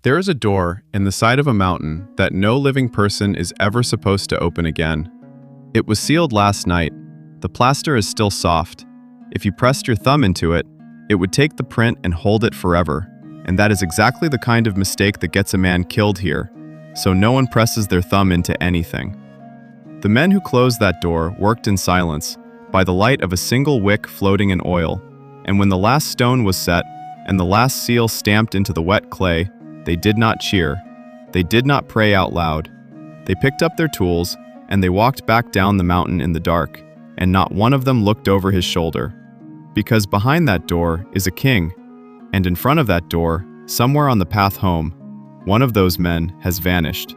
There is a door in the side of a mountain that no living person is ever supposed to open again. It was sealed last night. The plaster is still soft. If you pressed your thumb into it, it would take the print and hold it forever. And that is exactly the kind of mistake that gets a man killed here, so no one presses their thumb into anything. The men who closed that door worked in silence, by the light of a single wick floating in oil, and when the last stone was set and the last seal stamped into the wet clay, they did not cheer. They did not pray out loud. They picked up their tools, and they walked back down the mountain in the dark, and not one of them looked over his shoulder. Because behind that door is a king, and in front of that door, somewhere on the path home, one of those men has vanished.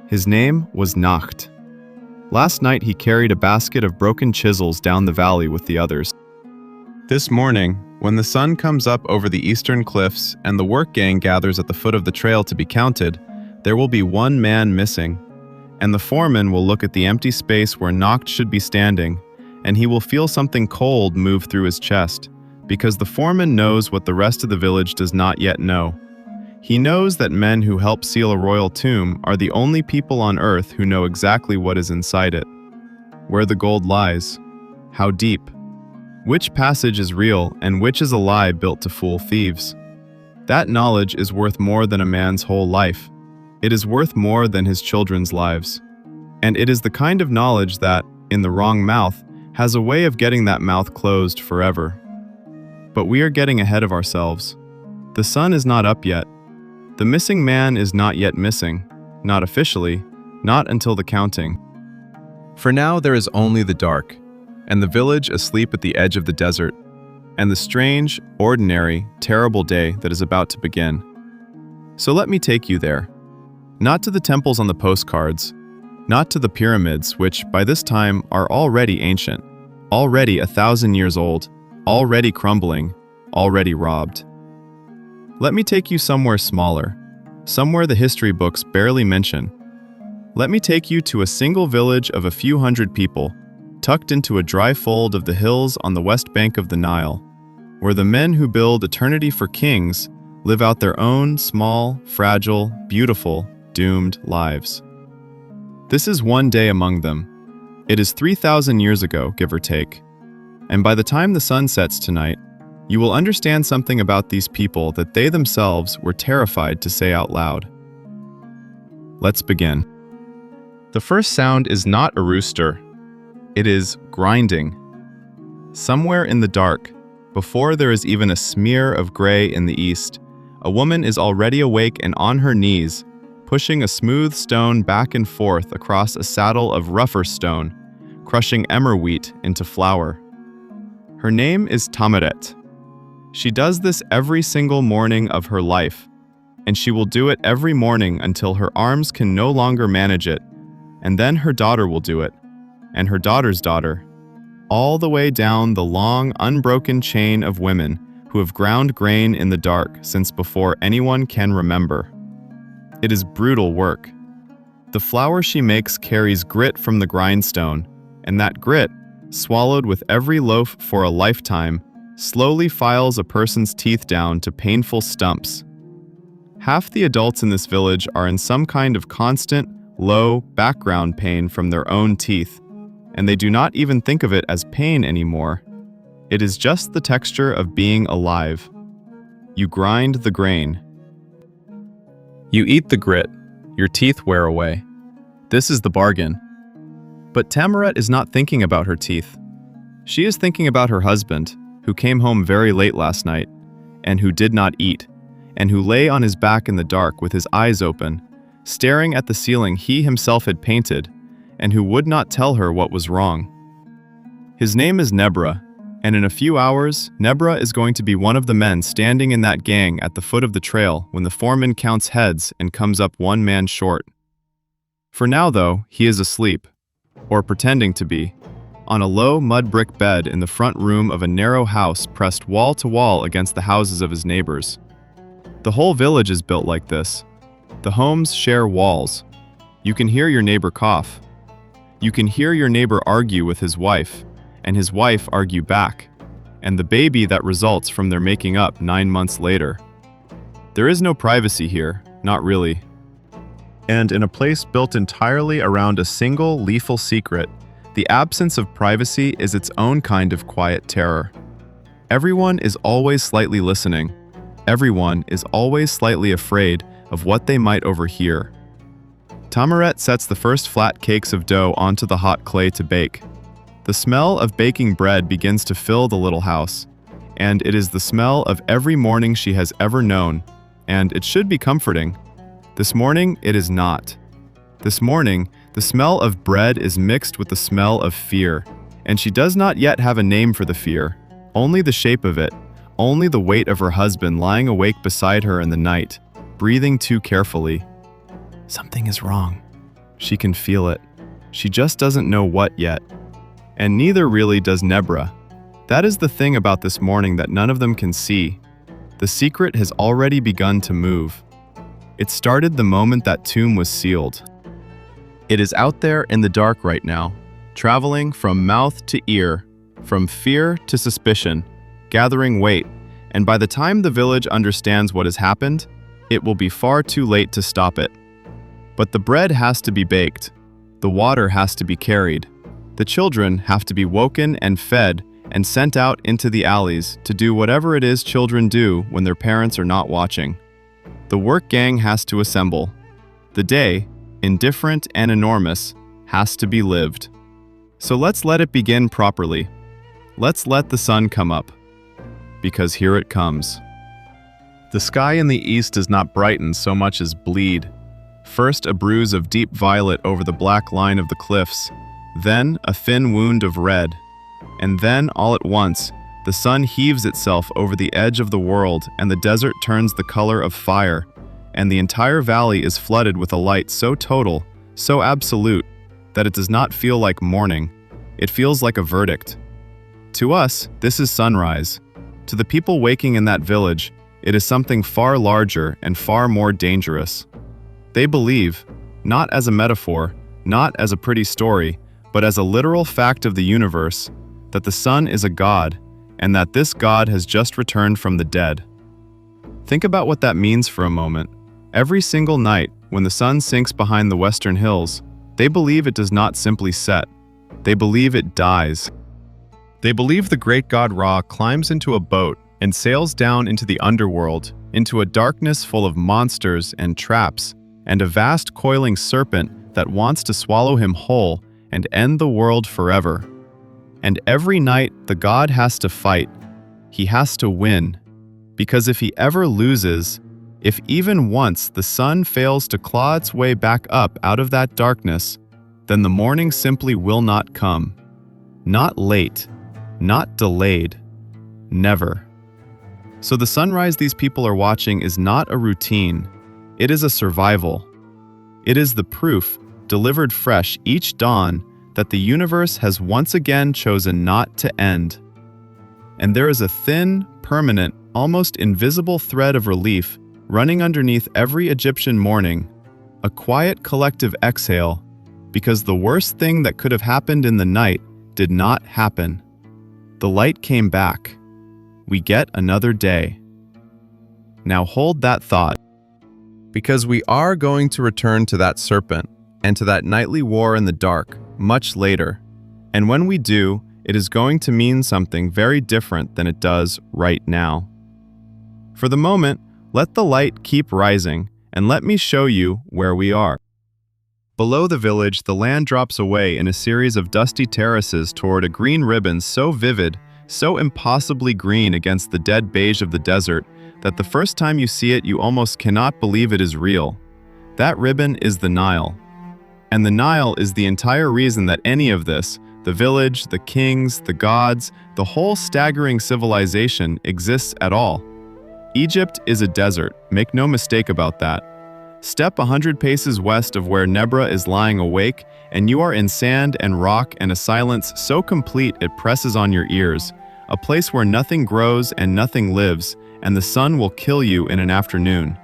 His name was Nacht. Last night he carried a basket of broken chisels down the valley with the others. This morning, when the sun comes up over the eastern cliffs and the work gang gathers at the foot of the trail to be counted, there will be one man missing, and the foreman will look at the empty space where Nacht should be standing, and he will feel something cold move through his chest, because the foreman knows what the rest of the village does not yet know. He knows that men who help seal a royal tomb are the only people on earth who know exactly what is inside it. Where the gold lies. How deep. Which passage is real and which is a lie built to fool thieves. That knowledge is worth more than a man's whole life. It is worth more than his children's lives. And it is the kind of knowledge that, in the wrong mouth, has a way of getting that mouth closed forever. But we are getting ahead of ourselves. The sun is not up yet. The missing man is not yet missing, not officially, not until the counting. For now there is only the dark, and the village asleep at the edge of the desert, and the strange, ordinary, terrible day that is about to begin. So let me take you there. Not to the temples on the postcards, not to the pyramids which, by this time, are already ancient, already 1,000 years old, already crumbling, already robbed. Let me take you somewhere smaller, somewhere the history books barely mention. Let me take you to a single village of a few hundred people, tucked into a dry fold of the hills on the west bank of the Nile, where the men who build eternity for kings live out their own small, fragile, beautiful, doomed lives. This is one day among them. It is 3,000 years ago, give or take. And by the time the sun sets tonight, you will understand something about these people that they themselves were terrified to say out loud. Let's begin. The first sound is not a rooster. It is grinding. Somewhere in the dark, before there is even a smear of gray in the east, a woman is already awake and on her knees, pushing a smooth stone back and forth across a saddle of rougher stone, crushing emmer wheat into flour. Her name is Tameret. She does this every single morning of her life, and she will do it every morning until her arms can no longer manage it, and then her daughter will do it, and her daughter's daughter, all the way down the long, unbroken chain of women who have ground grain in the dark since before anyone can remember. It is brutal work. The flour she makes carries grit from the grindstone, and that grit, swallowed with every loaf for a lifetime, slowly files a person's teeth down to painful stumps. Half the adults in this village are in some kind of constant, low, background pain from their own teeth, and they do not even think of it as pain anymore. It is just the texture of being alive. You grind the grain. You eat the grit. Your teeth wear away. This is the bargain. But Tameret is not thinking about her teeth. She is thinking about her husband, who came home very late last night, and who did not eat, and who lay on his back in the dark with his eyes open, staring at the ceiling he himself had painted, and who would not tell her what was wrong. His name is Nebra, and in a few hours, Nebra is going to be one of the men standing in that gang at the foot of the trail when the foreman counts heads and comes up one man short. For now, though, he is asleep, or pretending to be, on a low mud brick bed in the front room of a narrow house pressed wall to wall against the houses of his neighbors. The whole village is built like this. The homes share walls. You can hear your neighbor cough. You can hear your neighbor argue with his wife, and his wife argue back, and the baby that results from their making up 9 months later. There is no privacy here, not really. And in a place built entirely around a single lethal secret, the absence of privacy is its own kind of quiet terror. Everyone is always slightly listening. Everyone is always slightly afraid of what they might overhear. Tamaret sets the first flat cakes of dough onto the hot clay to bake. The smell of baking bread begins to fill the little house, and it is the smell of every morning she has ever known, and it should be comforting. This morning, it is not. This morning, the smell of bread is mixed with the smell of fear, and she does not yet have a name for the fear, only the shape of it, only the weight of her husband lying awake beside her in the night, breathing too carefully. Something is wrong. She can feel it. She just doesn't know what yet. And neither really does Nebra. That is the thing about this morning that none of them can see. The secret has already begun to move. It started the moment that tomb was sealed. It is out there in the dark right now, traveling from mouth to ear, from fear to suspicion, gathering weight, and by the time the village understands what has happened, it will be far too late to stop it. But the bread has to be baked, the water has to be carried, the children have to be woken and fed and sent out into the alleys to do whatever it is children do when their parents are not watching. The work gang has to assemble. The day, indifferent and enormous, has to be lived. So let's let it begin properly. Let's let the sun come up. Because here it comes. The sky in the east does not brighten so much as bleed. First a bruise of deep violet over the black line of the cliffs, then a thin wound of red, and then all at once, the sun heaves itself over the edge of the world and the desert turns the color of fire, and the entire valley is flooded with a light so total, so absolute, that it does not feel like morning, it feels like a verdict. To us, this is sunrise. To the people waking in that village, it is something far larger and far more dangerous. They believe, not as a metaphor, not as a pretty story, but as a literal fact of the universe, that the sun is a god, and that this god has just returned from the dead. Think about what that means for a moment. Every single night, when the sun sinks behind the western hills, they believe it does not simply set. They believe it dies. They believe the great god Ra climbs into a boat and sails down into the underworld, into a darkness full of monsters and traps, and a vast coiling serpent that wants to swallow him whole and end the world forever. And every night the god has to fight. He has to win. Because if he ever loses, if even once the sun fails to claw its way back up out of that darkness, then the morning simply will not come. Not late, not delayed, never. So the sunrise these people are watching is not a routine. It is a survival. It is the proof, delivered fresh each dawn, that the universe has once again chosen not to end. And there is a thin, permanent, almost invisible thread of relief running underneath every Egyptian morning, a quiet collective exhale, because the worst thing that could have happened in the night did not happen. The light came back. We get another day. Now hold that thought, because we are going to return to that serpent and to that nightly war in the dark much later. And when we do, it is going to mean something very different than it does right now. For the moment, let the light keep rising, and let me show you where we are. Below the village, the land drops away in a series of dusty terraces toward a green ribbon so vivid, so impossibly green against the dead beige of the desert, that the first time you see it, you almost cannot believe it is real. That ribbon is the Nile. And the Nile is the entire reason that any of this, the village, the kings, the gods, the whole staggering civilization exists at all. Egypt is a desert, make no mistake about that. Step 100 paces west of where Nebra is lying awake, and you are in sand and rock and a silence so complete it presses on your ears, a place where nothing grows and nothing lives, and the sun will kill you in an afternoon.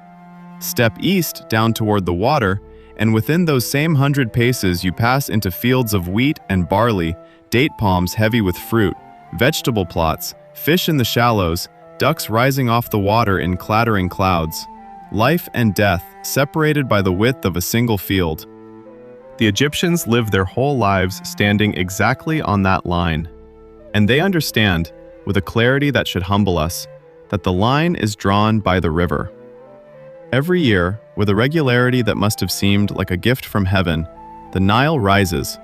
Step east down toward the water, and within those same 100 paces you pass into fields of wheat and barley, date palms heavy with fruit, vegetable plots, fish in the shallows, ducks rising off the water in clattering clouds. life and death separated by the width of a single field. The Egyptians lived their whole lives standing exactly on that line. And they understand, with a clarity that should humble us, that the line is drawn by the river. Every year, with a regularity that must have seemed like a gift from heaven, the Nile rises.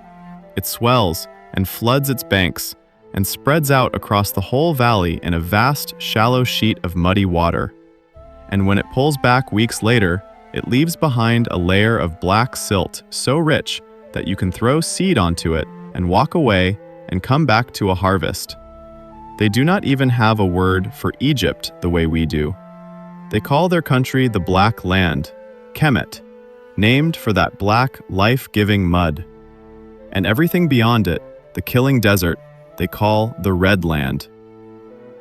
It swells and floods its banks and spreads out across the whole valley in a vast, shallow sheet of muddy water. And when it pulls back weeks later, it leaves behind a layer of black silt so rich that you can throw seed onto it and walk away and come back to a harvest. They do not even have a word for Egypt the way we do. They call their country the Black Land, Kemet, named for that black, life-giving mud. And everything beyond it, the killing desert, they call the Red Land.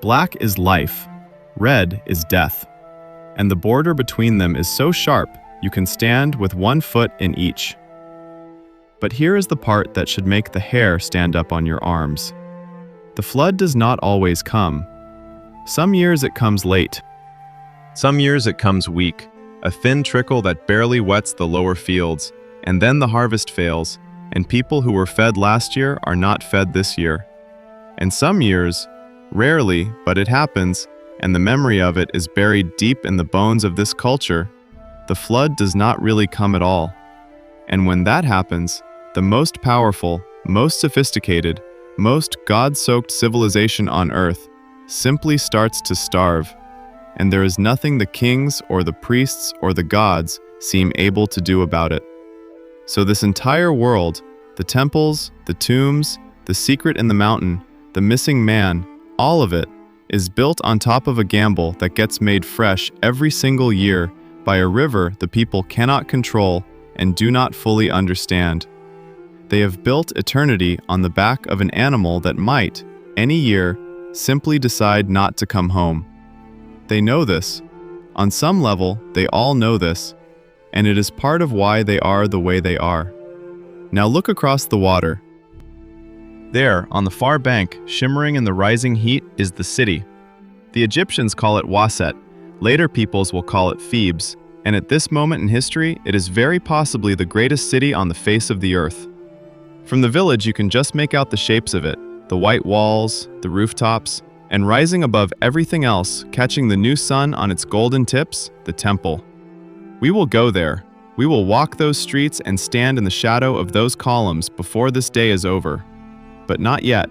Black is life, red is death. And the border between them is so sharp you can stand with one foot in each. But here is the part that should make the hair stand up on your arms. The flood does not always come. Some years it comes late. Some years it comes weak, a thin trickle that barely wets the lower fields, and then the harvest fails, and people who were fed last year are not fed this year. And some years, rarely, but it happens, and the memory of it is buried deep in the bones of this culture, the flood does not really come at all. And when that happens, the most powerful, most sophisticated, most God-soaked civilization on earth simply starts to starve, and there is nothing the kings or the priests or the gods seem able to do about it. So this entire world, the temples, the tombs, the secret in the mountain, the missing man, all of it, is built on top of a gamble that gets made fresh every single year by a river the people cannot control and do not fully understand. They have built eternity on the back of an animal that might, any year, simply decide not to come home. They know this. On some level, they all know this, and it is part of why they are the way they are. Now look across the water. There, on the far bank, shimmering in the rising heat, is the city. The Egyptians call it Waset, later peoples will call it Thebes, and at this moment in history, it is very possibly the greatest city on the face of the earth. From the village you can just make out the shapes of it, the white walls, the rooftops, and rising above everything else, catching the new sun on its golden tips, the temple. We will go there. We will walk those streets and stand in the shadow of those columns before this day is over. But not yet,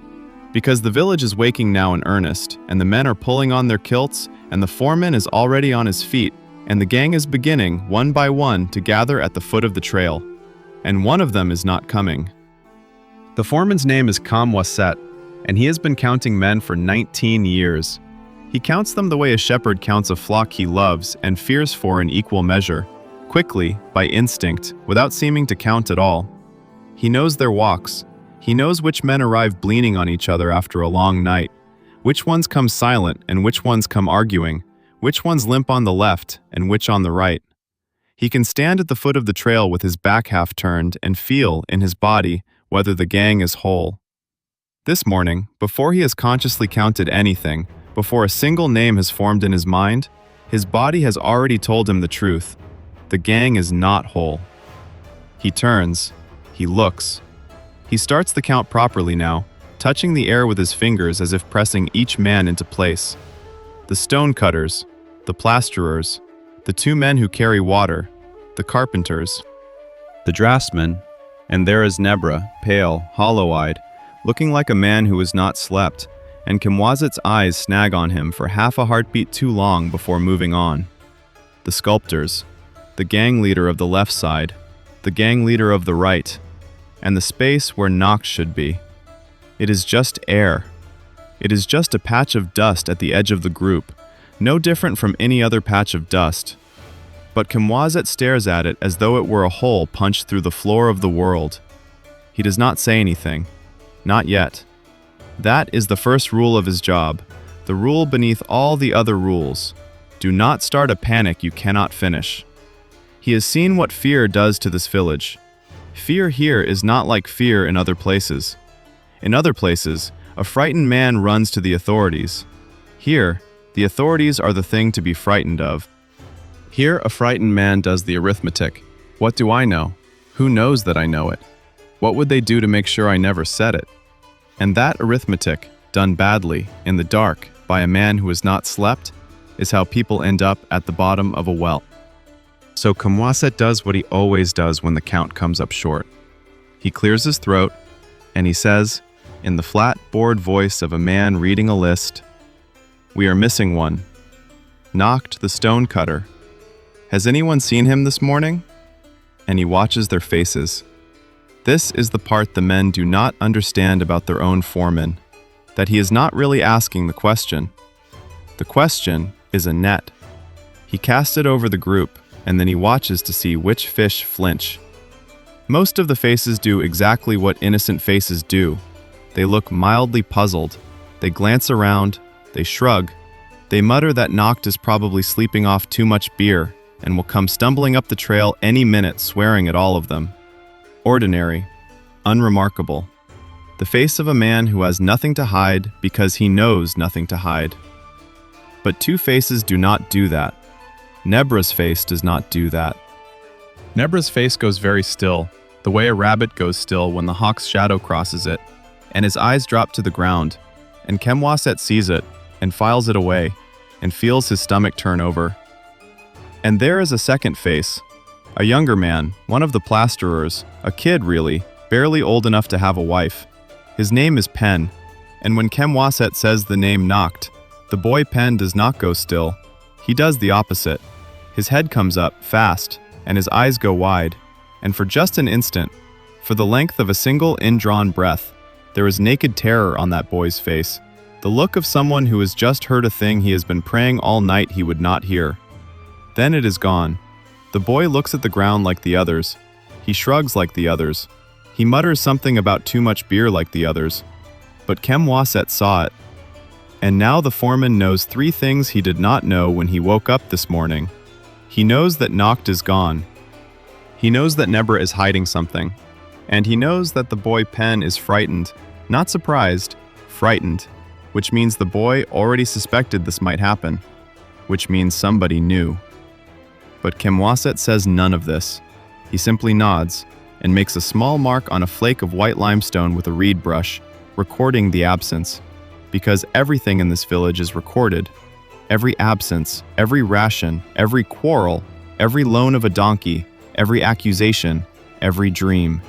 because the village is waking now in earnest, and the men are pulling on their kilts, and the foreman is already on his feet, and the gang is beginning, one by one, to gather at the foot of the trail. And one of them is not coming. The foreman's name is Waset, and he has been counting men for 19 years. He counts them the way a shepherd counts a flock he loves and fears for in equal measure, quickly, by instinct, without seeming to count at all. He knows their walks. He knows which men arrive bleating on each other after a long night, which ones come silent and which ones come arguing, which ones limp on the left and which on the right. He can stand at the foot of the trail with his back half turned and feel, in his body, whether the gang is whole. This morning, before he has consciously counted anything, before a single name has formed in his mind, his body has already told him the truth. The gang is not whole. He turns. He looks. He starts the count properly now, touching the air with his fingers as if pressing each man into place. The stone cutters, the plasterers, the two men who carry water, the carpenters, the draftsmen, and there is Nebra, pale, hollow-eyed, looking like a man who has not slept, and Kimwazet's eyes snag on him for half a heartbeat too long before moving on. The sculptors, the gang leader of the left side, the gang leader of the right, and the space where Nox should be. It is just air. It is just a patch of dust at the edge of the group, no different from any other patch of dust. But Kimwazet stares at it as though it were a hole punched through the floor of the world. He does not say anything. Not yet. That is the first rule of his job, the rule beneath all the other rules. Do not start a panic you cannot finish. He has seen what fear does to this village. Fear here is not like fear in other places. In other places, a frightened man runs to the authorities. Here, the authorities are the thing to be frightened of. Here, a frightened man does the arithmetic. What do I know? Who knows that I know it? What would they do to make sure I never said it? And that arithmetic, done badly, in the dark, by a man who has not slept, is how people end up at the bottom of a well. So Kamwaset does what he always does when the count comes up short. He clears his throat, and he says, in the flat, bored voice of a man reading a list, "We are missing one. Knocked the stone cutter. Has anyone seen him this morning?" And he watches their faces. This is the part the men do not understand about their own foreman, that he is not really asking the question. The question is a net. He casts it over the group, and then he watches to see which fish flinch. Most of the faces do exactly what innocent faces do. They look mildly puzzled. They glance around. They shrug. They mutter that Noct is probably sleeping off too much beer and will come stumbling up the trail any minute, swearing at all of them. Ordinary. Unremarkable. The face of a man who has nothing to hide because he knows nothing to hide. But two faces do not do that. Nebra's face does not do that. Nebra's face goes very still, the way a rabbit goes still when the hawk's shadow crosses it, and his eyes drop to the ground, and Kamwaset sees it, and files it away, and feels his stomach turn over. And there is a second face, a younger man, one of the plasterers, a kid really, barely old enough to have a wife. His name is Pen, and when Kamwaset says the name Noct, the boy Pen does not go still. He does the opposite. His head comes up, fast, and his eyes go wide, and for just an instant, for the length of a single indrawn breath, there is naked terror on that boy's face, the look of someone who has just heard a thing he has been praying all night he would not hear. Then it is gone. The boy looks at the ground like the others. He shrugs like the others. He mutters something about too much beer like the others. But Kamwaset saw it. And now the foreman knows three things he did not know when he woke up this morning. He knows that Noct is gone. He knows that Nebra is hiding something. And he knows that the boy Pen is frightened, not surprised, frightened, which means the boy already suspected this might happen, which means somebody knew. But Kamwaset says none of this. He simply nods and makes a small mark on a flake of white limestone with a reed brush, recording the absence. Because everything in this village is recorded. Every absence, every ration, every quarrel, every loan of a donkey, every accusation, every dream.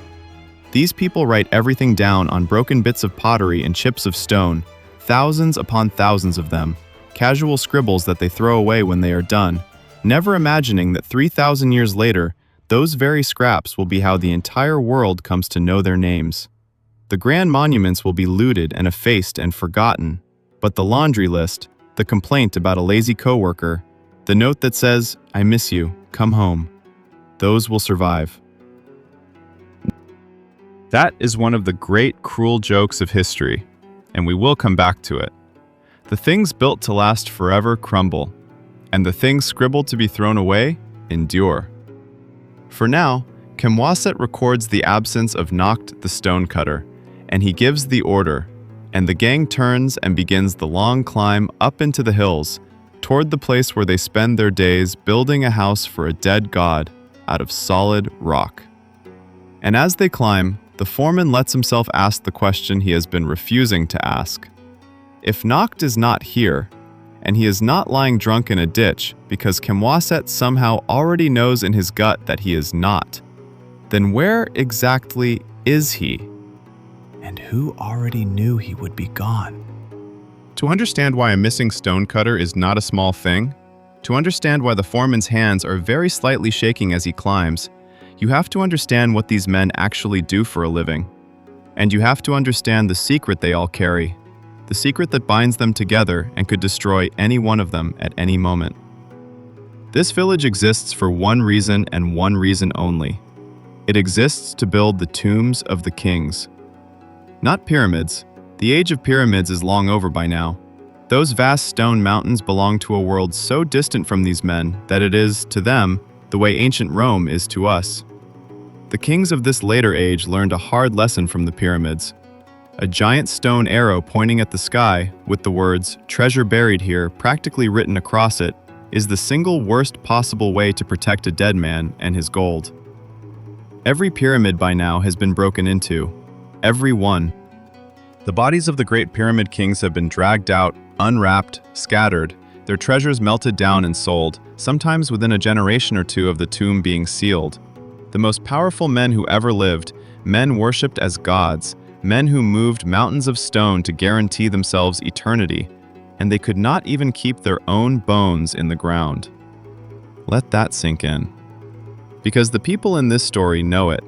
These people write everything down on broken bits of pottery and chips of stone, thousands upon thousands of them, casual scribbles that they throw away when they are done, never imagining that 3,000 years later, those very scraps will be how the entire world comes to know their names. The grand monuments will be looted and effaced and forgotten, but the laundry list, the complaint about a lazy coworker, the note that says, "I miss you, come home," those will survive. That is one of the great cruel jokes of history, and we will come back to it. The things built to last forever crumble, and the things scribbled to be thrown away endure. For now, Kamwaset records the absence of Noct the stonecutter, and he gives the order, and the gang turns and begins the long climb up into the hills, toward the place where they spend their days building a house for a dead god out of solid rock. And as they climb, the foreman lets himself ask the question he has been refusing to ask. If Noct is not here, and he is not lying drunk in a ditch because Kamwaset somehow already knows in his gut that he is not, then where exactly is he? And who already knew he would be gone? To understand why a missing stonecutter is not a small thing, to understand why the foreman's hands are very slightly shaking as he climbs, you have to understand what these men actually do for a living. And you have to understand the secret they all carry, the secret that binds them together and could destroy any one of them at any moment. This village exists for one reason and one reason only. It exists to build the tombs of the kings. Not pyramids. The age of pyramids is long over by now. Those vast stone mountains belong to a world so distant from these men that it is, to them, the way ancient Rome is to us. The kings of this later age learned a hard lesson from the pyramids. A giant stone arrow pointing at the sky, with the words, "Treasure buried here," practically written across it, is the single worst possible way to protect a dead man and his gold. Every pyramid by now has been broken into. Every one. The bodies of the great pyramid kings have been dragged out, unwrapped, scattered, their treasures melted down and sold, sometimes within a generation or two of the tomb being sealed. The most powerful men who ever lived, men worshipped as gods, men who moved mountains of stone to guarantee themselves eternity, and they could not even keep their own bones in the ground. Let that sink in. Because the people in this story know it.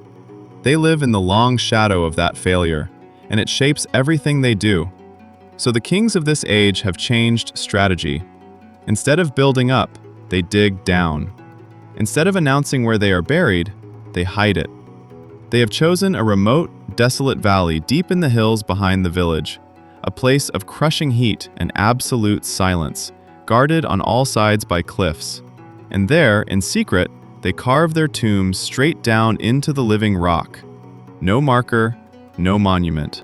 They live in the long shadow of that failure, and it shapes everything they do. So the kings of this age have changed strategy. Instead of building up, they dig down. Instead of announcing where they are buried, they hide it. They have chosen a remote, desolate valley deep in the hills behind the village, a place of crushing heat and absolute silence, guarded on all sides by cliffs. And there, in secret, they carve their tombs straight down into the living rock. No marker, no monument.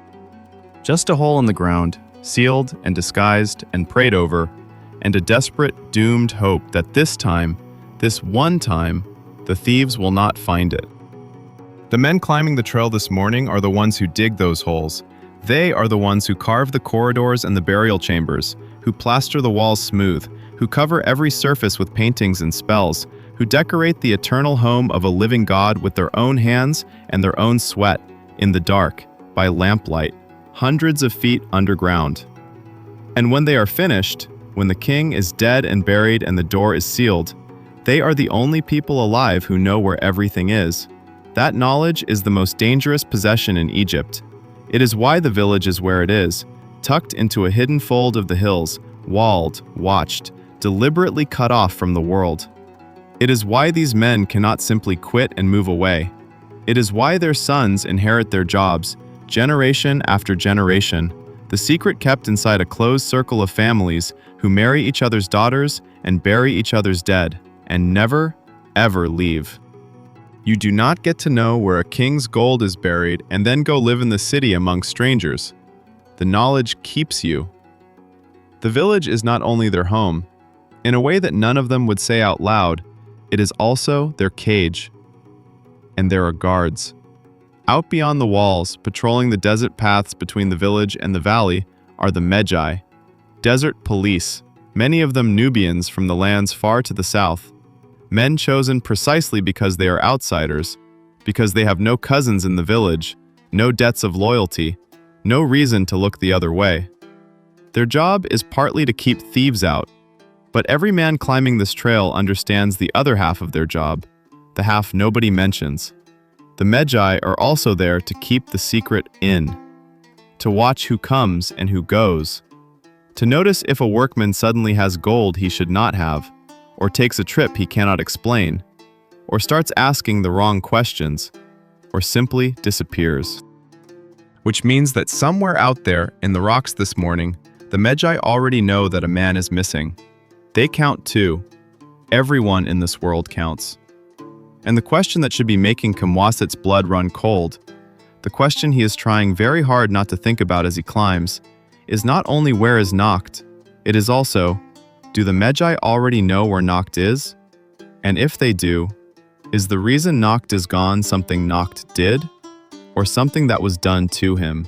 Just a hole in the ground, sealed and disguised and prayed over, and a desperate, doomed hope that this time, this one time, the thieves will not find it. The men climbing the trail this morning are the ones who dig those holes. They are the ones who carve the corridors and the burial chambers, who plaster the walls smooth, who cover every surface with paintings and spells, who decorate the eternal home of a living God with their own hands and their own sweat, in the dark, by lamplight, hundreds of feet underground. And when they are finished, when the king is dead and buried and the door is sealed, they are the only people alive who know where everything is. That knowledge is the most dangerous possession in Egypt. It is why the village is where it is, tucked into a hidden fold of the hills, walled, watched, deliberately cut off from the world. It is why these men cannot simply quit and move away. It is why their sons inherit their jobs, generation after generation, the secret kept inside a closed circle of families who marry each other's daughters and bury each other's dead, and never, ever leave. You do not get to know where a king's gold is buried and then go live in the city among strangers. The knowledge keeps you. The village is not only their home. In a way that none of them would say out loud, it is also their cage. And there are guards. Out beyond the walls, patrolling the desert paths between the village and the valley, are the Magi, desert police, many of them Nubians from the lands far to the south. Men chosen precisely because they are outsiders, because they have no cousins in the village, no debts of loyalty, no reason to look the other way. Their job is partly to keep thieves out, but every man climbing this trail understands the other half of their job, the half nobody mentions. The Magi are also there to keep the secret in, to watch who comes and who goes, to notice if a workman suddenly has gold he should not have, or takes a trip he cannot explain, or starts asking the wrong questions, or simply disappears. Which means that somewhere out there in the rocks this morning, the Magi already know that a man is missing. They count too. Everyone in this world counts. And the question that should be making Kamwasit's blood run cold, the question he is trying very hard not to think about as he climbs, is not only where is Noct, it is also, do the Magi already know where Noct is? And if they do, is the reason Noct is gone something Noct did, or something that was done to him?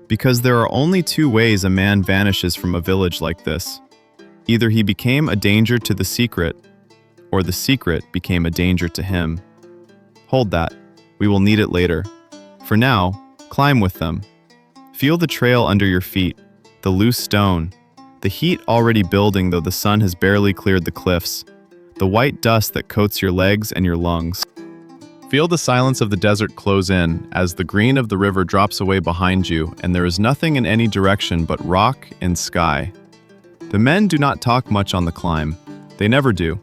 Because there are only two ways a man vanishes from a village like this. Either he became a danger to the secret, or the secret became a danger to him. Hold that. We will need it later. For now, climb with them. Feel the trail under your feet, the loose stone, the heat already building though the sun has barely cleared the cliffs, the white dust that coats your legs and your lungs. Feel the silence of the desert close in as the green of the river drops away behind you and there is nothing in any direction but rock and sky. The men do not talk much on the climb. They never do.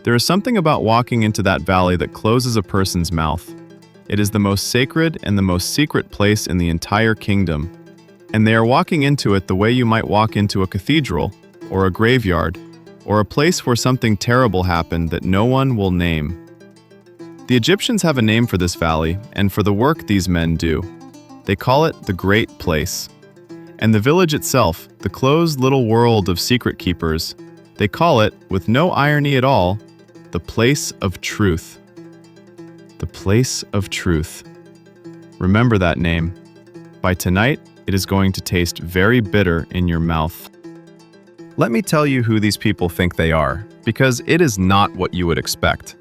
There is something about walking into that valley that closes a person's mouth. It is the most sacred and the most secret place in the entire kingdom. And they are walking into it the way you might walk into a cathedral, or a graveyard, or a place where something terrible happened that no one will name. The Egyptians have a name for this valley and for the work these men do. They call it the Great Place. And the village itself, the closed little world of secret keepers, They call it, with no irony at all, the place of truth. The place of truth. Remember that name. By tonight, it is going to taste very bitter in your mouth. Let me tell you who these people think they are, because it is not what you would expect.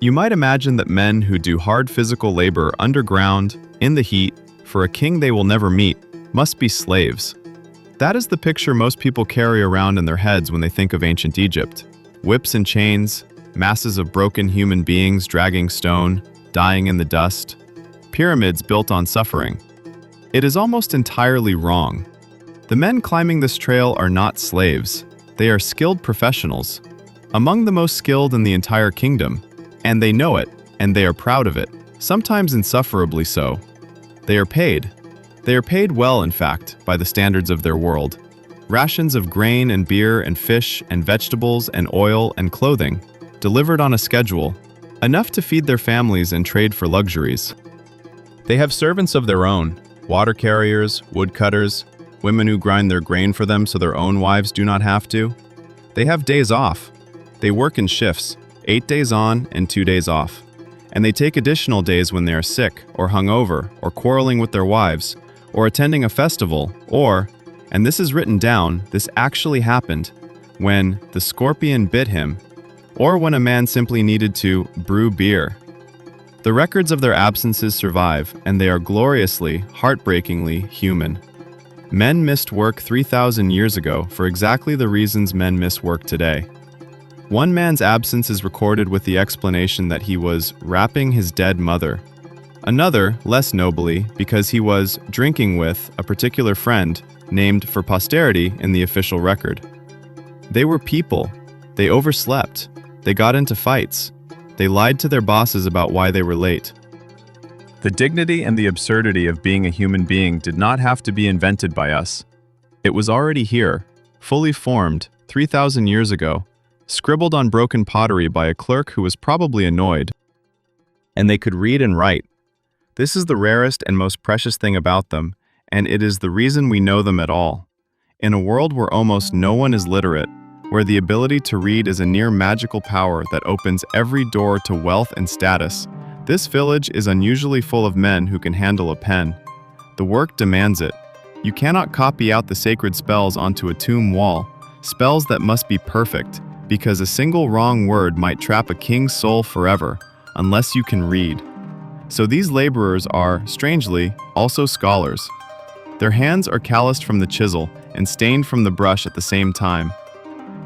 You might imagine that men who do hard physical labor underground, in the heat, for a king they will never meet, must be slaves. That is the picture most people carry around in their heads when they think of ancient Egypt. Whips and chains, masses of broken human beings dragging stone, dying in the dust. Pyramids built on suffering. It is almost entirely wrong. The men climbing this trail are not slaves. They are skilled professionals, among the most skilled in the entire kingdom, and they know it, and they are proud of it, sometimes insufferably so. They are paid. They are paid well, in fact, by the standards of their world. Rations of grain and beer and fish and vegetables and oil and clothing, delivered on a schedule, enough to feed their families and trade for luxuries. They have servants of their own, water carriers, woodcutters, women who grind their grain for them so their own wives do not have to. They have days off. They work in shifts, 8 days on and 2 days off. And they take additional days when they are sick or hungover or quarreling with their wives or attending a festival or, and this is written down, this actually happened, when the scorpion bit him or when a man simply needed to brew beer. The records of their absences survive, and they are gloriously, heartbreakingly human. Men missed work 3,000 years ago for exactly the reasons men miss work today. One man's absence is recorded with the explanation that he was wrapping his dead mother. Another, less nobly, because he was drinking with a particular friend named for posterity in the official record. They were people. They overslept. They got into fights. They lied to their bosses about why they were late. The dignity and the absurdity of being a human being did not have to be invented by us. It was already here, fully formed, 3,000 years ago, scribbled on broken pottery by a clerk who was probably annoyed. And they could read and write. This is the rarest and most precious thing about them, and it is the reason we know them at all. In a world where almost no one is literate, where the ability to read is a near magical power that opens every door to wealth and status, this village is unusually full of men who can handle a pen. The work demands it. You cannot copy out the sacred spells onto a tomb wall, spells that must be perfect, because a single wrong word might trap a king's soul forever, unless you can read. So these laborers are, strangely, also scholars. Their hands are calloused from the chisel and stained from the brush at the same time.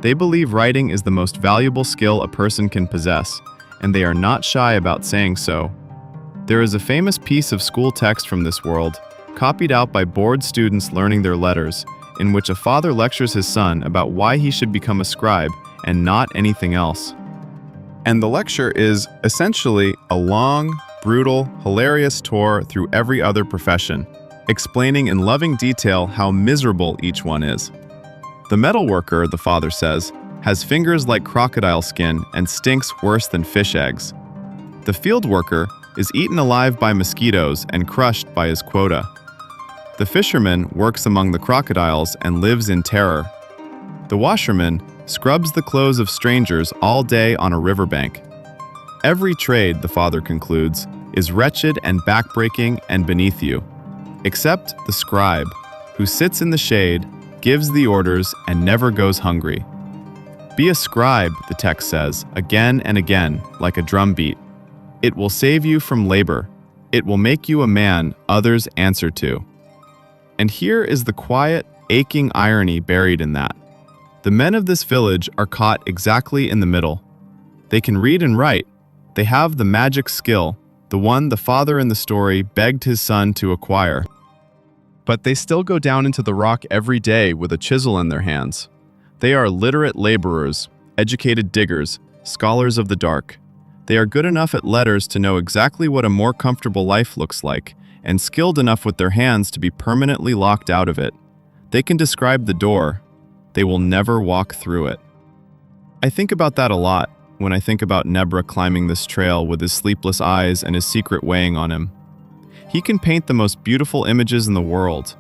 They believe writing is the most valuable skill a person can possess, and they are not shy about saying so. There is a famous piece of school text from this world, copied out by bored students learning their letters, in which a father lectures his son about why he should become a scribe and not anything else. And the lecture is essentially a long, brutal, hilarious tour through every other profession, explaining in loving detail how miserable each one is. The metalworker, the father says, has fingers like crocodile skin and stinks worse than fish eggs. The field worker is eaten alive by mosquitoes and crushed by his quota. The fisherman works among the crocodiles and lives in terror. The washerman scrubs the clothes of strangers all day on a riverbank. Every trade, the father concludes, is wretched and backbreaking and beneath you, except the scribe, who sits in the shade, gives the orders, and never goes hungry. Be a scribe, the text says, again and again, like a drumbeat. It will save you from labor. It will make you a man others answer to. And here is the quiet, aching irony buried in that. The men of this village are caught exactly in the middle. They can read and write. They have the magic skill, the one the father in the story begged his son to acquire. But they still go down into the rock every day with a chisel in their hands. They are literate laborers, educated diggers, scholars of the dark. They are good enough at letters to know exactly what a more comfortable life looks like, and skilled enough with their hands to be permanently locked out of it. They can describe the door. They will never walk through it. I think about that a lot when I think about Nebra climbing this trail with his sleepless eyes and his secret weighing on him. He can paint the most beautiful images in the world.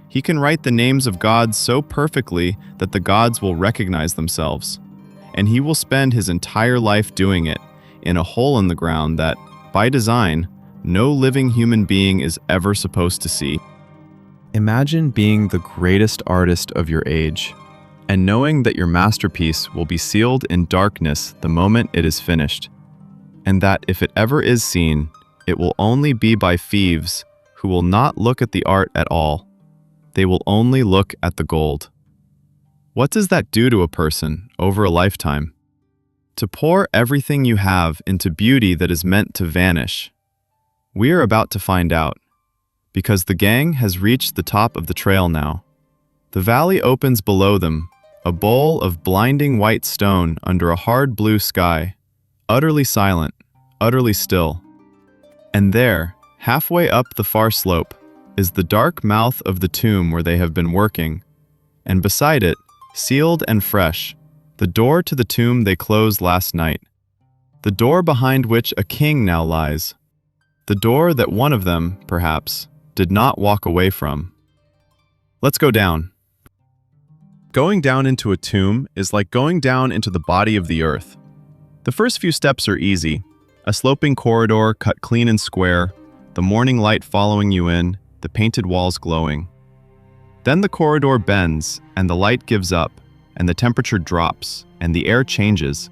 He can write the names of gods so perfectly that the gods will recognize themselves. and he will spend his entire life doing it in a hole in the ground that, by design, no living human being is ever supposed to see. Imagine being the greatest artist of your age, and knowing that your masterpiece will be sealed in darkness the moment it is finished, and that if it ever is seen, it will only be by thieves who will not look at the art at all. They will only look at the gold. What does that do to a person over a lifetime? To pour everything you have into beauty that is meant to vanish. We are about to find out, because the gang has reached the top of the trail now. The valley opens below them, a bowl of blinding white stone under a hard blue sky, utterly silent, utterly still. And there, halfway up the far slope, is the dark mouth of the tomb where they have been working, and beside it, sealed and fresh, the door to the tomb they closed last night, the door behind which a king now lies, the door that one of them, perhaps, did not walk away from. Let's go down. Going down into a tomb is like going down into the body of the earth. The first few steps are easy, a sloping corridor cut clean and square, the morning light following you in, the painted walls glowing. Then the corridor bends, and the light gives up, and the temperature drops, and the air changes.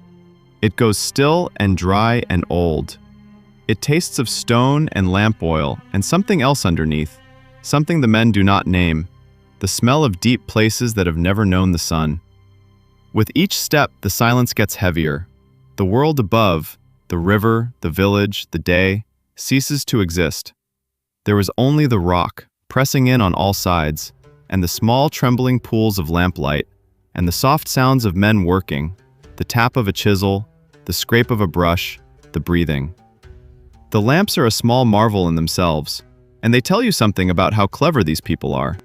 It goes still and dry and old. It tastes of stone and lamp oil, and something else underneath, something the men do not name, the smell of deep places that have never known the sun. With each step, the silence gets heavier. The world above, the river, the village, the day, ceases to exist. There is only the rock, pressing in on all sides, and the small trembling pools of lamplight, and the soft sounds of men working, the tap of a chisel, the scrape of a brush, the breathing. The lamps are a small marvel in themselves, and they tell you something about how clever these people are.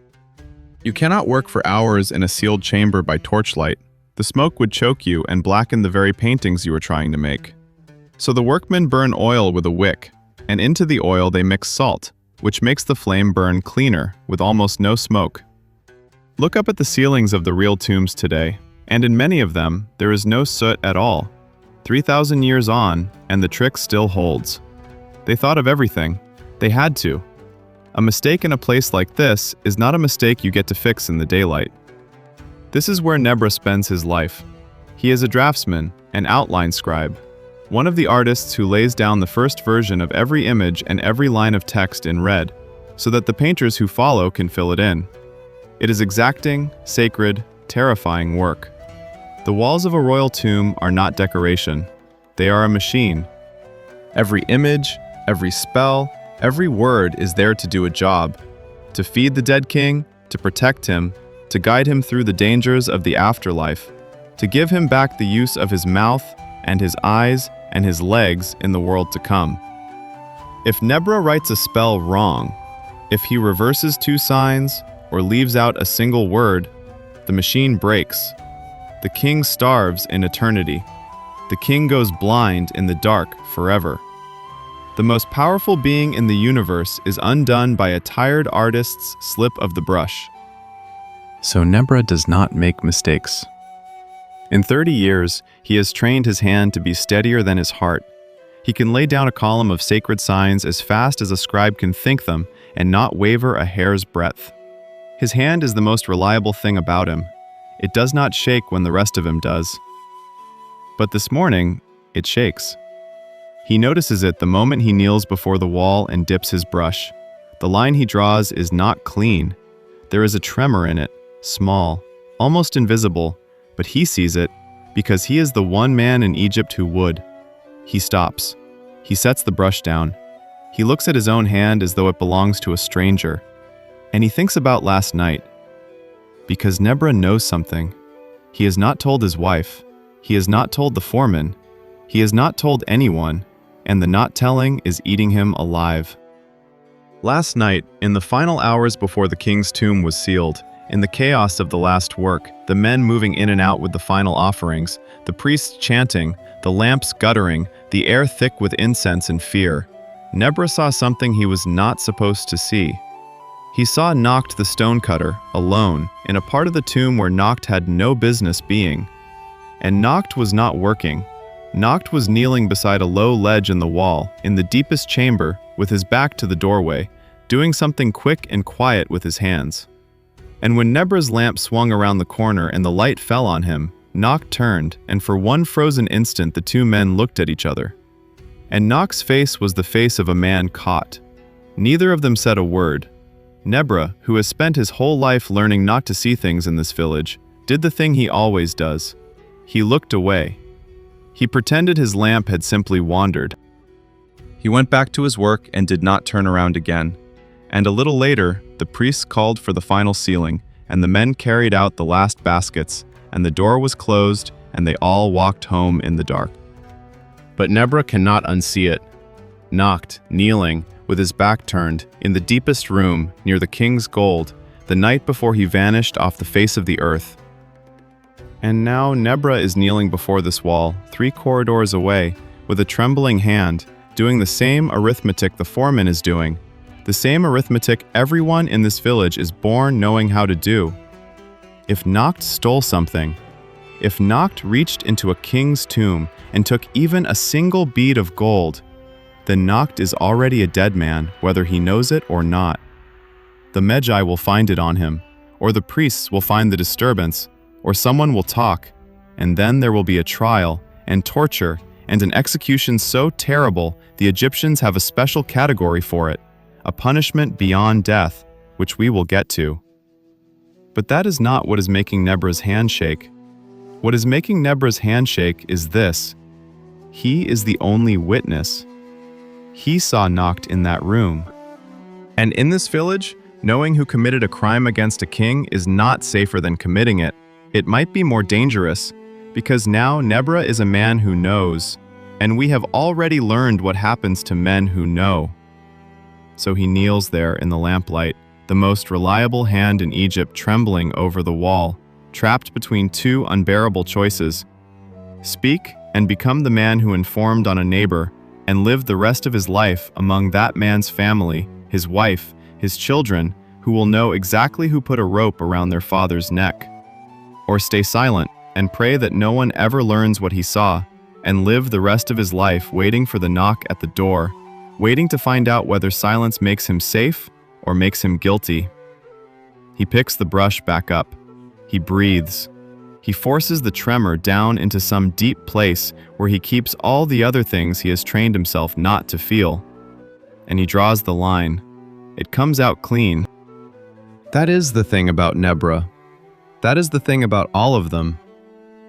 You cannot work for hours in a sealed chamber by torchlight. The smoke would choke you and blacken the very paintings you are trying to make. So the workmen burn oil with a wick, and into the oil they mix salt, which makes the flame burn cleaner, with almost no smoke. Look up at the ceilings of the real tombs today, and in many of them, there is no soot at all. 3,000 years on, and the trick still holds. They thought of everything. They had to. A mistake in a place like this is not a mistake you get to fix in the daylight. This is where Nebra spends his life. He is a draftsman, an outline scribe, one of the artists who lays down the first version of every image and every line of text in red, so that the painters who follow can fill it in. It is exacting, sacred, terrifying work. The walls of a royal tomb are not decoration. They are a machine. Every image, every spell, every word is there to do a job. To feed the dead king, to protect him, to guide him through the dangers of the afterlife, to give him back the use of his mouth and his eyes and his legs in the world to come. If Nebra writes a spell wrong, if he reverses 2 signs or leaves out a single word, the machine breaks. The king starves in eternity. The king goes blind in the dark forever. The most powerful being in the universe is undone by a tired artist's slip of the brush. So Nebra does not make mistakes. In 30 years, he has trained his hand to be steadier than his heart. He can lay down a column of sacred signs as fast as a scribe can think them and not waver a hair's breadth. His hand is the most reliable thing about him. It does not shake when the rest of him does. But this morning, it shakes. He notices it the moment he kneels before the wall and dips his brush. The line he draws is not clean. There is a tremor in it, small, almost invisible, but he sees it because he is the one man in Egypt who would. He stops. He sets the brush down. He looks at his own hand as though it belongs to a stranger. And he thinks about last night. Because Nebra knows something. He has not told his wife. He has not told the foreman. He has not told anyone. And the not telling is eating him alive. Last night, in the final hours before the king's tomb was sealed, in the chaos of the last work, the men moving in and out with the final offerings, the priests chanting, the lamps guttering, the air thick with incense and fear, Nebra saw something he was not supposed to see. He saw Noct the stonecutter, alone, in a part of the tomb where Noct had no business being. And Noct was not working. Noct was kneeling beside a low ledge in the wall, in the deepest chamber, with his back to the doorway, doing something quick and quiet with his hands. And when Nebra's lamp swung around the corner and the light fell on him, Noct turned, and for one frozen instant the two men looked at each other. And Noct's face was the face of a man caught. Neither of them said a word. Nebra, who has spent his whole life learning not to see things in this village, did the thing he always does. He looked away. He pretended his lamp had simply wandered. He went back to his work and did not turn around again. And a little later, the priests called for the final sealing, and the men carried out the last baskets, and the door was closed, and they all walked home in the dark. But Nebra cannot unsee it. Noct, kneeling, with his back turned, in the deepest room, near the king's gold, the night before he vanished off the face of the earth. And now Nebra is kneeling before this wall, 3 corridors away, with a trembling hand, doing the same arithmetic the foreman is doing, the same arithmetic everyone in this village is born knowing how to do. If Noct stole something, if Noct reached into a king's tomb and took even a single bead of gold, then Noct is already a dead man, whether he knows it or not. The Magi will find it on him, or the priests will find the disturbance, or someone will talk, and then there will be a trial, and torture, and an execution so terrible the Egyptians have a special category for it, a punishment beyond death, which we will get to. But that is not what is making Nebra's hand shake. What is making Nebra's hand shake is this. He is the only witness. He saw Noct in that room. And in this village, knowing who committed a crime against a king is not safer than committing it. It might be more dangerous, because now Nebra is a man who knows, and we have already learned what happens to men who know. So he kneels there in the lamplight, the most reliable hand in Egypt trembling over the wall, trapped between 2 unbearable choices. Speak and become the man who informed on a neighbor, and live the rest of his life among that man's family, his wife, his children, who will know exactly who put a rope around their father's neck. Or stay silent and pray that no one ever learns what he saw, and live the rest of his life waiting for the knock at the door, waiting to find out whether silence makes him safe or makes him guilty. He picks the brush back up. He breathes. He forces the tremor down into some deep place where he keeps all the other things he has trained himself not to feel. And he draws the line. It comes out clean. That is the thing about Nebra. That is the thing about all of them.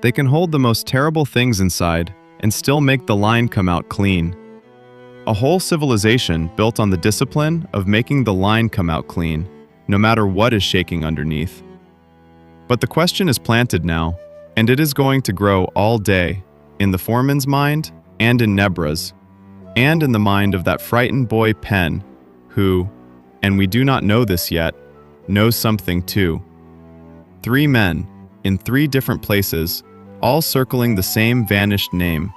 They can hold the most terrible things inside and still make the line come out clean. A whole civilization built on the discipline of making the line come out clean, no matter what is shaking underneath. But the question is planted now, and it is going to grow all day, in the foreman's mind, and in Nebra's, and in the mind of that frightened boy Pen, who, and we do not know this yet, knows something too. 3 men, in 3 different places, all circling the same vanished name.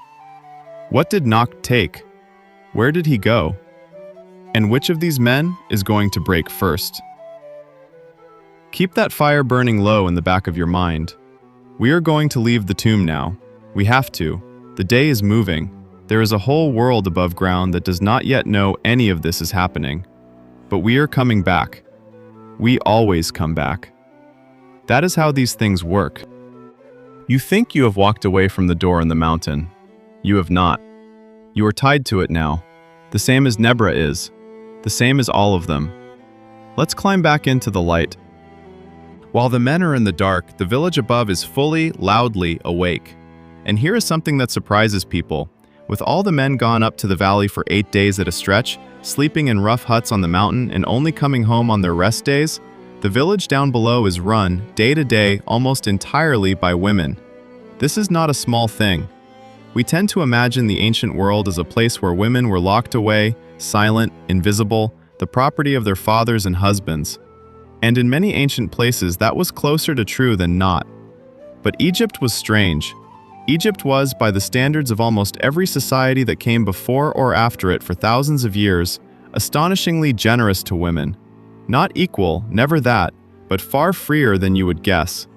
What did Noct take? Where did he go? And which of these men is going to break first? Keep that fire burning low in the back of your mind. We are going to leave the tomb now. We have to. The day is moving. There is a whole world above ground that does not yet know any of this is happening. But we are coming back. We always come back. That is how these things work. You think you have walked away from the door in the mountain. You have not. You are tied to it now. The same as Nebra is. The same as all of them. Let's climb back into the light. While the men are in the dark, the village above is fully, loudly awake. And here is something that surprises people. With all the men gone up to the valley for 8 days at a stretch, sleeping in rough huts on the mountain and only coming home on their rest days, the village down below is run, day to day, almost entirely by women. This is not a small thing. We tend to imagine the ancient world as a place where women were locked away, silent, invisible, the property of their fathers and husbands. And in many ancient places that was closer to true than not. But Egypt was strange. Egypt was, by the standards of almost every society that came before or after it for thousands of years, astonishingly generous to women. Not equal, never that, but far freer than you would guess.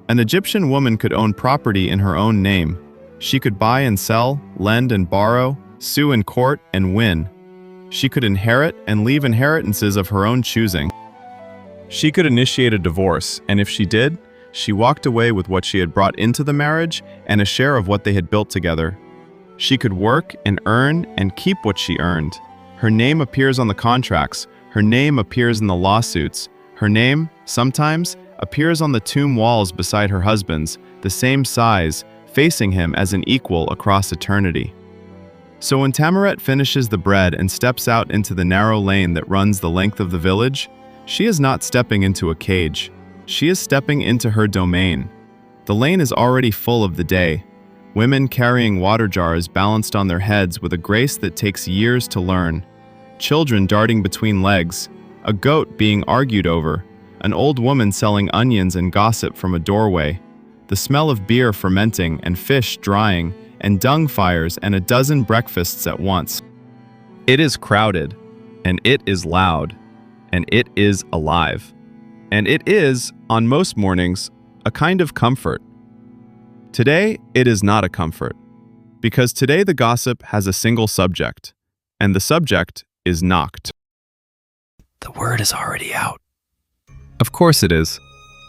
An Egyptian woman could own property in her own name. She could buy and sell, lend and borrow, sue in court and win. She could inherit and leave inheritances of her own choosing. She could initiate a divorce, and if she did, she walked away with what she had brought into the marriage and a share of what they had built together. She could work and earn and keep what she earned. Her name appears on the contracts. Her name appears in the lawsuits. Her name, sometimes, appears on the tomb walls beside her husband's, the same size, facing him as an equal across eternity. So when Tamaret finishes the bread and steps out into the narrow lane that runs the length of the village, she is not stepping into a cage. She is stepping into her domain. The lane is already full of the day. Women carrying water jars balanced on their heads with a grace that takes years to learn. Children darting between legs. A goat being argued over. An old woman selling onions and gossip from a doorway. The smell of beer fermenting and fish drying and dung fires and a dozen breakfasts at once. It is crowded, and it is loud, and it is alive. And it is, on most mornings, a kind of comfort. Today, it is not a comfort, because today the gossip has a single subject, and the subject is knocked. The word is already out. Of course it is.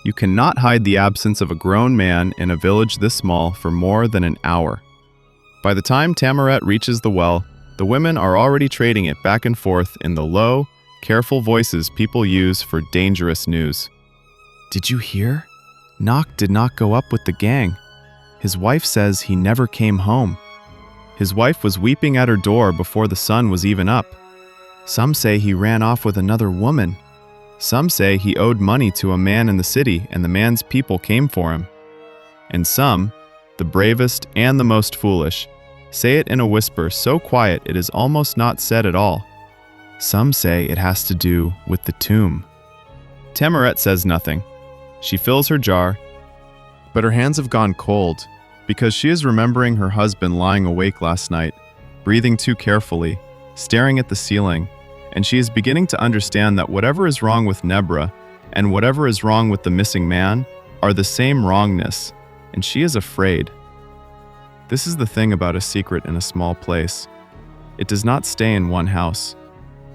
You cannot hide the absence of a grown man in a village this small for more than an hour. By the time Tamaret reaches the well, the women are already trading it back and forth in the low, careful voices people use for dangerous news. Did you hear? Knock did not go up with the gang. His wife says he never came home. His wife was weeping at her door before the sun was even up. Some say he ran off with another woman. Some say he owed money to a man in the city and the man's people came for him. And some, the bravest and the most foolish, say it in a whisper so quiet it is almost not said at all. Some say it has to do with the tomb. Tamaret says nothing. She fills her jar, but her hands have gone cold because she is remembering her husband lying awake last night, breathing too carefully, staring at the ceiling, and she is beginning to understand that whatever is wrong with Nebra and whatever is wrong with the missing man are the same wrongness, and she is afraid. This is the thing about a secret in a small place. It does not stay in one house.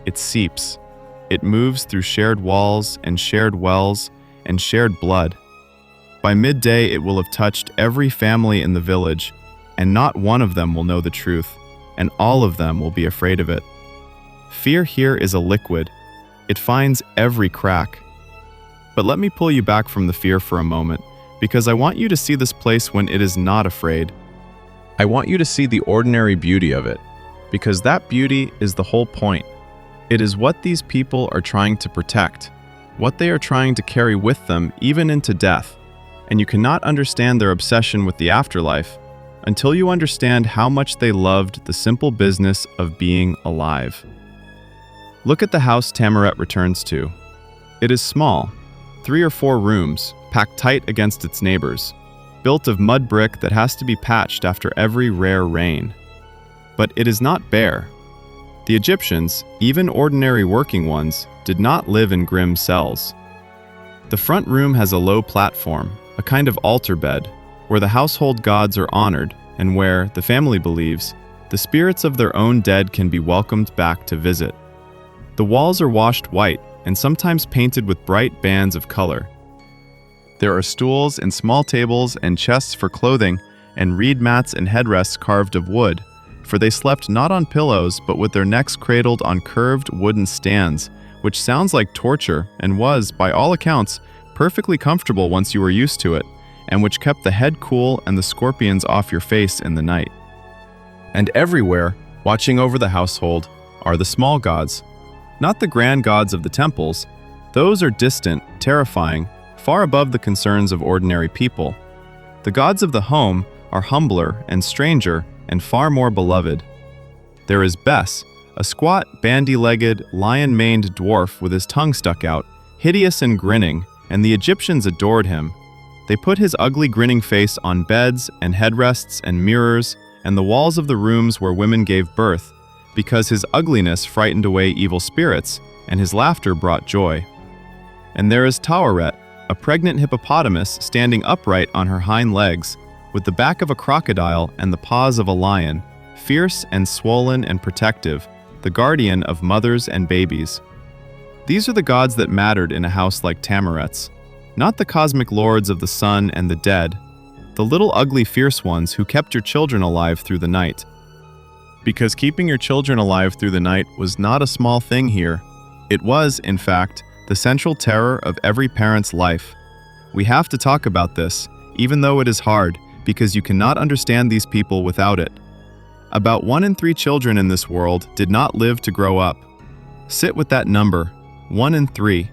It seeps. It moves through shared walls and shared wells and shared blood. By midday, it will have touched every family in the village, and not one of them will know the truth, and all of them will be afraid of it. Fear here is a liquid. It finds every crack. But let me pull you back from the fear for a moment, because I want you to see this place when it is not afraid. I want you to see the ordinary beauty of it, because that beauty is the whole point. It is what these people are trying to protect, what they are trying to carry with them even into death, and you cannot understand their obsession with the afterlife until you understand how much they loved the simple business of being alive. Look at the house Tamaret returns to. It is small, 3 or 4 rooms, packed tight against its neighbors, built of mud brick that has to be patched after every rare rain. But it is not bare. The Egyptians, even ordinary working ones, did not live in grim cells. The front room has a low platform, a kind of altar bed, where the household gods are honored and where, the family believes, the spirits of their own dead can be welcomed back to visit. The walls are washed white and sometimes painted with bright bands of color. There are stools and small tables and chests for clothing and reed mats and headrests carved of wood, for they slept not on pillows but with their necks cradled on curved wooden stands, which sounds like torture and was, by all accounts, perfectly comfortable once you were used to it, and which kept the head cool and the scorpions off your face in the night. And everywhere, watching over the household, are the small gods. Not the grand gods of the temples. Those are distant, terrifying, far above the concerns of ordinary people. The gods of the home are humbler and stranger and far more beloved. There is Bes, a squat, bandy-legged, lion-maned dwarf with his tongue stuck out, hideous and grinning, and the Egyptians adored him. They put his ugly grinning face on beds and headrests and mirrors and the walls of the rooms where women gave birth, because his ugliness frightened away evil spirits, and his laughter brought joy. And there is Taweret, a pregnant hippopotamus standing upright on her hind legs, with the back of a crocodile and the paws of a lion, fierce and swollen and protective, the guardian of mothers and babies. These are the gods that mattered in a house like Tamaret's, not the cosmic lords of the sun and the dead, the little ugly fierce ones who kept your children alive through the night. Because keeping your children alive through the night was not a small thing here. It was, in fact, the central terror of every parent's life. We have to talk about this, even though it is hard, because you cannot understand these people without it. About 1 in 3 children in this world did not live to grow up. Sit with that number, 1 in 3.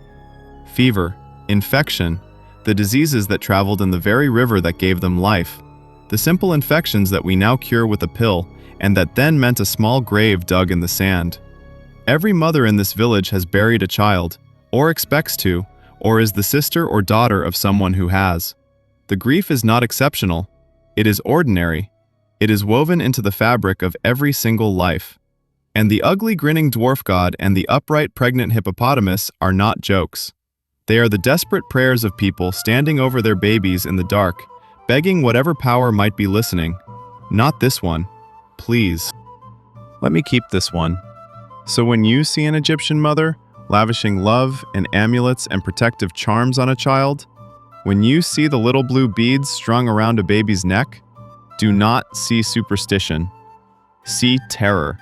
Fever, infection, the diseases that traveled in the very river that gave them life, the simple infections that we now cure with a pill, and that then meant a small grave dug in the sand. Every mother in this village has buried a child, or expects to, or is the sister or daughter of someone who has. The grief is not exceptional. It is ordinary. It is woven into the fabric of every single life. And the ugly grinning dwarf god and the upright pregnant hippopotamus are not jokes. They are the desperate prayers of people standing over their babies in the dark, begging whatever power might be listening. Not this one. Please. Let me keep this one. So when you see an Egyptian mother lavishing love and amulets and protective charms on a child, when you see the little blue beads strung around a baby's neck, do not see superstition. See terror.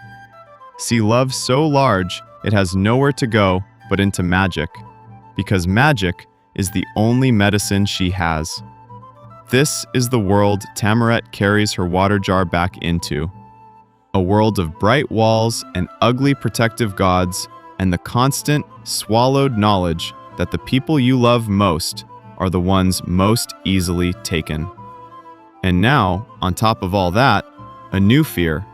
See love so large it has nowhere to go but into magic, because magic is the only medicine she has. This is the world Tamaret carries her water jar back into. A world of bright walls and ugly protective gods, and the constant, swallowed knowledge that the people you love most are the ones most easily taken. And now, on top of all that, a new fear,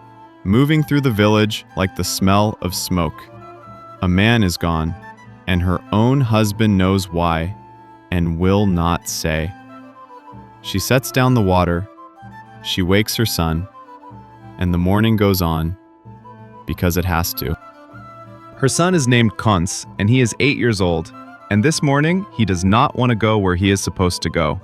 moving through the village like the smell of smoke. A man is gone, and her own husband knows why, and will not say. She sets down the water, she wakes her son, and the morning goes on, because it has to. Her son is named Kons, and he is 8 years old, and this morning he does not want to go where he is supposed to go.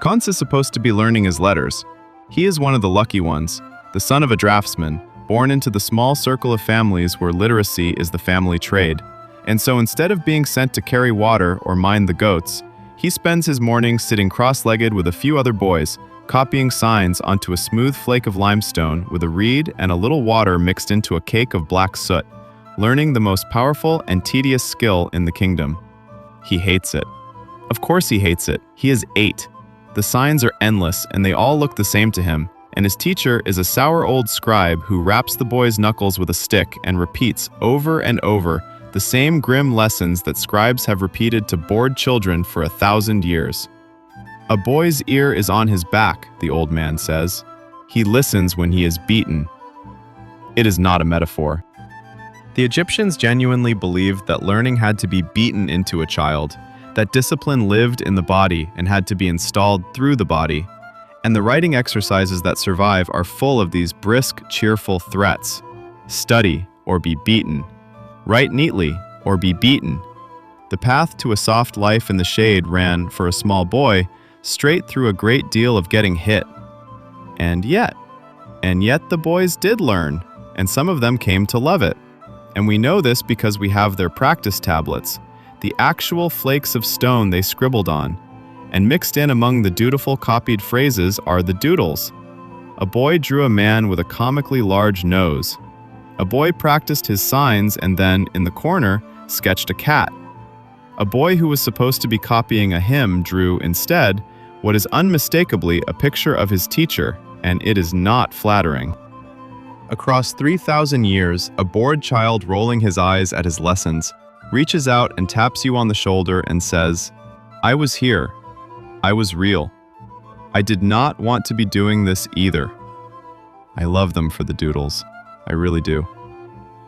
Kons is supposed to be learning his letters. He is one of the lucky ones, the son of a draftsman, born into the small circle of families where literacy is the family trade. And so instead of being sent to carry water or mind the goats, he spends his mornings sitting cross-legged with a few other boys, copying signs onto a smooth flake of limestone with a reed and a little water mixed into a cake of black soot, learning the most powerful and tedious skill in the kingdom. He hates it. Of course he hates it. He is 8. The signs are endless and they all look the same to him, and his teacher is a sour old scribe who raps the boy's knuckles with a stick and repeats over and over the same grim lessons that scribes have repeated to bored children for 1,000 years. A boy's ear is on his back, the old man says. He listens when he is beaten. It is not a metaphor. The Egyptians genuinely believed that learning had to be beaten into a child, that discipline lived in the body and had to be installed through the body. And the writing exercises that survive are full of these brisk, cheerful threats. Study or be beaten. Write neatly or be beaten. The path to a soft life in the shade ran, for a small boy, straight through a great deal of getting hit. And yet the boys did learn, and some of them came to love it. And we know this because we have their practice tablets, the actual flakes of stone they scribbled on. And mixed in among the dutiful copied phrases are the doodles. A boy drew a man with a comically large nose. A boy practiced his signs and then, in the corner, sketched a cat. A boy who was supposed to be copying a hymn drew, instead, what is unmistakably a picture of his teacher, and it is not flattering. Across 3,000 years, a bored child rolling his eyes at his lessons reaches out and taps you on the shoulder and says, "I was here. I was real. I did not want to be doing this either." I love them for the doodles. I really do.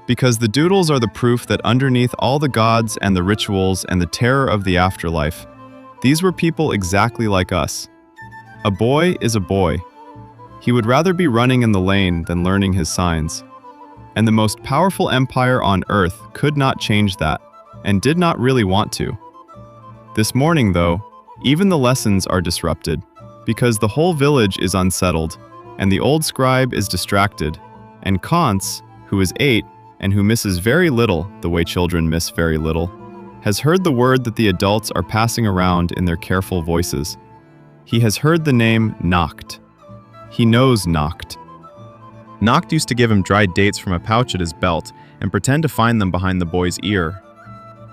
Because the doodles are the proof that underneath all the gods and the rituals and the terror of the afterlife, these were people exactly like us. A boy is a boy. He would rather be running in the lane than learning his signs. And the most powerful empire on earth could not change that, and did not really want to. This morning, though, Even the lessons are disrupted, because the whole village is unsettled, and the old scribe is distracted, and Kants, who is 8 and who misses very little, the way children miss very little, has heard the word that the adults are passing around in their careful voices. He has heard the name Nacht. He knows Nacht. Nacht used to give him dried dates from a pouch at his belt and pretend to find them behind the boy's ear.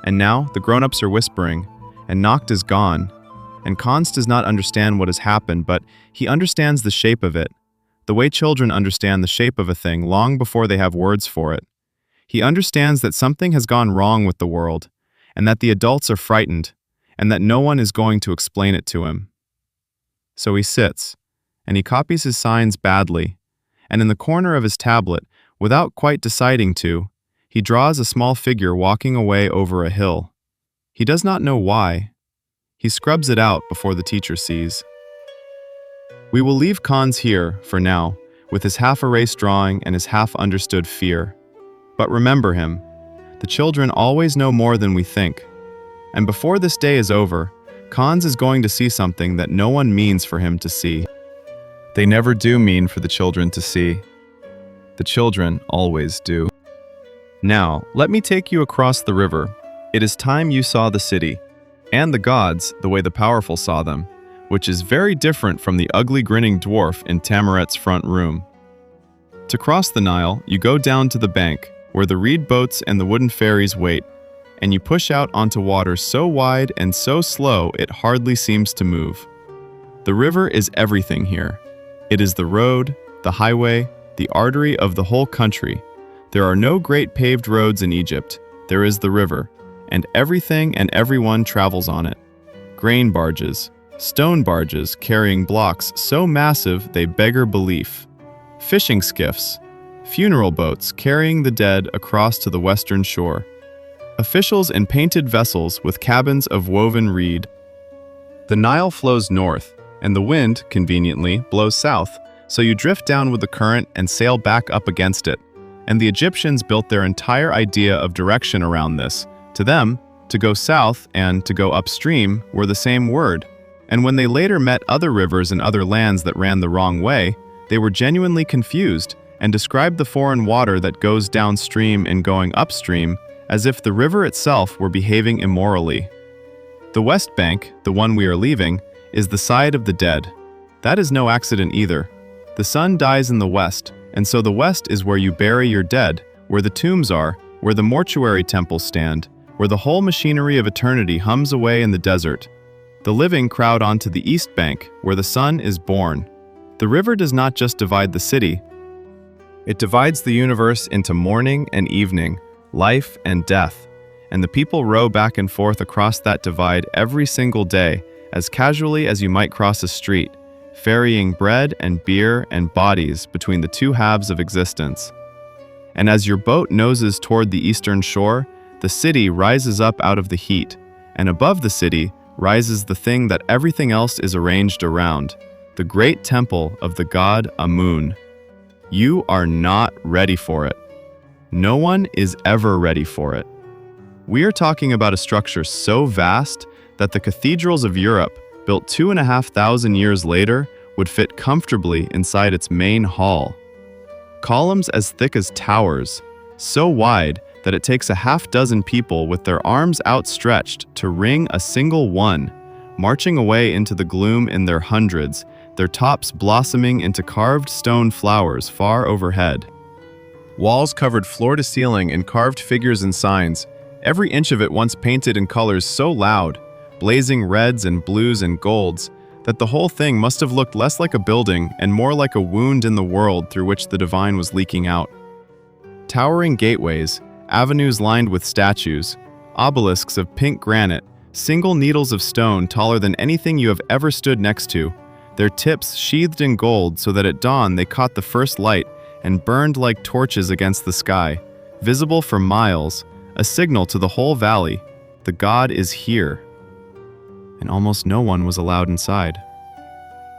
And now the grown-ups are whispering, and Nacht is gone. And Kants does not understand what has happened, but he understands the shape of it, the way children understand the shape of a thing long before they have words for it. He understands that something has gone wrong with the world, and that the adults are frightened, and that no one is going to explain it to him. So he sits, and he copies his signs badly, and in the corner of his tablet, without quite deciding to, he draws a small figure walking away over a hill. He does not know why. He scrubs it out before the teacher sees. We will leave Kants here, for now, with his half-erased drawing and his half-understood fear. But remember him. The children always know more than we think. And before this day is over, Kants is going to see something that no one means for him to see. They never do mean for the children to see. The children always do. Now, let me take you across the river. It is time you saw the city, and the gods the way the powerful saw them, which is very different from the ugly grinning dwarf in Tamaret's front room. To cross the Nile, you go down to the bank, where the reed boats and the wooden ferries wait, and you push out onto water so wide and so slow it hardly seems to move. The river is everything here. It is the road, the highway, the artery of the whole country. There are no great paved roads in Egypt. There is the river, and everything and everyone travels on it. Grain barges, stone barges carrying blocks so massive they beggar belief, fishing skiffs, funeral boats carrying the dead across to the western shore, officials in painted vessels with cabins of woven reed. The Nile flows north, and the wind, conveniently, blows south, so you drift down with the current and sail back up against it. And the Egyptians built their entire idea of direction around this. To them, to go south and to go upstream were the same word. And when they later met other rivers and other lands that ran the wrong way, they were genuinely confused and described the foreign water that goes downstream and going upstream as if the river itself were behaving immorally. The West Bank, the one we are leaving, is the side of the dead. That is no accident either. The sun dies in the west, and so the west is where you bury your dead, where the tombs are, where the mortuary temples stand, where the whole machinery of eternity hums away in the desert. The living crowd onto the east bank, where the sun is born. The river does not just divide the city. It divides the universe into morning and evening, life and death, and the people row back and forth across that divide every single day, as casually as you might cross a street, ferrying bread and beer and bodies between the two halves of existence. And as your boat noses toward the eastern shore, the city rises up out of the heat, and above the city rises the thing that everything else is arranged around, the great temple of the god Amun. You are not ready for it. No one is ever ready for it. We are talking about a structure so vast that the cathedrals of Europe, built 2,500 years later, would fit comfortably inside its main hall. Columns as thick as towers, so wide that it takes a half-dozen people with their arms outstretched to ring a single one, marching away into the gloom in their hundreds, their tops blossoming into carved stone flowers far overhead. Walls covered floor to ceiling in carved figures and signs, every inch of it once painted in colors so loud, blazing reds and blues and golds, that the whole thing must have looked less like a building and more like a wound in the world through which the divine was leaking out. Towering gateways, avenues lined with statues, obelisks of pink granite, single needles of stone taller than anything you have ever stood next to, their tips sheathed in gold so that at dawn they caught the first light and burned like torches against the sky, visible for miles, a signal to the whole valley, the god is here. And almost no one was allowed inside.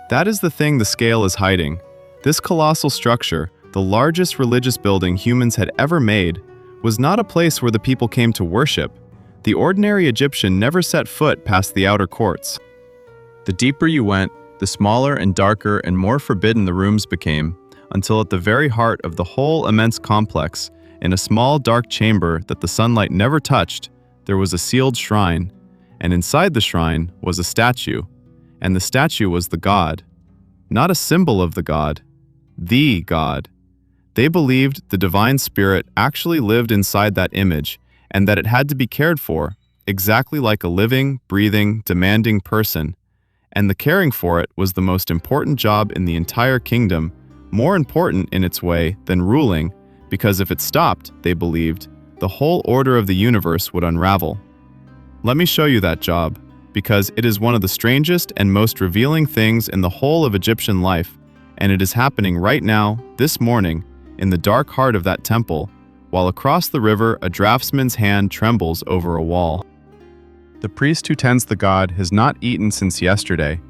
That is the thing the scale is hiding. This colossal structure, the largest religious building humans had ever made, was not a place where the people came to worship. The ordinary Egyptian never set foot past the outer courts. The deeper you went, the smaller and darker and more forbidden the rooms became, until at the very heart of the whole immense complex, in a small dark chamber that the sunlight never touched, there was a sealed shrine, and inside the shrine was a statue, and the statue was the god. Not a symbol of the god, the god. They believed the divine spirit actually lived inside that image, and that it had to be cared for, exactly like a living, breathing, demanding person. And the caring for it was the most important job in the entire kingdom, more important in its way than ruling, because if it stopped, they believed, the whole order of the universe would unravel. Let me show you that job, because it is one of the strangest and most revealing things in the whole of Egyptian life, and it is happening right now, this morning, in the dark heart of that temple, while across the river a draftsman's hand trembles over a wall. The priest who tends the god has not eaten since yesterday,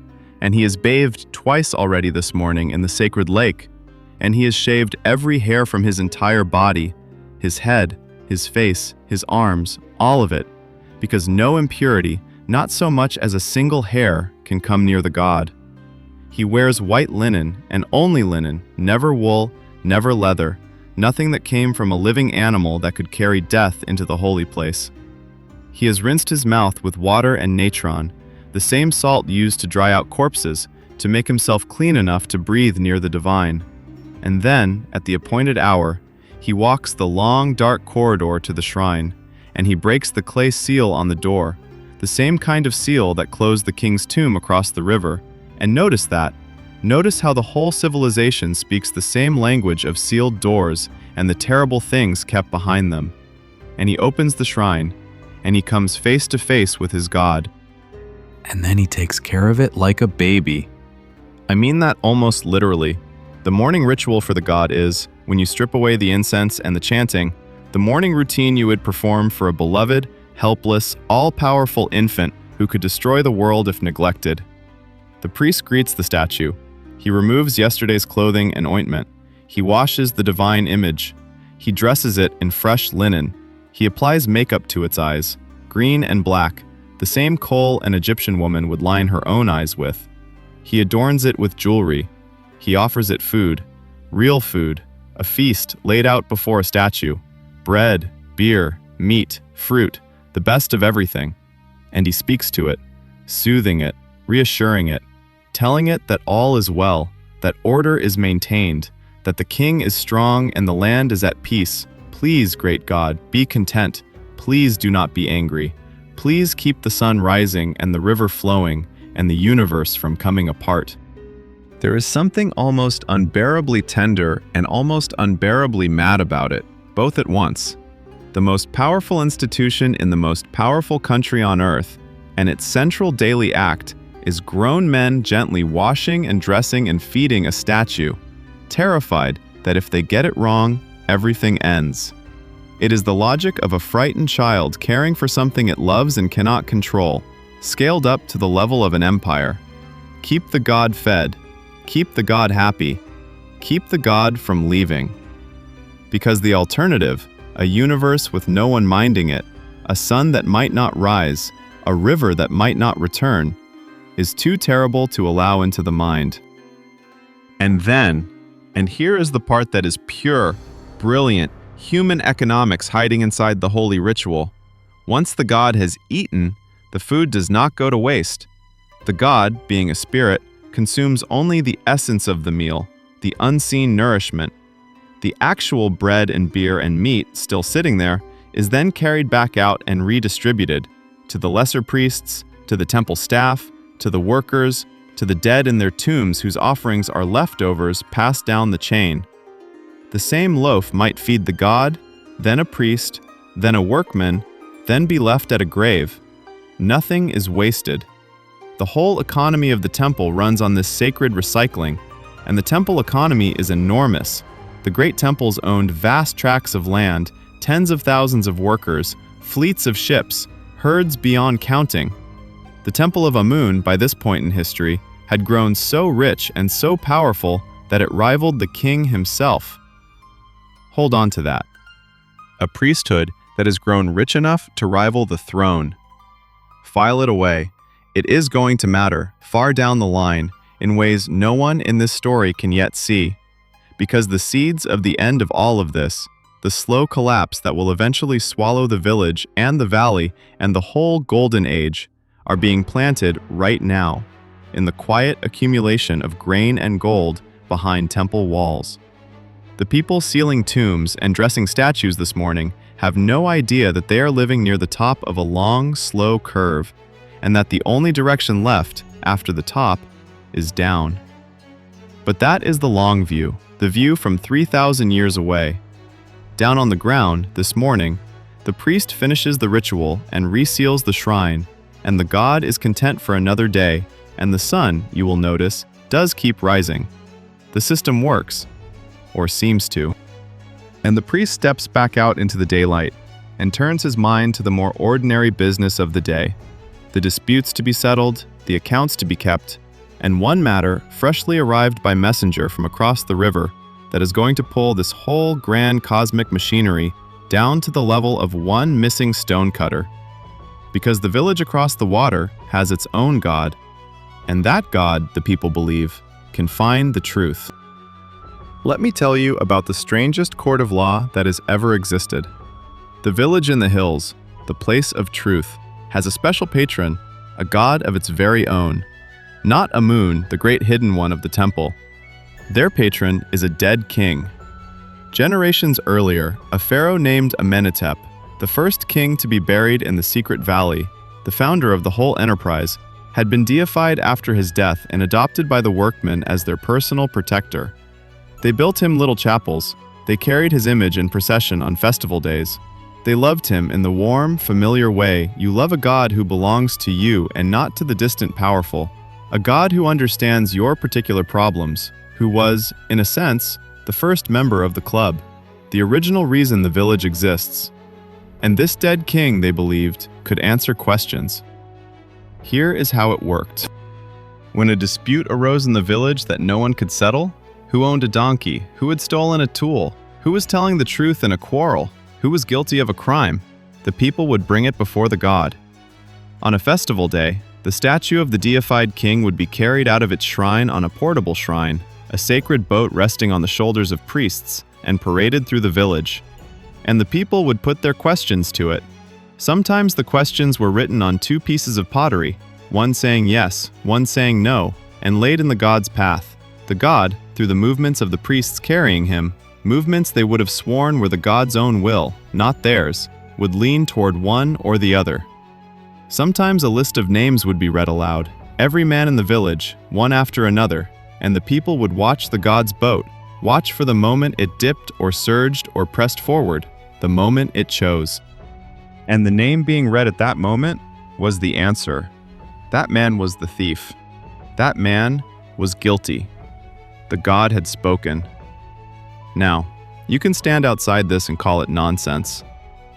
and he has bathed twice already this morning in the sacred lake, and he has shaved every hair from his entire body, his head, his face, his arms, all of it, because no impurity, not so much as a single hair, can come near the god. He wears white linen, and only linen, never wool, never leather, nothing that came from a living animal that could carry death into the holy place. He has rinsed his mouth with water and natron, the same salt used to dry out corpses, to make himself clean enough to breathe near the divine. And then, at the appointed hour, he walks the long, dark corridor to the shrine, and he breaks the clay seal on the door, the same kind of seal that closed the king's tomb across the river. And notice that. Notice how the whole civilization speaks the same language of sealed doors and the terrible things kept behind them. And he opens the shrine, and he comes face to face with his god. And then he takes care of it like a baby. I mean that almost literally. The morning ritual for the god is, when you strip away the incense and the chanting, the morning routine you would perform for a beloved, helpless, all-powerful infant who could destroy the world if neglected. The priest greets the statue. He removes yesterday's clothing and ointment. He washes the divine image. He dresses it in fresh linen. He applies makeup to its eyes, green and black, the same kohl an Egyptian woman would line her own eyes with. He adorns it with jewelry. He offers it food, real food, a feast laid out before a statue, bread, beer, meat, fruit, the best of everything. And he speaks to it, soothing it, reassuring it, telling it that all is well, that order is maintained, that the king is strong and the land is at peace. Please, great God, be content. Please do not be angry. Please keep the sun rising and the river flowing and the universe from coming apart. There is something almost unbearably tender and almost unbearably mad about it, both at once. The most powerful institution in the most powerful country on earth, and its central daily act, is grown men gently washing and dressing and feeding a statue, terrified that if they get it wrong, everything ends. It is the logic of a frightened child caring for something it loves and cannot control, scaled up to the level of an empire. Keep the god fed. Keep the god happy. Keep the god from leaving. Because the alternative, a universe with no one minding it, a sun that might not rise, a river that might not return, is too terrible to allow into the mind. And then, and here is the part that is pure, brilliant, human economics hiding inside the holy ritual. Once the god has eaten, the food does not go to waste. The god, being a spirit, consumes only the essence of the meal, the unseen nourishment. The actual bread and beer and meat still sitting there is then carried back out and redistributed to the lesser priests, to the temple staff, to the workers, to the dead in their tombs whose offerings are leftovers passed down the chain. The same loaf might feed the god, then a priest, then a workman, then be left at a grave. Nothing is wasted. The whole economy of the temple runs on this sacred recycling, and the temple economy is enormous. The great temples owned vast tracts of land, tens of thousands of workers, fleets of ships, herds beyond counting. The temple of Amun, by this point in history, had grown so rich and so powerful that it rivaled the king himself. Hold on to that. A priesthood that has grown rich enough to rival the throne. File it away. It is going to matter, far down the line, in ways no one in this story can yet see. Because the seeds of the end of all of this, the slow collapse that will eventually swallow the village and the valley and the whole golden age, are being planted right now, in the quiet accumulation of grain and gold behind temple walls. The people sealing tombs and dressing statues this morning have no idea that they are living near the top of a long, slow curve, and that the only direction left after the top is down. But that is the long view, the view from 3,000 years away. Down on the ground, this morning, the priest finishes the ritual and reseals the shrine, and the god is content for another day, and the sun, you will notice, does keep rising. The system works, or seems to. And the priest steps back out into the daylight and turns his mind to the more ordinary business of the day. The disputes to be settled, the accounts to be kept, and one matter freshly arrived by messenger from across the river that is going to pull this whole grand cosmic machinery down to the level of one missing stonecutter. Because the village across the water has its own god, and that god, the people believe, can find the truth. Let me tell you about the strangest court of law that has ever existed. The village in the hills, the place of truth, has a special patron, a god of its very own. Not Amun, the great hidden one of the temple. Their patron is a dead king. Generations earlier, a pharaoh named Amenhotep, the first king to be buried in the secret valley, the founder of the whole enterprise, had been deified after his death and adopted by the workmen as their personal protector. They built him little chapels. They carried his image in procession on festival days. They loved him in the warm, familiar way you love a god who belongs to you and not to the distant powerful, a god who understands your particular problems, who was, in a sense, the first member of the club, the original reason the village exists. And this dead king, they believed, could answer questions. Here is how it worked. When a dispute arose in the village that no one could settle, who owned a donkey, who had stolen a tool, who was telling the truth in a quarrel, who was guilty of a crime, the people would bring it before the god. On a festival day, the statue of the deified king would be carried out of its shrine on a portable shrine, a sacred boat resting on the shoulders of priests, and paraded through the village. And the people would put their questions to it. Sometimes the questions were written on two pieces of pottery, one saying yes, one saying no, and laid in the god's path. The god, through the movements of the priests carrying him, movements they would have sworn were the god's own will, not theirs, would lean toward one or the other. Sometimes a list of names would be read aloud, every man in the village, one after another, and the people would watch the god's boat, watch for the moment it dipped or surged or pressed forward, the moment it chose. And the name being read at that moment was the answer. That man was the thief. That man was guilty. The god had spoken. Now, you can stand outside this and call it nonsense.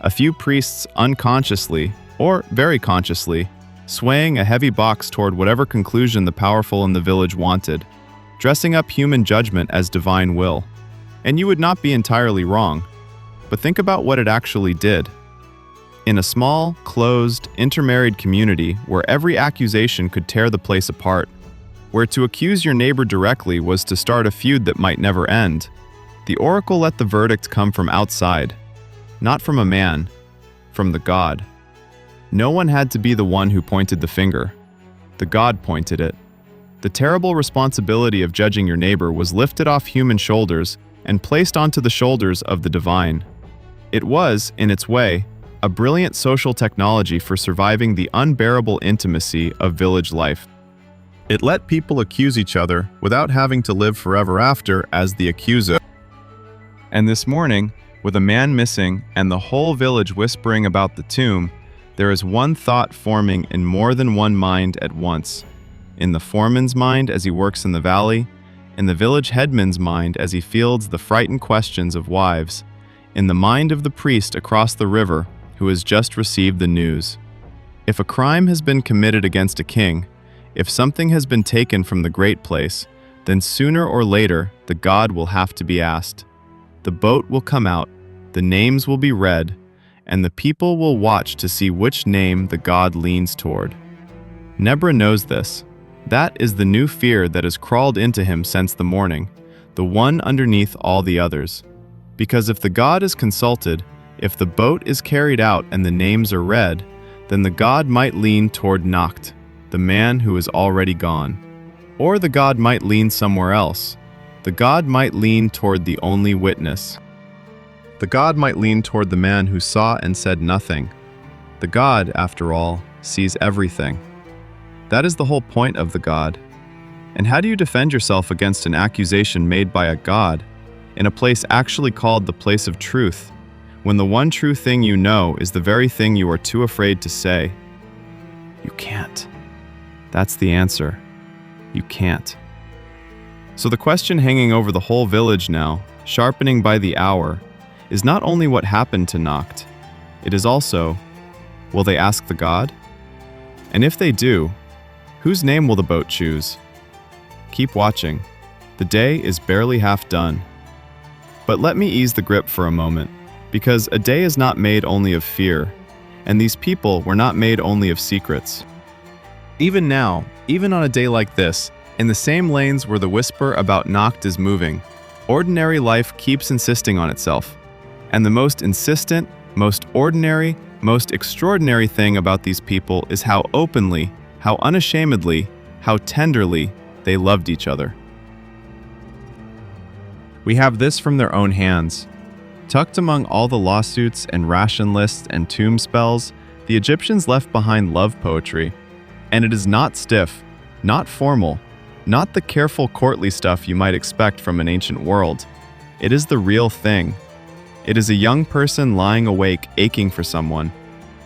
A few priests unconsciously, or very consciously, swaying a heavy box toward whatever conclusion the powerful in the village wanted, dressing up human judgment as divine will. And you would not be entirely wrong. But think about what it actually did. In a small, closed, intermarried community where every accusation could tear the place apart, where to accuse your neighbor directly was to start a feud that might never end, the oracle let the verdict come from outside, not from a man, from the god. No one had to be the one who pointed the finger. The god pointed it. The terrible responsibility of judging your neighbor was lifted off human shoulders and placed onto the shoulders of the divine. It was, in its way, a brilliant social technology for surviving the unbearable intimacy of village life. It let people accuse each other without having to live forever after as the accuser. And this morning, with a man missing and the whole village whispering about the tomb, there is one thought forming in more than one mind at once. In the foreman's mind as he works in the valley, in the village headman's mind as he fields the frightened questions of wives, in the mind of the priest across the river who has just received the news. If a crime has been committed against a king, if something has been taken from the great place, then sooner or later the god will have to be asked. The boat will come out, the names will be read, and the people will watch to see which name the god leans toward. Nebra knows this. That is the new fear that has crawled into him since the morning, the one underneath all the others. Because if the god is consulted, if the boat is carried out and the names are read, then the god might lean toward Nacht, the man who is already gone. Or the god might lean somewhere else. The god might lean toward the only witness. The god might lean toward the man who saw and said nothing. The god, after all, sees everything. That is the whole point of the god. And how do you defend yourself against an accusation made by a god in a place actually called the place of truth, when the one true thing you know is the very thing you are too afraid to say? You can't. That's the answer. You can't. So the question hanging over the whole village now, sharpening by the hour, is not only what happened to Nacht, it is also, will they ask the god? And if they do, whose name will the boat choose? Keep watching. The day is barely half done. But let me ease the grip for a moment, because a day is not made only of fear, and these people were not made only of secrets. Even now, even on a day like this, in the same lanes where the whisper about Nacht is moving, ordinary life keeps insisting on itself. And the most insistent, most ordinary, most extraordinary thing about these people is how openly, how unashamedly, how tenderly they loved each other. We have this from their own hands. Tucked among all the lawsuits and ration lists and tomb spells, the Egyptians left behind love poetry. And it is not stiff, not formal, not the careful courtly stuff you might expect from an ancient world. It is the real thing. It is a young person lying awake, aching for someone.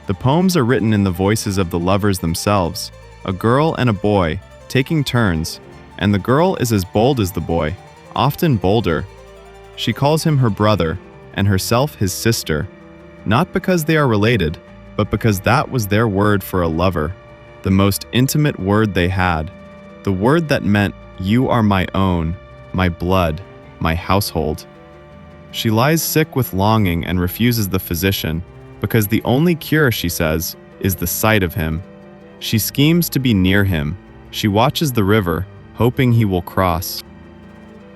The poems are written in the voices of the lovers themselves, a girl and a boy, taking turns, and the girl is as bold as the boy, often bolder. She calls him her brother, and herself his sister, not because they are related, but because that was their word for a lover, the most intimate word they had, the word that meant, you are my own, my blood, my household. She lies sick with longing and refuses the physician, because the only cure, she says, is the sight of him. She schemes to be near him. She watches the river, hoping he will cross.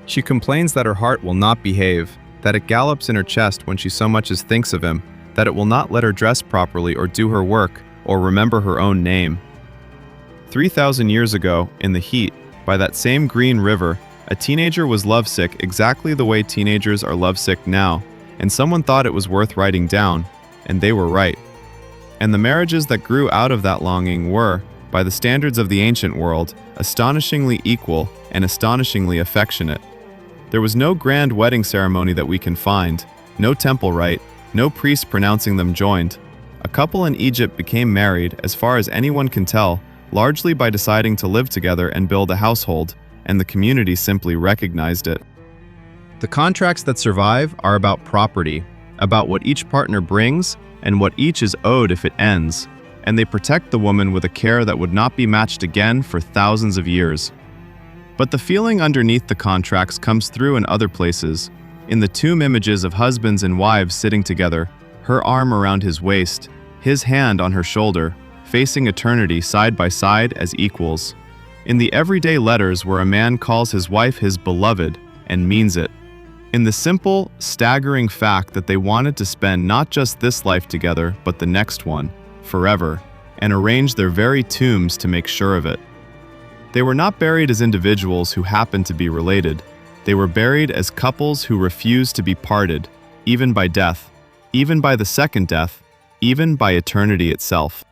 She complains that her heart will not behave, that it gallops in her chest when she so much as thinks of him, that it will not let her dress properly or do her work, or remember her own name. 3,000 years ago, in the heat, by that same green river, a teenager was lovesick exactly the way teenagers are lovesick now, and someone thought it was worth writing down, and they were right. And the marriages that grew out of that longing were, by the standards of the ancient world, astonishingly equal and astonishingly affectionate. There was no grand wedding ceremony that we can find, no temple rite, no priest pronouncing them joined. A couple in Egypt became married, as far as anyone can tell, largely by deciding to live together and build a household, and the community simply recognized it. The contracts that survive are about property, about what each partner brings and what each is owed if it ends, and they protect the woman with a care that would not be matched again for thousands of years. But the feeling underneath the contracts comes through in other places, in the tomb images of husbands and wives sitting together, her arm around his waist, his hand on her shoulder, facing eternity side by side as equals. In the everyday letters where a man calls his wife his beloved and means it. In the simple, staggering fact that they wanted to spend not just this life together, but the next one, forever, and arrange their very tombs to make sure of it. They were not buried as individuals who happened to be related. They were buried as couples who refused to be parted, even by death, even by the second death, even by eternity itself.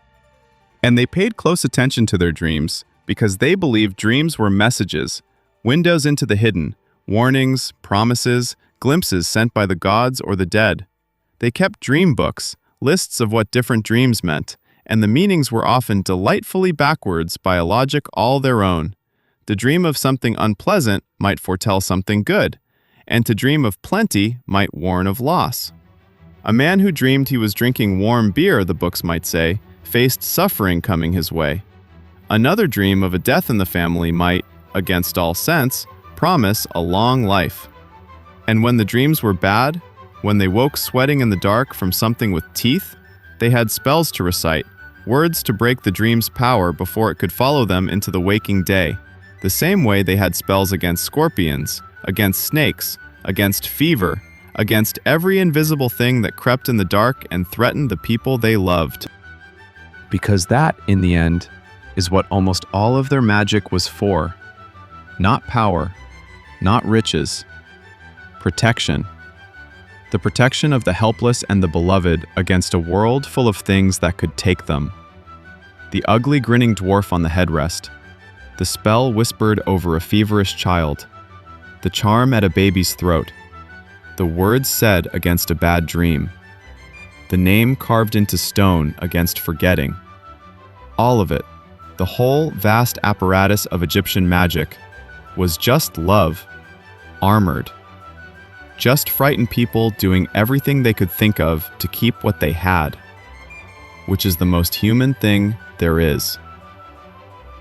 And they paid close attention to their dreams, because they believed dreams were messages, windows into the hidden, warnings, promises, glimpses sent by the gods or the dead. They kept dream books, lists of what different dreams meant, and the meanings were often delightfully backwards by a logic all their own. To dream of something unpleasant might foretell something good, and to dream of plenty might warn of loss. A man who dreamed he was drinking warm beer, the books might say, faced suffering coming his way. Another dream of a death in the family might, against all sense, promise a long life. And when the dreams were bad, when they woke sweating in the dark from something with teeth, they had spells to recite, words to break the dream's power before it could follow them into the waking day, the same way they had spells against scorpions, against snakes, against fever, against every invisible thing that crept in the dark and threatened the people they loved. Because that, in the end, is what almost all of their magic was for. Not power, not riches, protection. The protection of the helpless and the beloved against a world full of things that could take them. The ugly grinning dwarf on the headrest, the spell whispered over a feverish child, the charm at a baby's throat, the words said against a bad dream, the name carved into stone against forgetting. All of it, the whole vast apparatus of Egyptian magic, was just love, armored. Just frightened people doing everything they could think of to keep what they had, which is the most human thing there is.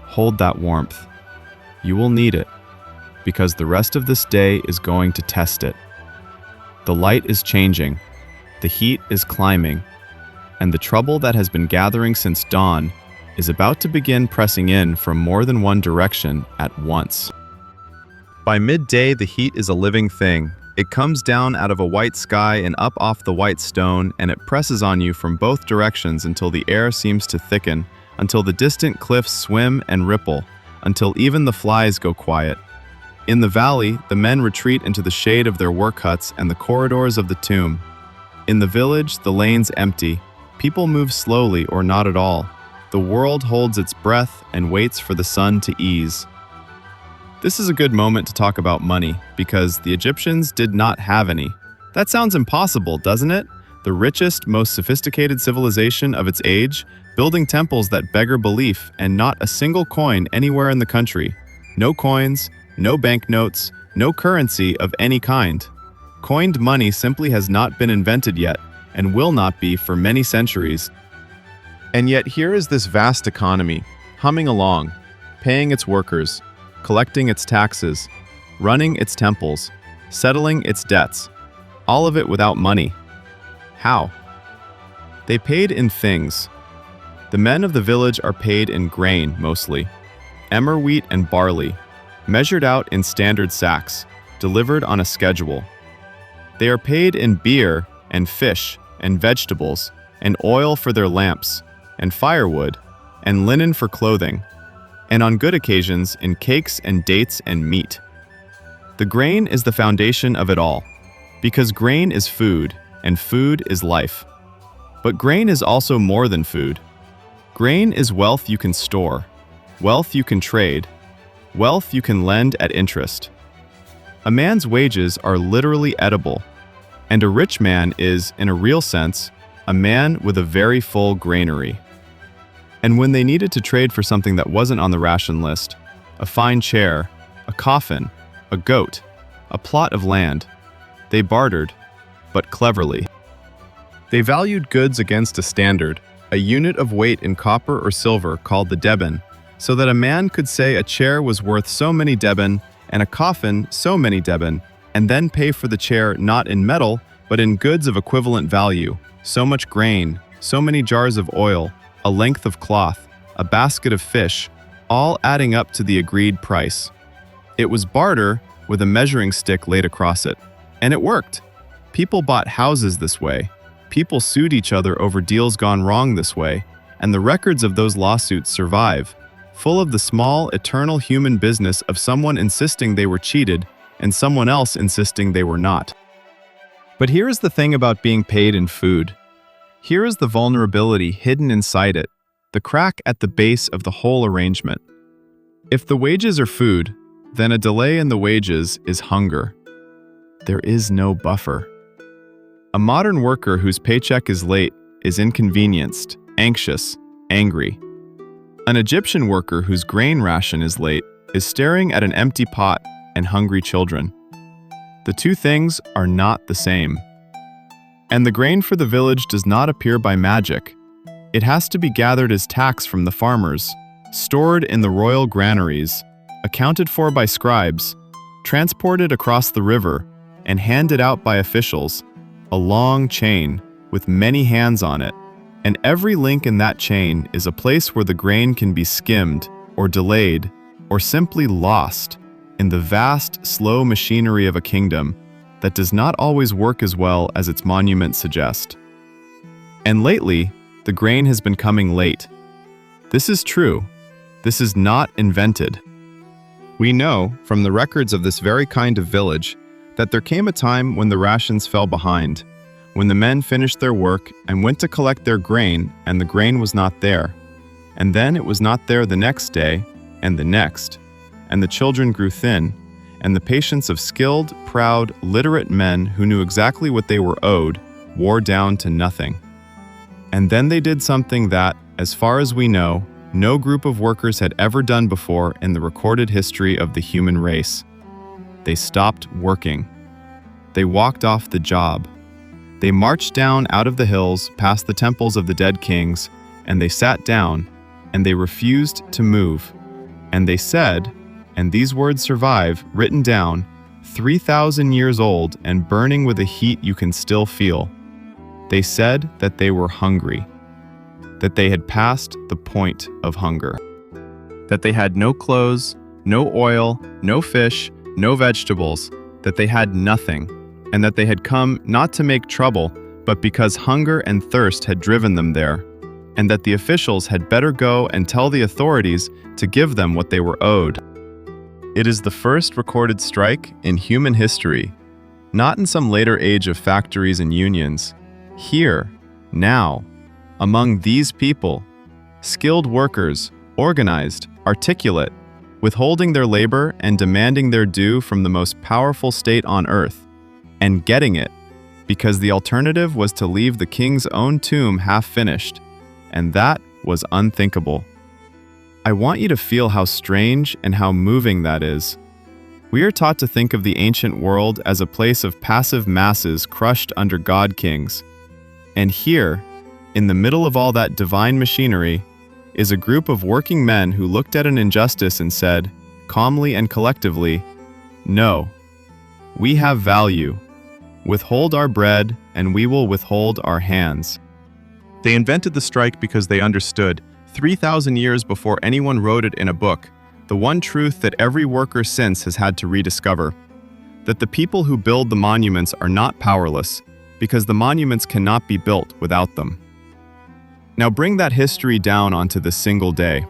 Hold that warmth. You will need it, because the rest of this day is going to test it. The light is changing, the heat is climbing, and the trouble that has been gathering since dawn is about to begin pressing in from more than one direction at once. By midday, the heat is a living thing. It comes down out of a white sky and up off the white stone, and it presses on you from both directions until the air seems to thicken, until the distant cliffs swim and ripple, until even the flies go quiet. In the valley, the men retreat into the shade of their work huts and the corridors of the tomb. In the village, the lanes empty. People move slowly or not at all. The world holds its breath and waits for the sun to ease. This is a good moment to talk about money, because the Egyptians did not have any. That sounds impossible, doesn't it? The richest, most sophisticated civilization of its age, building temples that beggar belief, and not a single coin anywhere in the country. No coins, no banknotes, no currency of any kind. Coined money simply has not been invented yet, and will not be for many centuries. And yet here is this vast economy, humming along, paying its workers, collecting its taxes, running its temples, settling its debts, all of it without money. How? They paid in things. The men of the village are paid in grain, mostly. Emmer wheat and barley, measured out in standard sacks, delivered on a schedule. They are paid in beer and fish and vegetables and oil for their lamps and firewood and linen for clothing, and on good occasions in cakes and dates and meat. The grain is the foundation of it all, because grain is food, and food is life. But grain is also more than food. Grain is wealth you can store, wealth you can trade, wealth you can lend at interest. A man's wages are literally edible, and a rich man is, in a real sense, a man with a very full granary. And when they needed to trade for something that wasn't on the ration list, a fine chair, a coffin, a goat, a plot of land, they bartered, but cleverly. They valued goods against a standard, a unit of weight in copper or silver called the deben, so that a man could say a chair was worth so many deben and a coffin so many deben, and then pay for the chair not in metal, but in goods of equivalent value, so much grain, so many jars of oil, a length of cloth, a basket of fish, all adding up to the agreed price. It was barter with a measuring stick laid across it. And it worked. People bought houses this way. People sued each other over deals gone wrong this way. And the records of those lawsuits survive, full of the small, eternal human business of someone insisting they were cheated and someone else insisting they were not. But here is the thing about being paid in food. Here is the vulnerability hidden inside it, the crack at the base of the whole arrangement. If the wages are food, then a delay in the wages is hunger. There is no buffer. A modern worker whose paycheck is late is inconvenienced, anxious, angry. An Egyptian worker whose grain ration is late is staring at an empty pot and hungry children. The two things are not the same. And the grain for the village does not appear by magic. It has to be gathered as tax from the farmers, stored in the royal granaries, accounted for by scribes, transported across the river, and handed out by officials, a long chain with many hands on it, And every link in that chain is a place where the grain can be skimmed, or delayed, or simply lost in the vast, slow machinery of a kingdom that does not always work as well as its monuments suggest. And lately, the grain has been coming late. This is true. This is not invented. We know, from the records of this very kind of village, that there came a time when the rations fell behind, when the men finished their work and went to collect their grain, and the grain was not there. And then it was not there the next day, and the next. And the children grew thin, and the patience of skilled, proud, literate men who knew exactly what they were owed wore down to nothing. And then they did something that, as far as we know, no group of workers had ever done before in the recorded history of the human race. They stopped working. They walked off the job. They marched down out of the hills past the temples of the dead kings, and they sat down, and they refused to move. And they said, and these words survive, written down, 3,000 years old and burning with a heat you can still feel. They said that they were hungry, that they had passed the point of hunger, that they had no clothes, no oil, no fish, no vegetables, that they had nothing, and that they had come not to make trouble, but because hunger and thirst had driven them there, and that the officials had better go and tell the authorities to give them what they were owed. It is the first recorded strike in human history, not in some later age of factories and unions. Here, now, among these people, skilled workers, organized, articulate, withholding their labor and demanding their due from the most powerful state on earth, and getting it, because the alternative was to leave the king's own tomb half-finished, and that was unthinkable. I want you to feel how strange and how moving that is. We are taught to think of the ancient world as a place of passive masses crushed under god-kings. And here, in the middle of all that divine machinery, is a group of working men who looked at an injustice and said, calmly and collectively, "No, we have value. Withhold our bread, and we will withhold our hands." They invented the strike because they understood, 3,000 years before anyone wrote it in a book, the one truth that every worker since has had to rediscover: that the people who build the monuments are not powerless, because the monuments cannot be built without them. Now bring that history down onto this single day,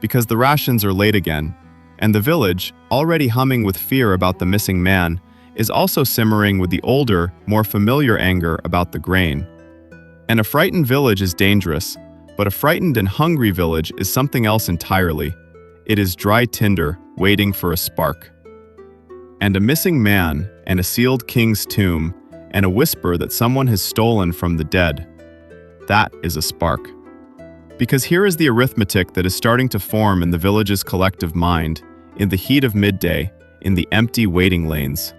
because the rations are late again, and the village, already humming with fear about the missing man, is also simmering with the older, more familiar anger about the grain. And a frightened village is dangerous, but a frightened and hungry village is something else entirely. It is dry tinder waiting for a spark. And a missing man, and a sealed king's tomb, and a whisper that someone has stolen from the dead. That is a spark. Because here is the arithmetic that is starting to form in the village's collective mind, in the heat of midday, in the empty waiting lanes.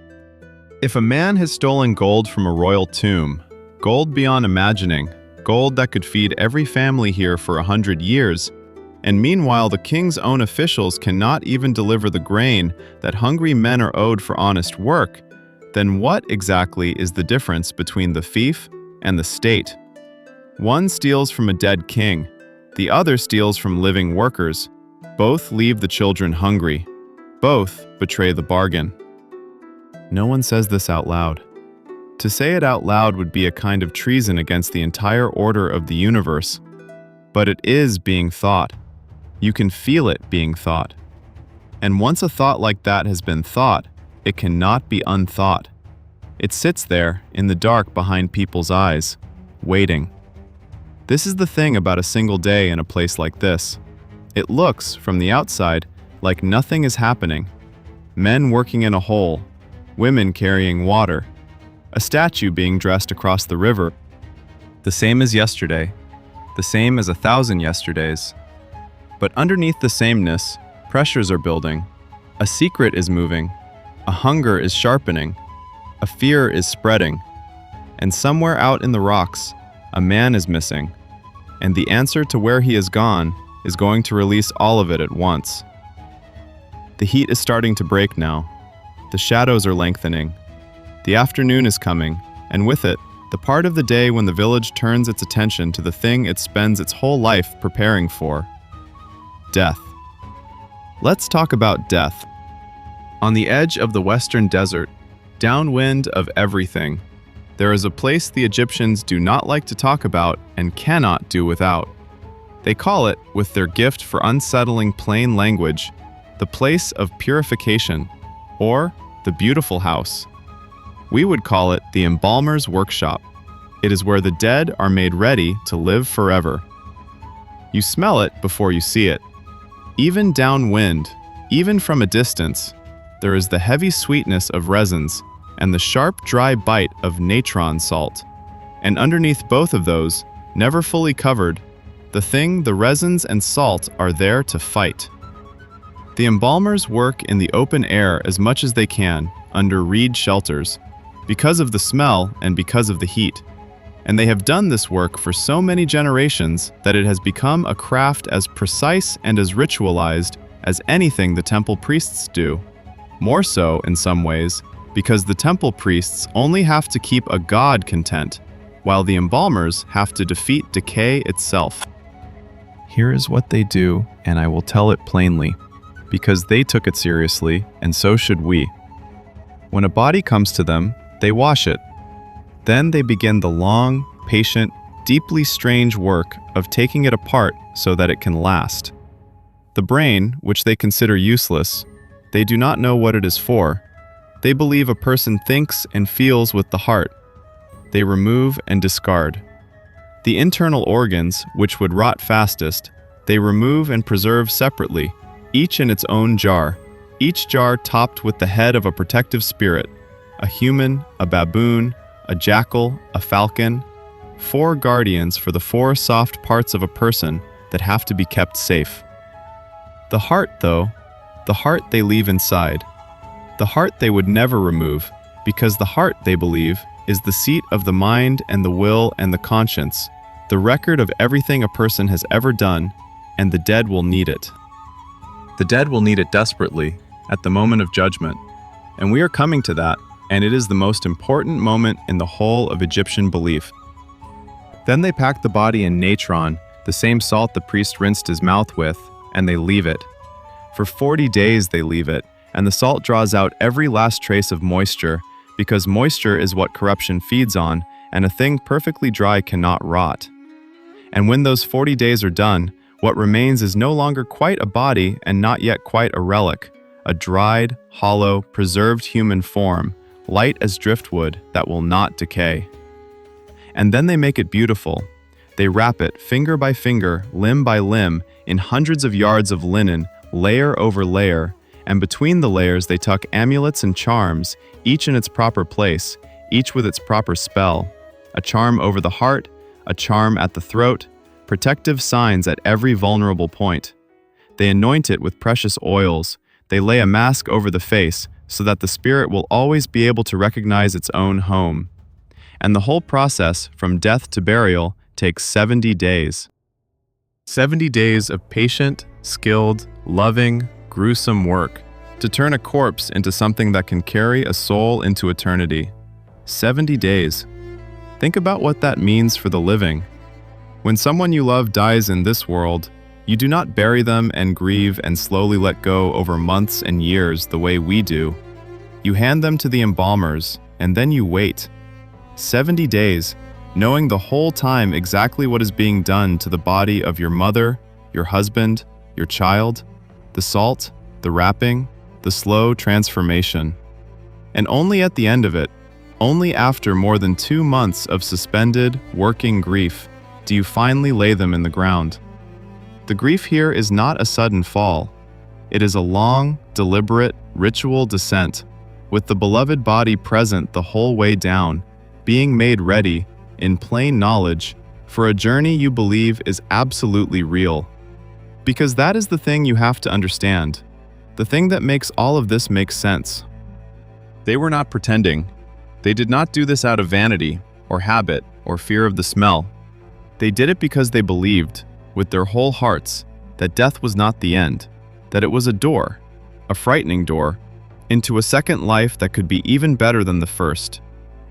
If a man has stolen gold from a royal tomb, gold beyond imagining, gold that could feed every family here for 100 years, and meanwhile the king's own officials cannot even deliver the grain that hungry men are owed for honest work, then what exactly is the difference between the fief and the state? One steals from a dead king, the other steals from living workers. Both leave the children hungry. Both betray the bargain. No one says this out loud. To say it out loud would be a kind of treason against the entire order of the universe. But it is being thought. You can feel it being thought. And once a thought like that has been thought, it cannot be unthought. It sits there, in the dark behind people's eyes, waiting. This is the thing about a single day in a place like this. It looks, from the outside, like nothing is happening. Men working in a hole, women carrying water, a statue being dressed across the river. The same as yesterday, the same as 1,000 yesterdays. But underneath the sameness, pressures are building. A secret is moving. A hunger is sharpening. A fear is spreading. And somewhere out in the rocks, a man is missing. And the answer to where he has gone is going to release all of it at once. The heat is starting to break now. The shadows are lengthening. The afternoon is coming, and with it, the part of the day when the village turns its attention to the thing it spends its whole life preparing for: death. Let's talk about death. On the edge of the western desert, downwind of everything, there is a place the Egyptians do not like to talk about and cannot do without. They call it, with their gift for unsettling plain language, the place of purification, or the beautiful house. We would call it the embalmer's workshop. It is where the dead are made ready to live forever. You smell it before you see it. Even downwind, even from a distance, there is the heavy sweetness of resins and the sharp, dry bite of natron salt. And underneath both of those, never fully covered, the resins and salt are there to fight. The embalmers work in the open air as much as they can, under reed shelters, because of the smell and because of the heat. And they have done this work for so many generations that it has become a craft as precise and as ritualized as anything the temple priests do. More so, in some ways, because the temple priests only have to keep a god content, while the embalmers have to defeat decay itself. Here is what they do, and I will tell it plainly, because they took it seriously, and so should we. When a body comes to them, they wash it. Then they begin the long, patient, deeply strange work of taking it apart so that it can last. The brain, which they consider useless, they do not know what it is for. They believe a person thinks and feels with the heart. They remove and discard. The internal organs, which would rot fastest, they remove and preserve separately, each in its own jar, each jar topped with the head of a protective spirit, a human, a baboon, a jackal, a falcon, 4 guardians for the 4 soft parts of a person that have to be kept safe. The heart, though, the heart they leave inside. The heart they would never remove, because the heart, they believe, is the seat of the mind and the will and the conscience, the record of everything a person has ever done, and the dead will need it. The dead will need it desperately, at the moment of judgment. And we are coming to that, and it is the most important moment in the whole of Egyptian belief. Then they pack the body in natron, the same salt the priest rinsed his mouth with, and they leave it. For 40 days they leave it, and the salt draws out every last trace of moisture, because moisture is what corruption feeds on, and a thing perfectly dry cannot rot. And when those 40 days are done, what remains is no longer quite a body and not yet quite a relic, a dried, hollow, preserved human form, light as driftwood that will not decay. And then they make it beautiful. They wrap it, finger by finger, limb by limb, in hundreds of yards of linen, layer over layer, and between the layers they tuck amulets and charms, each in its proper place, each with its proper spell. A charm over the heart, a charm at the throat, protective signs at every vulnerable point. They anoint it with precious oils. They lay a mask over the face so that the spirit will always be able to recognize its own home. And the whole process, from death to burial, takes 70 days. 70 days of patient, skilled, loving, gruesome work to turn a corpse into something that can carry a soul into eternity. 70 days. Think about what that means for the living. When someone you love dies in this world, you do not bury them and grieve and slowly let go over months and years the way we do. You hand them to the embalmers, and then you wait. 70 days, knowing the whole time exactly what is being done to the body of your mother, your husband, your child, the salt, the wrapping, the slow transformation. And only at the end of it, only after more than 2 months of suspended, working grief, do you finally lay them in the ground. The grief here is not a sudden fall. It is a long, deliberate, ritual descent, with the beloved body present the whole way down, being made ready, in plain knowledge, for a journey you believe is absolutely real. Because that is the thing you have to understand, the thing that makes all of this make sense. They were not pretending. They did not do this out of vanity, or habit, or fear of the smell. They did it because they believed, with their whole hearts, that death was not the end, that it was a door, a frightening door, into a second life that could be even better than the first.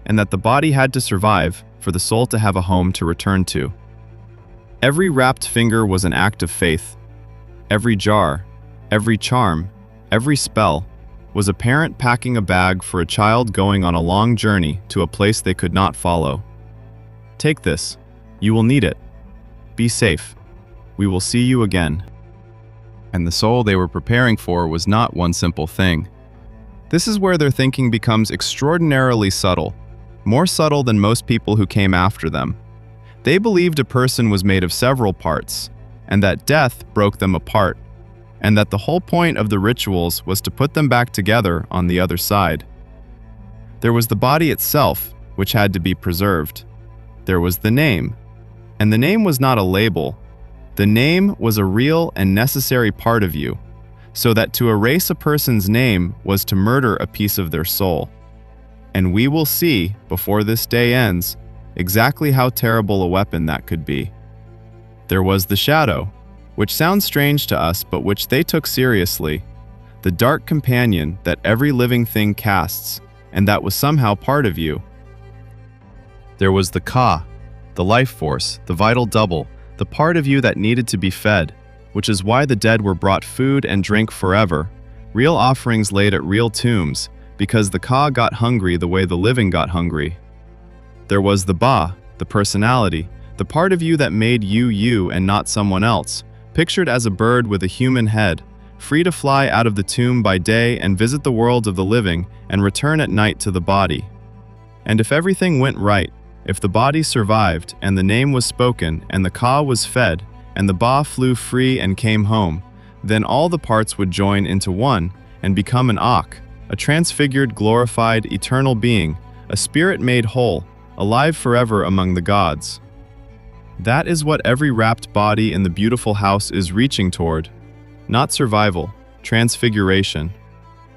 and that the body had to survive for the soul to have a home to return to. Every wrapped finger was an act of faith. Every jar, every charm, every spell was a parent packing a bag for a child going on a long journey to a place they could not follow. Take this. You will need it. Be safe. We will see you again. And the soul they were preparing for was not one simple thing. This is where their thinking becomes extraordinarily subtle, more subtle than most people who came after them. They believed a person was made of several parts, and that death broke them apart, and that the whole point of the rituals was to put them back together on the other side. There was the body itself, which had to be preserved. There was the name, and the name was not a label. The name was a real and necessary part of you, so that to erase a person's name was to murder a piece of their soul. And we will see, before this day ends, exactly how terrible a weapon that could be. There was the shadow, which sounds strange to us but which they took seriously, the dark companion that every living thing casts, and that was somehow part of you. There was the Ka, the life force, the vital double, the part of you that needed to be fed, which is why the dead were brought food and drink forever, real offerings laid at real tombs, because the Ka got hungry the way the living got hungry. There was the Ba, the personality, the part of you that made you you and not someone else, pictured as a bird with a human head, free to fly out of the tomb by day and visit the world of the living and return at night to the body. And if everything went right, if the body survived and the name was spoken and the Ka was fed and the Ba flew free and came home, then all the parts would join into one and become an Ak, a transfigured, glorified, eternal being, a spirit made whole, alive forever among the gods. That is what every wrapped body in the beautiful house is reaching toward. Not survival, transfiguration.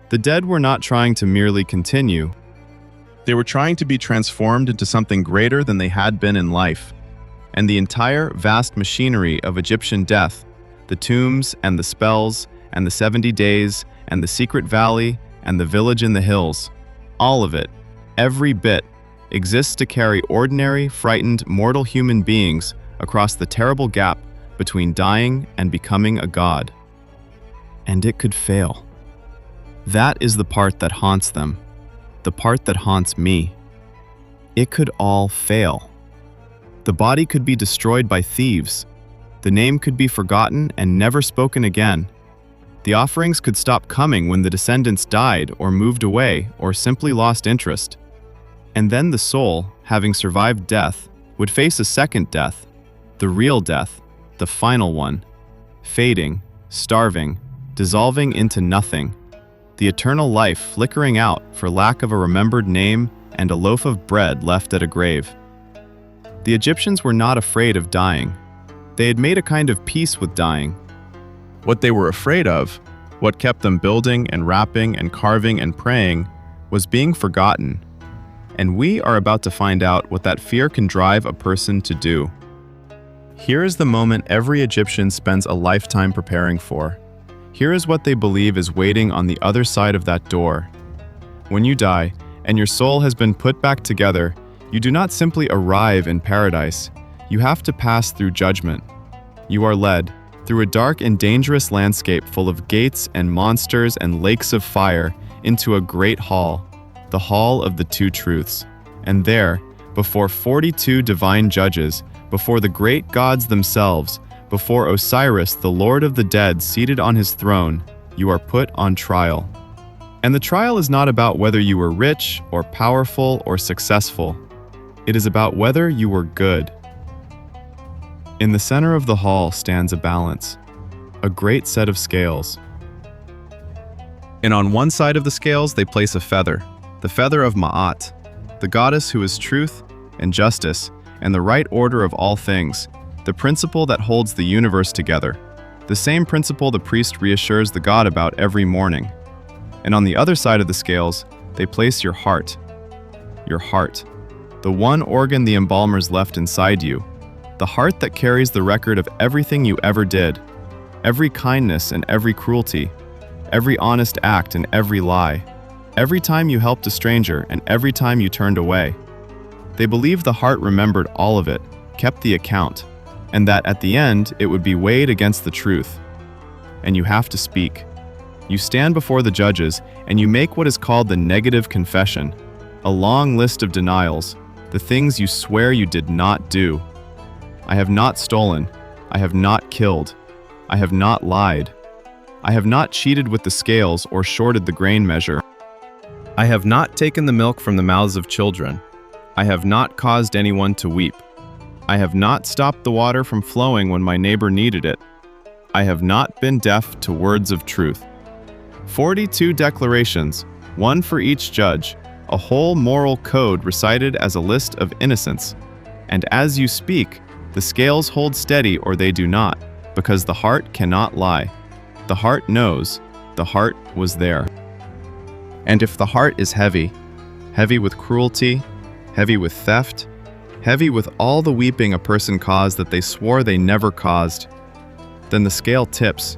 The dead were not trying to merely continue. They were trying to be transformed into something greater than they had been in life. And the entire vast machinery of Egyptian death, the tombs and the spells and the 70 days and the secret valley and the village in the hills, all of it, every bit, exists to carry ordinary, frightened, mortal human beings across the terrible gap between dying and becoming a god. And it could fail. That is the part that haunts them, the part that haunts me. It could all fail. The body could be destroyed by thieves. The name could be forgotten and never spoken again. The offerings could stop coming when the descendants died or moved away or simply lost interest. And then the soul, having survived death, would face a second death, the real death, the final one, fading, starving, dissolving into nothing, the eternal life flickering out for lack of a remembered name and a loaf of bread left at a grave. The Egyptians were not afraid of dying. They had made a kind of peace with dying. What they were afraid of, what kept them building and wrapping and carving and praying, was being forgotten. And we are about to find out what that fear can drive a person to do. Here is the moment every Egyptian spends a lifetime preparing for. Here is what they believe is waiting on the other side of that door. When you die, and your soul has been put back together, you do not simply arrive in paradise. You have to pass through judgment. You are led through a dark and dangerous landscape full of gates and monsters and lakes of fire into a great hall, the Hall of the Two Truths. And there, before 42 divine judges, before the great gods themselves, before Osiris, the Lord of the Dead, seated on his throne, you are put on trial. And the trial is not about whether you were rich or powerful or successful. It is about whether you were good. In the center of the hall stands a balance, a great set of scales. And on one side of the scales they place a feather, the feather of Ma'at, the goddess who is truth and justice and the right order of all things, the principle that holds the universe together, the same principle the priest reassures the god about every morning. And on the other side of the scales, they place your heart, the one organ the embalmers left inside you, the heart that carries the record of everything you ever did, every kindness and every cruelty, every honest act and every lie, every time you helped a stranger and every time you turned away. They believed the heart remembered all of it, kept the account, and that at the end it would be weighed against the truth. And you have to speak. You stand before the judges and you make what is called the negative confession, a long list of denials, the things you swear you did not do. I have not stolen. I have not killed. I have not lied. I have not cheated with the scales or shorted the grain measure. I have not taken the milk from the mouths of children. I have not caused anyone to weep. I have not stopped the water from flowing when my neighbor needed it. I have not been deaf to words of truth. 42 declarations, one for each judge, a whole moral code recited as a list of innocence. And as you speak, the scales hold steady or they do not, because the heart cannot lie. The heart knows, the heart was there. And if the heart is heavy, heavy with cruelty, heavy with theft, heavy with all the weeping a person caused that they swore they never caused, then the scale tips,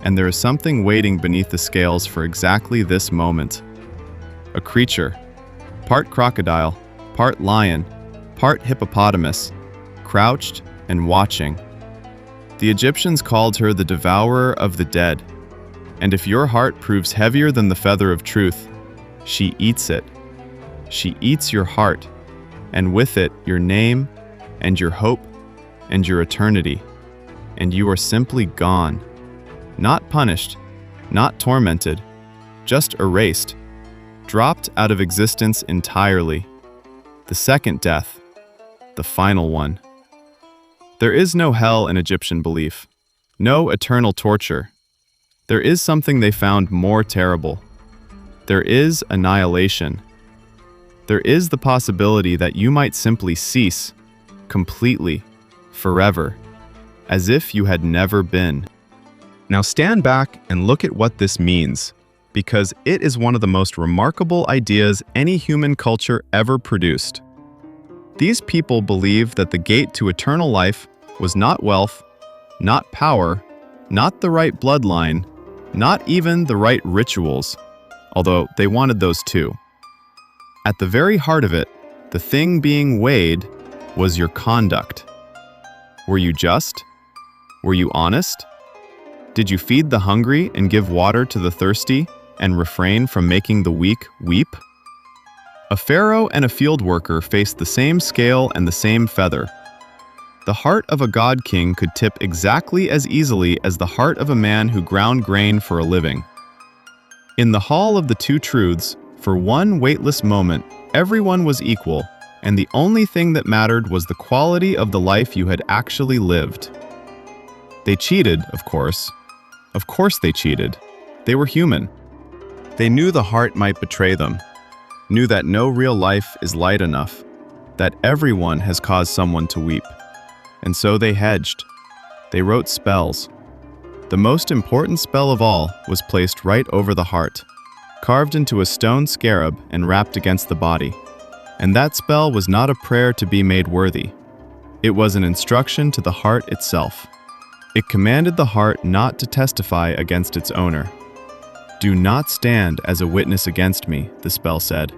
and there is something waiting beneath the scales for exactly this moment. A creature, part crocodile, part lion, part hippopotamus, crouched and watching. The Egyptians called her the devourer of the dead, and if your heart proves heavier than the feather of truth, she eats it. She eats your heart, and with it your name, and your hope, and your eternity, and you are simply gone. Not punished, not tormented, just erased, dropped out of existence entirely. The second death, the final one. There is no hell in Egyptian belief, no eternal torture. There is something they found more terrible. There is annihilation. There is the possibility that you might simply cease, completely, forever, as if you had never been. Now stand back and look at what this means, because it is one of the most remarkable ideas any human culture ever produced. These people believed that the gate to eternal life was not wealth, not power, not the right bloodline, not even the right rituals, although they wanted those too. At the very heart of it, the thing being weighed was your conduct. Were you just? Were you honest? Did you feed the hungry and give water to the thirsty and refrain from making the weak weep? A pharaoh and a field worker faced the same scale and the same feather. The heart of a god king could tip exactly as easily as the heart of a man who ground grain for a living. In the hall of the two truths, for one weightless moment, everyone was equal, and the only thing that mattered was the quality of the life you had actually lived. They cheated, of course. Of course they cheated. They were human. They knew the heart might betray them, knew that no real life is light enough, that everyone has caused someone to weep. And so they hedged. They wrote spells. The most important spell of all was placed right over the heart, carved into a stone scarab and wrapped against the body. And that spell was not a prayer to be made worthy. It was an instruction to the heart itself. It commanded the heart not to testify against its owner. Do not stand as a witness against me, the spell said.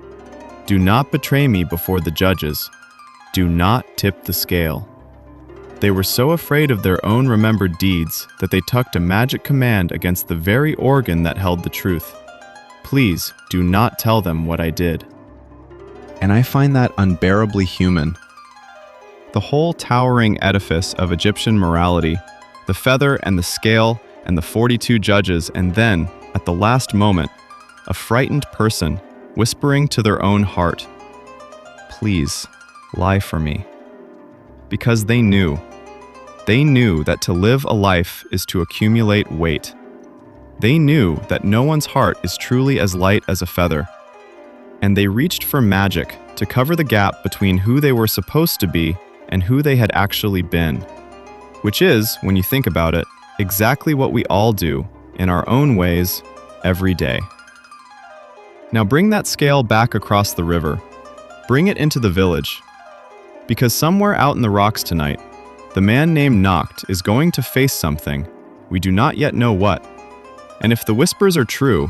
Do not betray me before the judges. Do not tip the scale. They were so afraid of their own remembered deeds that they tucked a magic command against the very organ that held the truth. Please do not tell them what I did. And I find that unbearably human. The whole towering edifice of Egyptian morality, the feather and the scale and the 42 judges, and then, at the last moment, a frightened person whispering to their own heart, "Please, lie for me." Because they knew that to live a life is to accumulate weight. They knew that no one's heart is truly as light as a feather. And they reached for magic to cover the gap between who they were supposed to be and who they had actually been. Which is, when you think about it, exactly what we all do, in our own ways, every day. Now bring that scale back across the river. Bring it into the village. Because somewhere out in the rocks tonight, the man named Noct is going to face something. We do not yet know what. And if the whispers are true,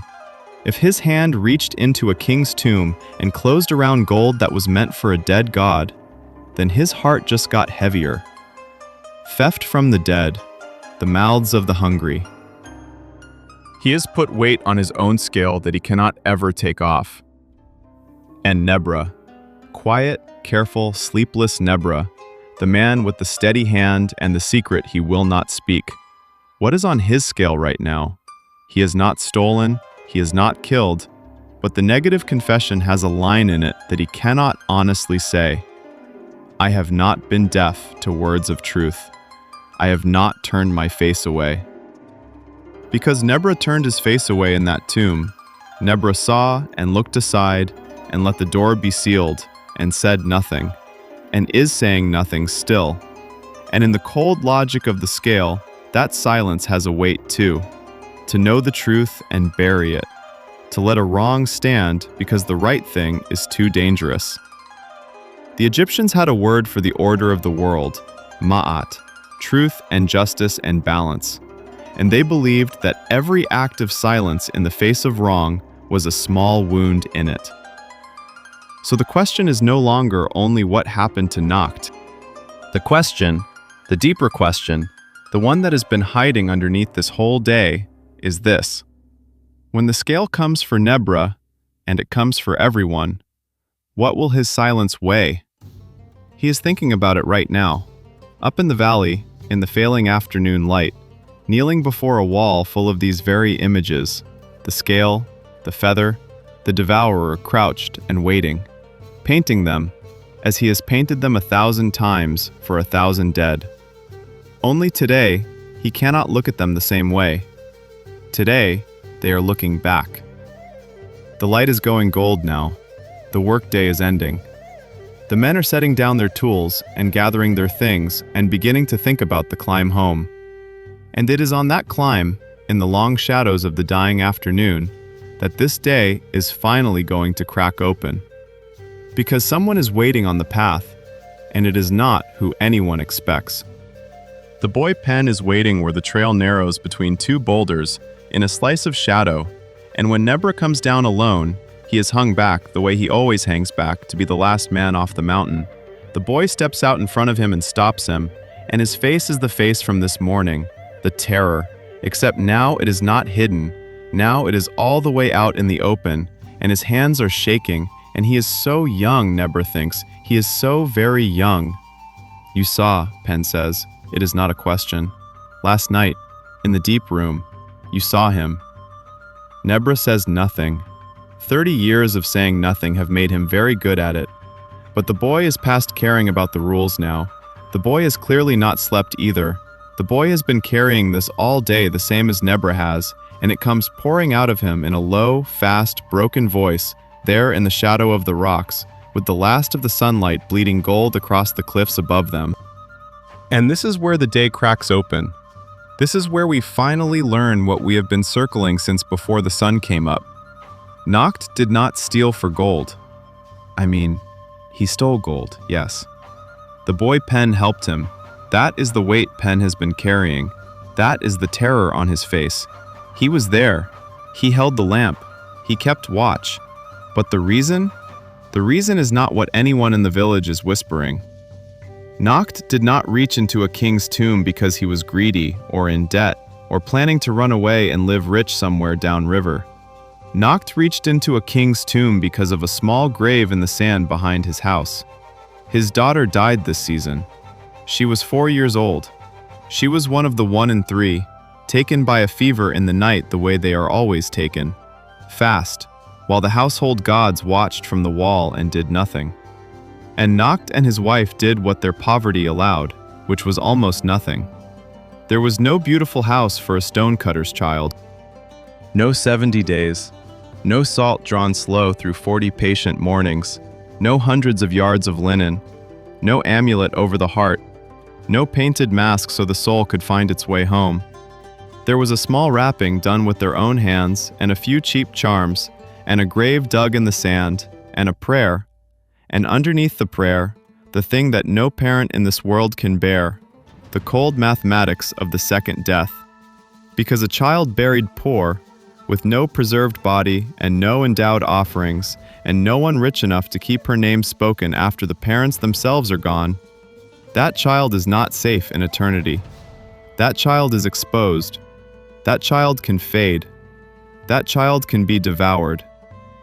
If his hand reached into a king's tomb and closed around gold that was meant for a dead god, then his heart just got heavier. Theft from the dead, the mouths of the hungry. He has put weight on his own scale that he cannot ever take off. And Nebra, quiet, careful, sleepless Nebra, the man with the steady hand and the secret he will not speak. What is on his scale right now? He has not stolen, he has not killed, but the negative confession has a line in it that he cannot honestly say. I have not been deaf to words of truth. I have not turned my face away. Because Nebra turned his face away in that tomb, Nebra saw and looked aside and let the door be sealed and said nothing, and is saying nothing still. And in the cold logic of the scale, that silence has a weight too. To know the truth and bury it. To let a wrong stand because the right thing is too dangerous. The Egyptians had a word for the order of the world, ma'at, truth and justice and balance. And they believed that every act of silence in the face of wrong was a small wound in it. So the question is no longer only what happened to Nacht. The question, the deeper question, the one that has been hiding underneath this whole day, is this. When the scale comes for Nebra, and it comes for everyone, what will his silence weigh? He is thinking about it right now. Up in the valley, in the failing afternoon light, kneeling before a wall full of these very images, the scale, the feather, the devourer crouched and waiting, painting them as he has painted them 1,000 times for 1,000 dead. Only today, he cannot look at them the same way. Today, they are looking back. The light is going gold now. The workday is ending. The men are setting down their tools and gathering their things and beginning to think about the climb home. And it is on that climb, in the long shadows of the dying afternoon, that this day is finally going to crack open. Because someone is waiting on the path, and it is not who anyone expects. The boy Pen is waiting where the trail narrows between two boulders in a slice of shadow, and when Nebra comes down alone, he is hung back the way he always hangs back to be the last man off the mountain. The boy steps out in front of him and stops him, and his face is the face from this morning, the terror, except now it is not hidden. Now it is all the way out in the open, and his hands are shaking, and he is so young, Nebra thinks. He is so very young. You saw, Pen says. It is not a question. Last night, in the deep room, you saw him. Nebra says nothing. 30 years of saying nothing have made him very good at it. But the boy is past caring about the rules now. The boy has clearly not slept either. The boy has been carrying this all day the same as Nebra has, and it comes pouring out of him in a low, fast, broken voice, there in the shadow of the rocks, with the last of the sunlight bleeding gold across the cliffs above them. And this is where the day cracks open. This is where we finally learn what we have been circling since before the sun came up. Nacht did not steal for gold. I mean, he stole gold, yes. The boy Pen helped him. That is the weight Pen has been carrying. That is the terror on his face. He was there. He held the lamp. He kept watch. But the reason? The reason is not what anyone in the village is whispering. Nacht did not reach into a king's tomb because he was greedy or in debt or planning to run away and live rich somewhere downriver. Nacht reached into a king's tomb because of a small grave in the sand behind his house. His daughter died this season. She was 4 years old. She was one of the 1 in 3, taken by a fever in the night the way they are always taken, fast, while the household gods watched from the wall and did nothing. And Nacht and his wife did what their poverty allowed, which was almost nothing. There was no beautiful house for a stonecutter's child. No 70 days. No salt drawn slow through 40 patient mornings. No hundreds of yards of linen. No amulet over the heart. No painted mask so the soul could find its way home. There was a small wrapping done with their own hands, and a few cheap charms, and a grave dug in the sand, and a prayer. And underneath the prayer, the thing that no parent in this world can bear, the cold mathematics of the second death. Because a child buried poor, with no preserved body and no endowed offerings, and no one rich enough to keep her name spoken after the parents themselves are gone, that child is not safe in eternity. That child is exposed. That child can fade. That child can be devoured,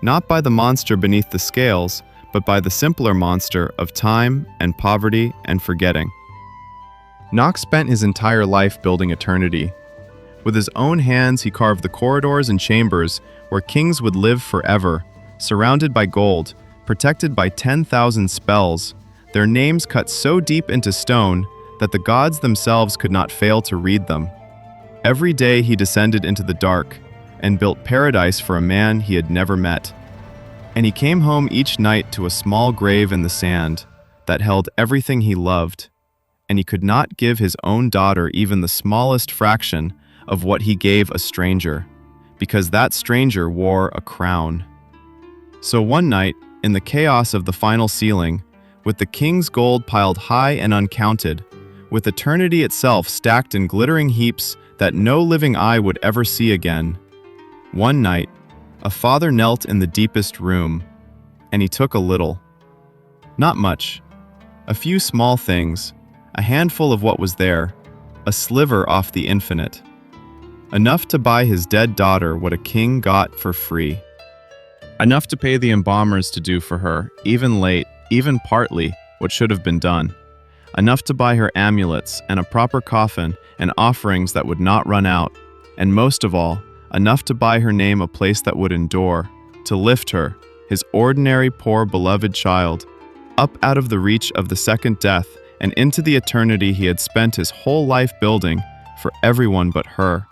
not by the monster beneath the scales, but by the simpler monster of time and poverty and forgetting. Nock spent his entire life building eternity. With his own hands, he carved the corridors and chambers where kings would live forever, surrounded by gold, protected by 10,000 spells, their names cut so deep into stone that the gods themselves could not fail to read them. Every day he descended into the dark and built paradise for a man he had never met. And he came home each night to a small grave in the sand that held everything he loved, and he could not give his own daughter even the smallest fraction of what he gave a stranger, because that stranger wore a crown. So one night, in the chaos of the final ceiling, with the king's gold piled high and uncounted, with eternity itself stacked in glittering heaps that no living eye would ever see again, one night, a father knelt in the deepest room, and he took a little. Not much. A few small things, a handful of what was there, a sliver off the infinite. Enough to buy his dead daughter what a king got for free. Enough to pay the embalmers to do for her, even late, even partly, what should have been done. Enough to buy her amulets and a proper coffin and offerings that would not run out. And most of all, enough to buy her name a place that would endure, to lift her, his ordinary poor beloved child, up out of the reach of the second death and into the eternity he had spent his whole life building for everyone but her.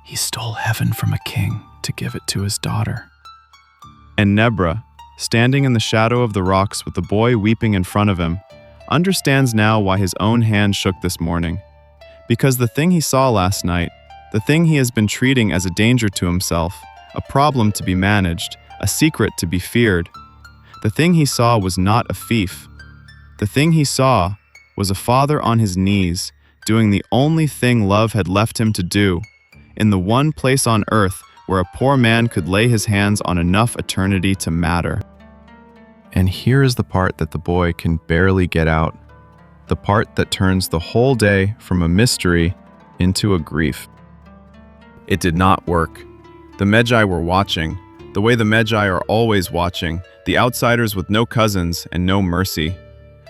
He stole heaven from a king to give it to his daughter. And Nebra, standing in the shadow of the rocks with the boy weeping in front of him, understands now why his own hand shook this morning. Because the thing he saw last night, the thing he has been treating as a danger to himself, a problem to be managed, a secret to be feared, the thing he saw was not a fief. The thing he saw was a father on his knees, doing the only thing love had left him to do, in the one place on earth where a poor man could lay his hands on enough eternity to matter. And here is the part that the boy can barely get out, the part that turns the whole day from a mystery into a grief. It did not work. The Magi were watching, the way the Magi are always watching, the outsiders with no cousins and no mercy.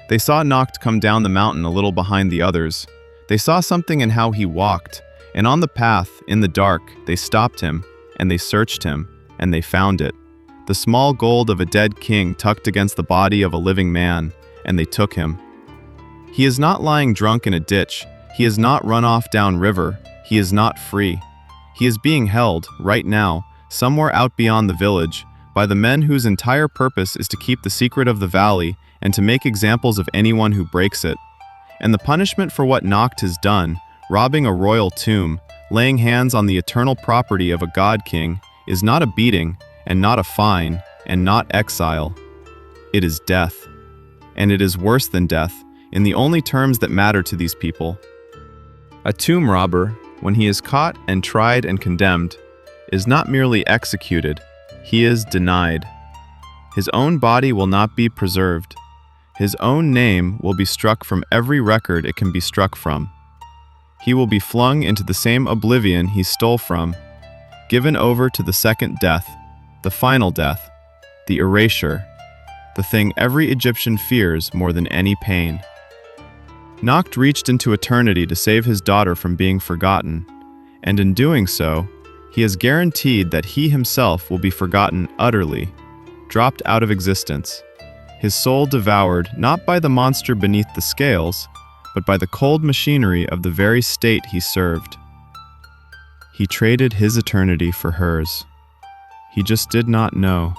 They saw Noct come down the mountain a little behind the others. They saw something in how he walked, and on the path, in the dark, they stopped him, and they searched him, and they found it. The small gold of a dead king tucked against the body of a living man, and they took him. He is not lying drunk in a ditch. He is not run off down river. He is not free. He is being held, right now, somewhere out beyond the village, by the men whose entire purpose is to keep the secret of the valley and to make examples of anyone who breaks it. And the punishment for what Noct has done, robbing a royal tomb, laying hands on the eternal property of a god king, is not a beating, and not a fine, and not exile. It is death. And it is worse than death, in the only terms that matter to these people. A tomb robber, when he is caught and tried and condemned, is not merely executed, he is denied. His own body will not be preserved. His own name will be struck from every record it can be struck from. He will be flung into the same oblivion he stole from, given over to the second death, the final death, the erasure, the thing every Egyptian fears more than any pain. Noct reached into eternity to save his daughter from being forgotten, and in doing so, he has guaranteed that he himself will be forgotten utterly, dropped out of existence, his soul devoured not by the monster beneath the scales, but by the cold machinery of the very state he served. He traded his eternity for hers. He just did not know,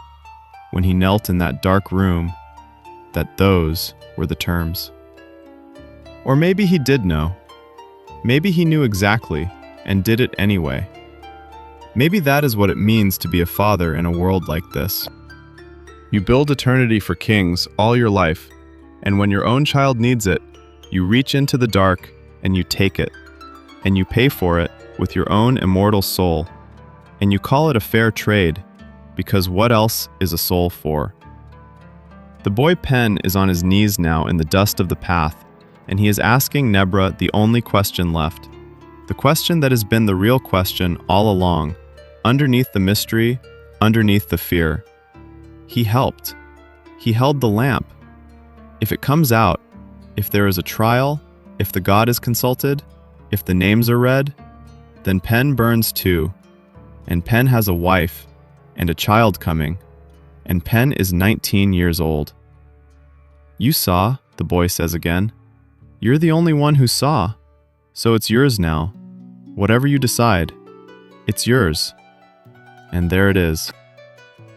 when he knelt in that dark room, that those were the terms. Or maybe he did know. Maybe he knew exactly, and did it anyway. Maybe that is what it means to be a father in a world like this. You build eternity for kings all your life, and when your own child needs it, you reach into the dark and you take it, and you pay for it with your own immortal soul. and you call it a fair trade, because what else is a soul for? The boy Pen is on his knees now in the dust of the path, and he is asking Nebra the only question left. The question that has been the real question all along, underneath the mystery, underneath the fear. He helped. He held the lamp. If it comes out, if there is a trial, if the god is consulted, if the names are read, then Pen burns too, and Pen has a wife and a child coming, and Pen is 19 years old. You saw, the boy says again. You're the only one who saw, so it's yours now. Whatever you decide, it's yours. And there it is.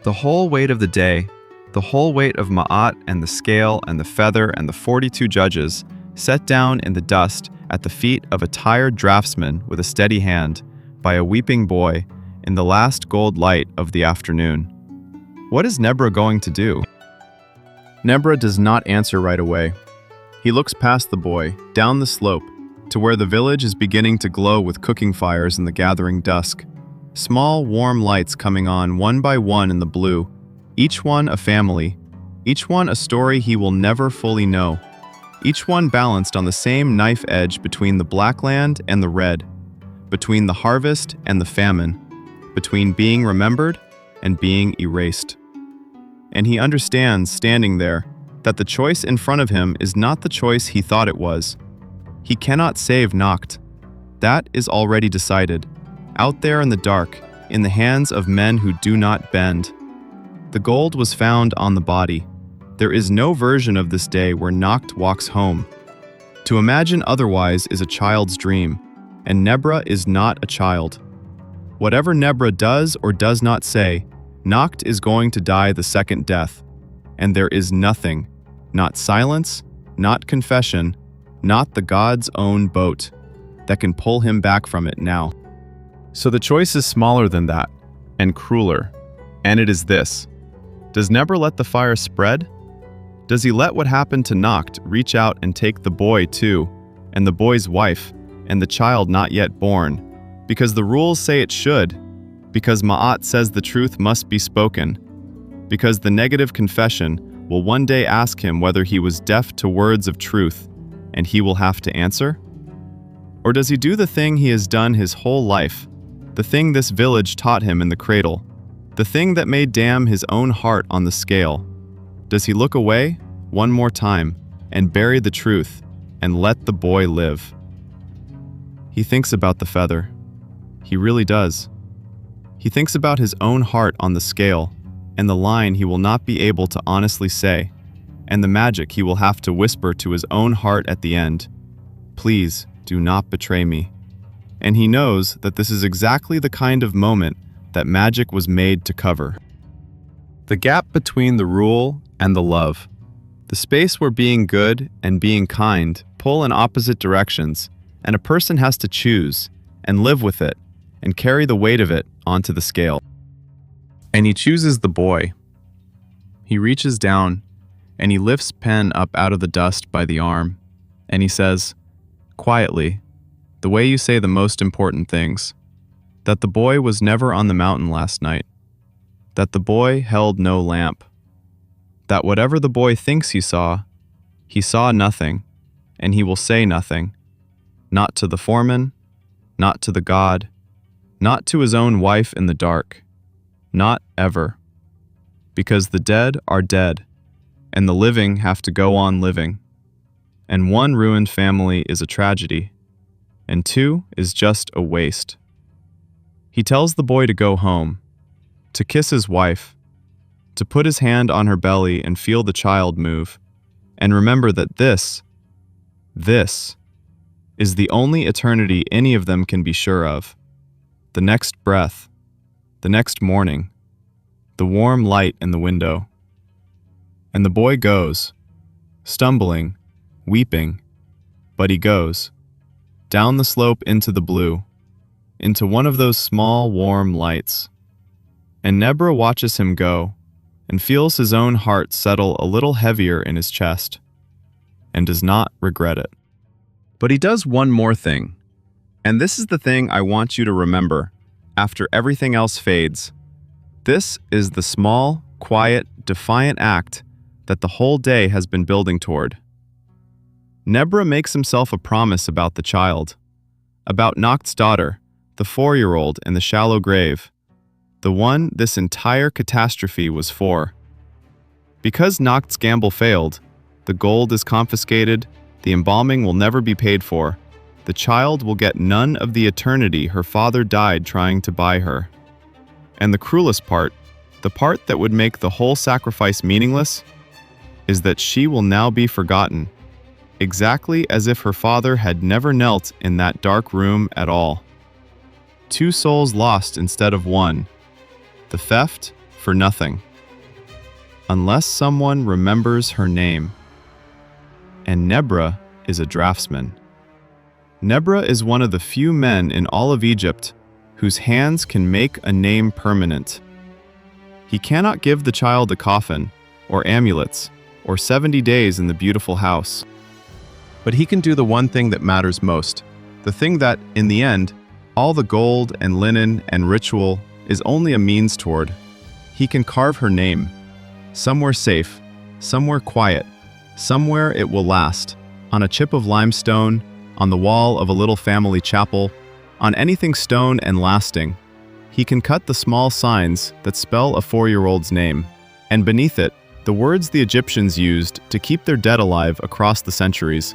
The whole weight of the day, the whole weight of Ma'at and the scale and the feather and the 42 judges, set down in the dust at the feet of a tired draftsman with a steady hand, by a weeping boy, in the last gold light of the afternoon. What is Nebra going to do? Nebra does not answer right away. He looks past the boy, down the slope, to where the village is beginning to glow with cooking fires in the gathering dusk. Small, warm lights coming on one by one in the blue, each one a family, each one a story he will never fully know, each one balanced on the same knife edge between the black land and the red, between the harvest and the famine, between being remembered and being erased. And he understands, standing there, that the choice in front of him is not the choice he thought it was. He cannot save Nacht. That is already decided, out there in the dark, in the hands of men who do not bend. The gold was found on the body. There is no version of this day where Nacht walks home. To imagine otherwise is a child's dream, and Nebra is not a child. Whatever Nebra does or does not say, Nacht is going to die the second death, and there is nothing, not silence, not confession, not the god's own boat, that can pull him back from it now. So the choice is smaller than that, and crueler, and it is this. Does Nebra let the fire spread? Does he let what happened to Nacht reach out and take the boy too, and the boy's wife, and the child not yet born, because the rules say it should, because Ma'at says the truth must be spoken, because the negative confession will one day ask him whether he was deaf to words of truth, and he will have to answer? Or does he do the thing he has done his whole life, the thing this village taught him in the cradle, the thing that made damn his own heart on the scale? Does he look away, one more time, and bury the truth, and let the boy live? He thinks about the feather. He really does. He thinks about his own heart on the scale, and the line he will not be able to honestly say, and the magic he will have to whisper to his own heart at the end. Please, do not betray me. And he knows that this is exactly the kind of moment that magic was made to cover. The gap between the rule and the love. The space where being good and being kind pull in opposite directions, and a person has to choose, and live with it, and carry the weight of it onto the scale. And he chooses the boy. He reaches down, and he lifts Pen up out of the dust by the arm, and he says, quietly, the way you say the most important things, that the boy was never on the mountain last night, that the boy held no lamp, that whatever the boy thinks he saw nothing, and he will say nothing, not to the foreman, not to the god, not to his own wife in the dark, not ever, because the dead are dead, and the living have to go on living, and one ruined family is a tragedy, and two is just a waste. He tells the boy to go home, to kiss his wife, to put his hand on her belly and feel the child move, and remember that this is the only eternity any of them can be sure of. The next breath, the next morning, the warm light in the window. And the boy goes, stumbling, weeping, but he goes, down the slope into the blue, into one of those small, warm lights. And Nebra watches him go, and feels his own heart settle a little heavier in his chest, and does not regret it. But he does one more thing, and this is the thing I want you to remember, after everything else fades. This is the small, quiet, defiant act that the whole day has been building toward. Nebra makes himself a promise about the child, about Nocht's daughter, the 4-year-old in the shallow grave, the one this entire catastrophe was for. Because Nocht's gamble failed, the gold is confiscated, the embalming will never be paid for, the child will get none of the eternity her father died trying to buy her. And the cruelest part, the part that would make the whole sacrifice meaningless, is that she will now be forgotten, exactly as if her father had never knelt in that dark room at all. 2 souls lost instead of 1. The theft for nothing. Unless someone remembers her name. And Nebra is a draftsman. Nebra is one of the few men in all of Egypt whose hands can make a name permanent. He cannot give the child a coffin, or amulets, or 70 days in the beautiful house. But he can do the one thing that matters most, the thing that, in the end, all the gold and linen and ritual is only a means toward. He can carve her name, somewhere safe, somewhere quiet, somewhere it will last, on a chip of limestone, on the wall of a little family chapel, on anything stone and lasting. He can cut the small signs that spell a 4-year-old's name, and beneath it, the words the Egyptians used to keep their dead alive across the centuries,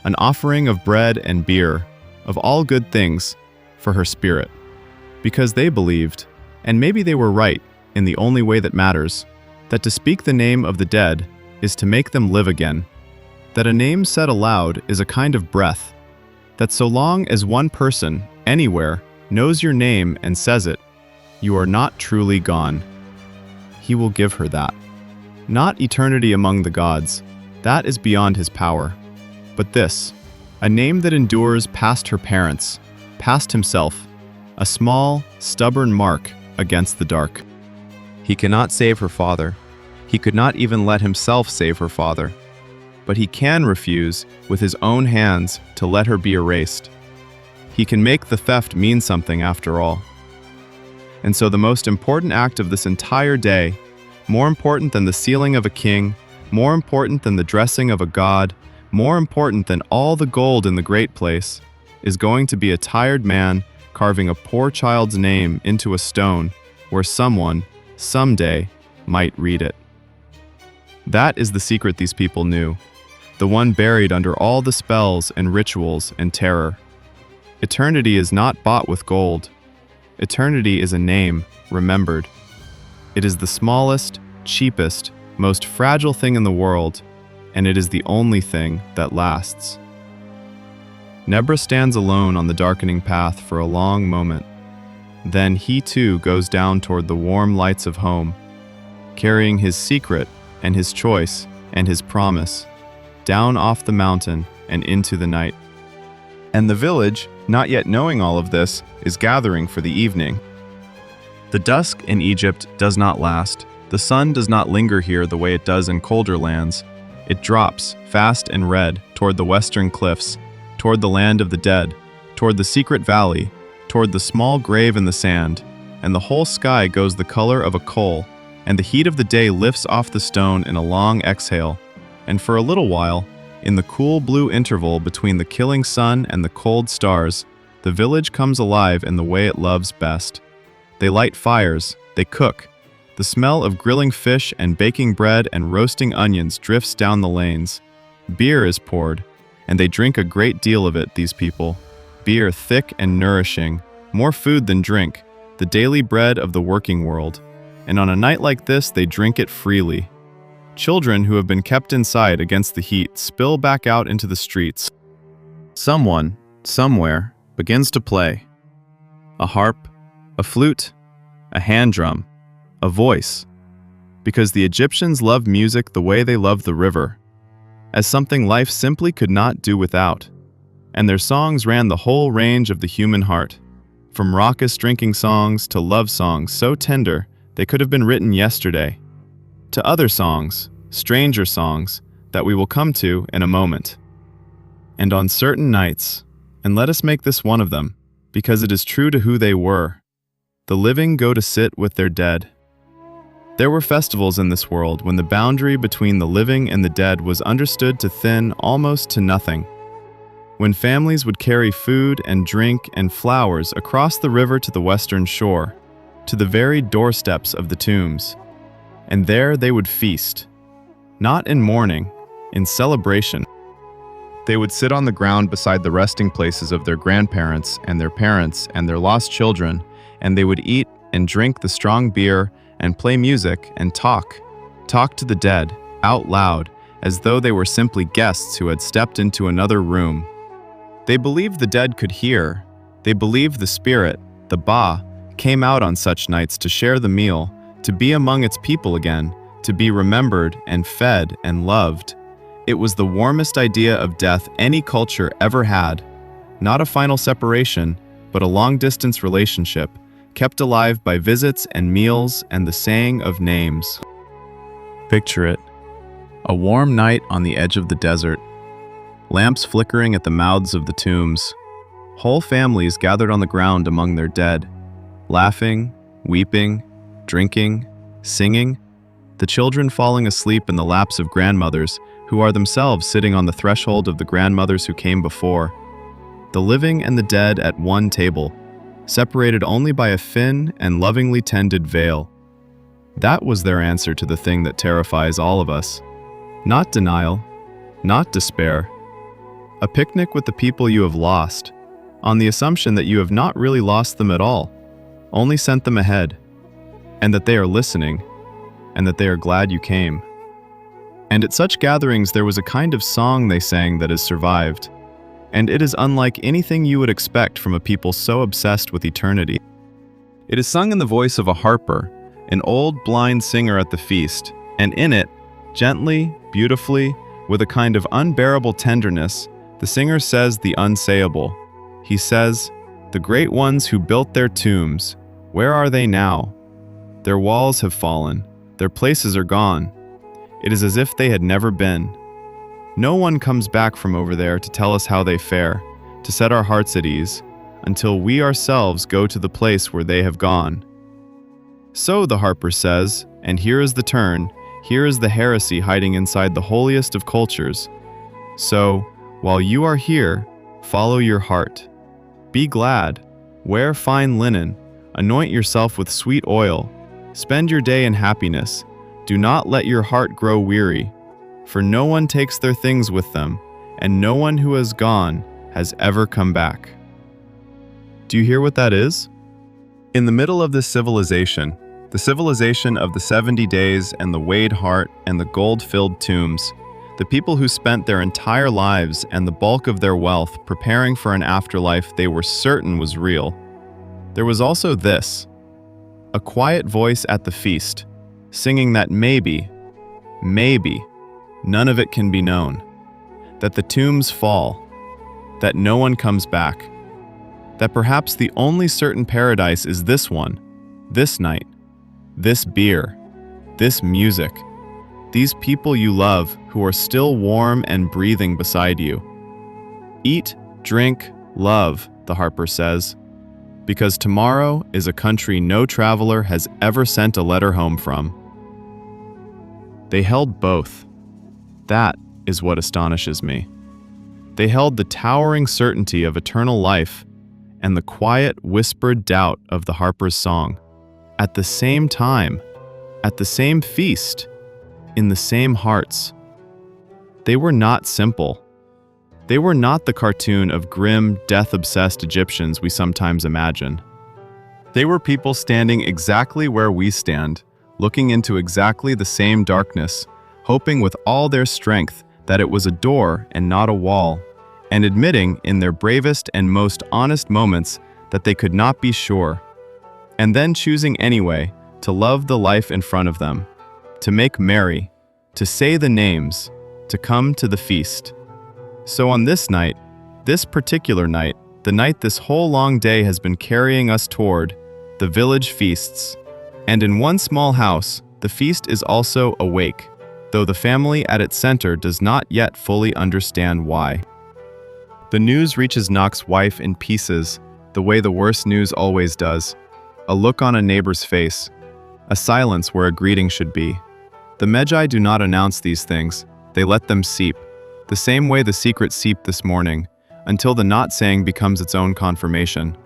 an offering of bread and beer, of all good things, for her spirit. Because they believed, and maybe they were right in the only way that matters, that to speak the name of the dead is to make them live again, that a name said aloud is a kind of breath, that so long as one person, anywhere, knows your name and says it, you are not truly gone. He will give her that. Not eternity among the gods, that is beyond his power. But this, a name that endures past her parents, past himself, a small, stubborn mark against the dark. He cannot save her father. He could not even let himself save her father. But he can refuse, with his own hands, to let her be erased. He can make the theft mean something after all. And so the most important act of this entire day, more important than the sealing of a king, more important than the dressing of a god, more important than all the gold in the great place, is going to be a tired man carving a poor child's name into a stone where someone, someday, might read it. That is the secret these people knew, the one buried under all the spells and rituals and terror. Eternity is not bought with gold. Eternity is a name, remembered. It is the smallest, cheapest, most fragile thing in the world, and it is the only thing that lasts. Nebra stands alone on the darkening path for a long moment. Then he too goes down toward the warm lights of home, carrying his secret and his choice and his promise, down off the mountain and into the night. And the village, not yet knowing all of this, is gathering for the evening. The dusk in Egypt does not last. The sun does not linger here the way it does in colder lands. It drops, fast and red, toward the western cliffs, toward the land of the dead, toward the secret valley, toward the small grave in the sand, and the whole sky goes the color of a coal, and the heat of the day lifts off the stone in a long exhale, and for a little while, in the cool blue interval between the killing sun and the cold stars, the village comes alive in the way it loves best. They light fires, they cook. The smell of grilling fish and baking bread and roasting onions drifts down the lanes. Beer is poured, and they drink a great deal of it, these people. Beer thick and nourishing, more food than drink, the daily bread of the working world. And on a night like this, they drink it freely. Children who have been kept inside against the heat spill back out into the streets. Someone, somewhere, begins to play. A harp, a flute, a hand drum, a voice. Because the Egyptians love music the way they love the river, as something life simply could not do without. And their songs ran the whole range of the human heart, from raucous drinking songs to love songs so tender they could have been written yesterday, to other songs, stranger songs, that we will come to in a moment. And on certain nights, and let us make this one of them, because it is true to who they were, The living go to sit with their dead. There were festivals in this world when the boundary between the living and the dead was understood to thin almost to nothing. When families would carry food and drink and flowers across the river to the western shore, to the very doorsteps of the tombs. And there they would feast, not in mourning, in celebration. They would sit on the ground beside the resting places of their grandparents and their lost children, and they would eat and drink the strong beer and play music and talk to the dead, out loud, as though they were simply guests who had stepped into another room. They believed the dead could hear. They believed the spirit, the Ba, came out on such nights to share the meal, to be among its people again, to be remembered and fed and loved. It was the warmest idea of death any culture ever had. Not a final separation, but a long-distance relationship, kept alive by visits and meals and the saying of names. Picture it. A warm night on the edge of the desert. Lamps flickering at the mouths of the tombs. Whole families gathered on the ground among their dead, laughing, weeping, drinking, singing, the children falling asleep in the laps of grandmothers who are themselves sitting on the threshold of the grandmothers who came before. The living and the dead at one table, separated only by a thin and lovingly tended veil. That was their answer to the thing that terrifies all of us. Not denial, not despair. A picnic with the people you have lost, on the assumption that you have not really lost them at all, only sent them ahead, and that they are listening, and that they are glad you came. And at such gatherings there was a kind of song they sang that has survived, and it is unlike anything you would expect from a people so obsessed with eternity. It is sung in the voice of a harper, an old blind singer at the feast, and in it, gently, beautifully, with a kind of unbearable tenderness, the singer says the unsayable. He says, "The great ones who built their tombs, where are they now? Their walls have fallen, their places are gone. It is as if they had never been. No one comes back from over there to tell us how they fare, to set our hearts at ease, until we ourselves go to the place where they have gone." So, the harper says, and here is the turn, here is the heresy hiding inside the holiest of cultures. So, while you are here, follow your heart. Be glad, wear fine linen, anoint yourself with sweet oil, spend your day in happiness. Do not let your heart grow weary, for no one takes their things with them, and no one who has gone has ever come back. Do you hear what that is? In the middle of this civilization, the civilization of the 70 days and the weighed heart and the gold-filled tombs, the people who spent their entire lives and the bulk of their wealth preparing for an afterlife they were certain was real. There was also this, a quiet voice at the feast, singing that maybe, none of it can be known, that the tombs fall, that no one comes back, that perhaps the only certain paradise is this one, this night, this beer, this music, these people you love who are still warm and breathing beside you. Eat, drink, love, the harper says, because tomorrow is a country no traveler has ever sent a letter home from. They held both. That is what astonishes me. They held the towering certainty of eternal life and the quiet, whispered doubt of the harper's song, at the same time, at the same feast, in the same hearts. They were not simple. They were not the cartoon of grim, death-obsessed Egyptians we sometimes imagine. They were people standing exactly where we stand, looking into exactly the same darkness, hoping with all their strength that it was a door and not a wall, and admitting in their bravest and most honest moments that they could not be sure, and then choosing anyway to love the life in front of them, to make merry, to say the names, to come to the feast. So on this night, this particular night, the night this whole long day has been carrying us toward, the village feasts, and in one small house, the feast is also awake, though the family at its center does not yet fully understand why. The news reaches Knock's wife in pieces, the way the worst news always does. a look on a neighbor's face, a silence where a greeting should be. The Magi do not announce these things, they let them seep, the same way the secret seeped this morning, until the not saying becomes its own confirmation.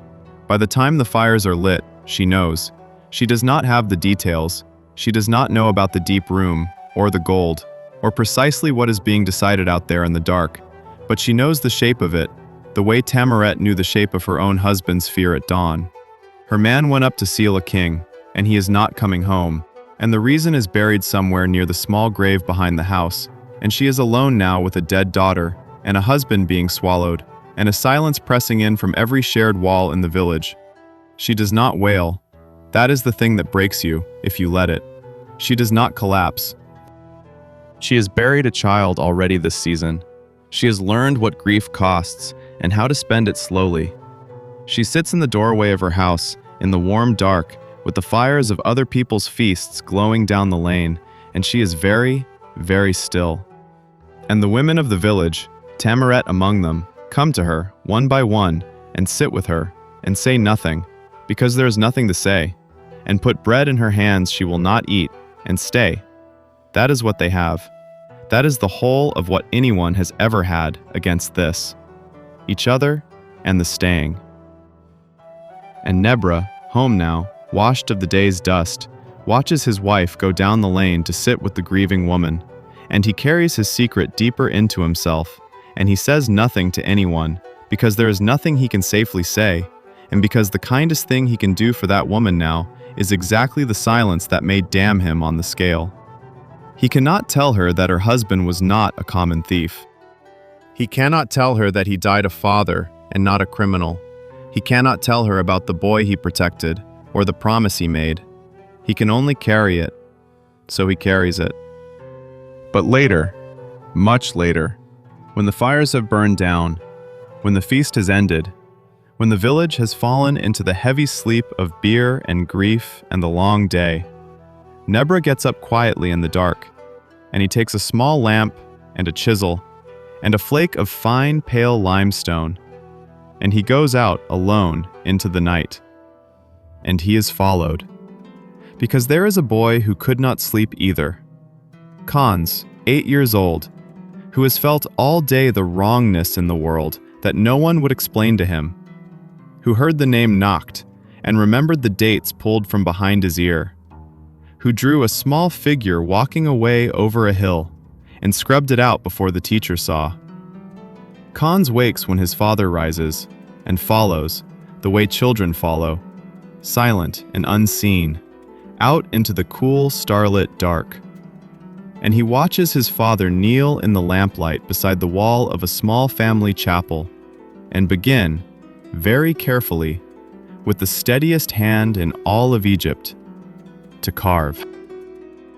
By the time the fires are lit, she knows. She does not have the details. She does not know about the deep room, or the gold, or precisely what is being decided out there in the dark, but she knows the shape of it, the way Tamaret knew the shape of her own husband's fear at dawn. Her man went up to seal a king, and he is not coming home, and the reason is buried somewhere near the small grave behind the house, and she is alone now with a dead daughter, and a husband being swallowed, and a silence pressing in from every shared wall in the village. She does not wail. That is the thing that breaks you, if you let it. She does not collapse. She has buried a child already this season. She has learned what grief costs, and how to spend it slowly. She sits in the doorway of her house, in the warm dark, with the fires of other people's feasts glowing down the lane, and she is very, very still. And the women of the village, Tamaret among them, come to her, one by one, and sit with her, and say nothing, because there is nothing to say, and put bread in her hands she will not eat, and stay. That is what they have. That is the whole of what anyone has ever had against this. Each other, and the staying. And Nebra, home now, washed of the day's dust, watches his wife go down the lane to sit with the grieving woman, and he carries his secret deeper into himself, and he says nothing to anyone, because there is nothing he can safely say, and because the kindest thing he can do for that woman now is exactly the silence that may damn him on the scale. He cannot tell her that her husband was not a common thief. He cannot tell her that he died a father and not a criminal. He cannot tell her about the boy he protected or the promise he made. He can only carry it, so he carries it. But later, much later, when the fires have burned down, when the feast has ended, when the village has fallen into the heavy sleep of beer and grief and the long day, Nebra gets up quietly in the dark, and he takes a small lamp and a chisel and a flake of fine pale limestone, and he goes out alone into the night. And he is followed, because there is a boy who could not sleep either. Cons, 8 years old, who has felt all day the wrongness in the world that no one would explain to him, who heard the name knocked and remembered the dates pulled from behind his ear, who drew a small figure walking away over a hill and scrubbed it out before the teacher saw. Cons wakes when his father rises and follows, the way children follow, silent and unseen, out into the cool starlit dark. And he watches his father kneel in the lamplight beside the wall of a small family chapel and begin, very carefully, with the steadiest hand in all of Egypt, to carve.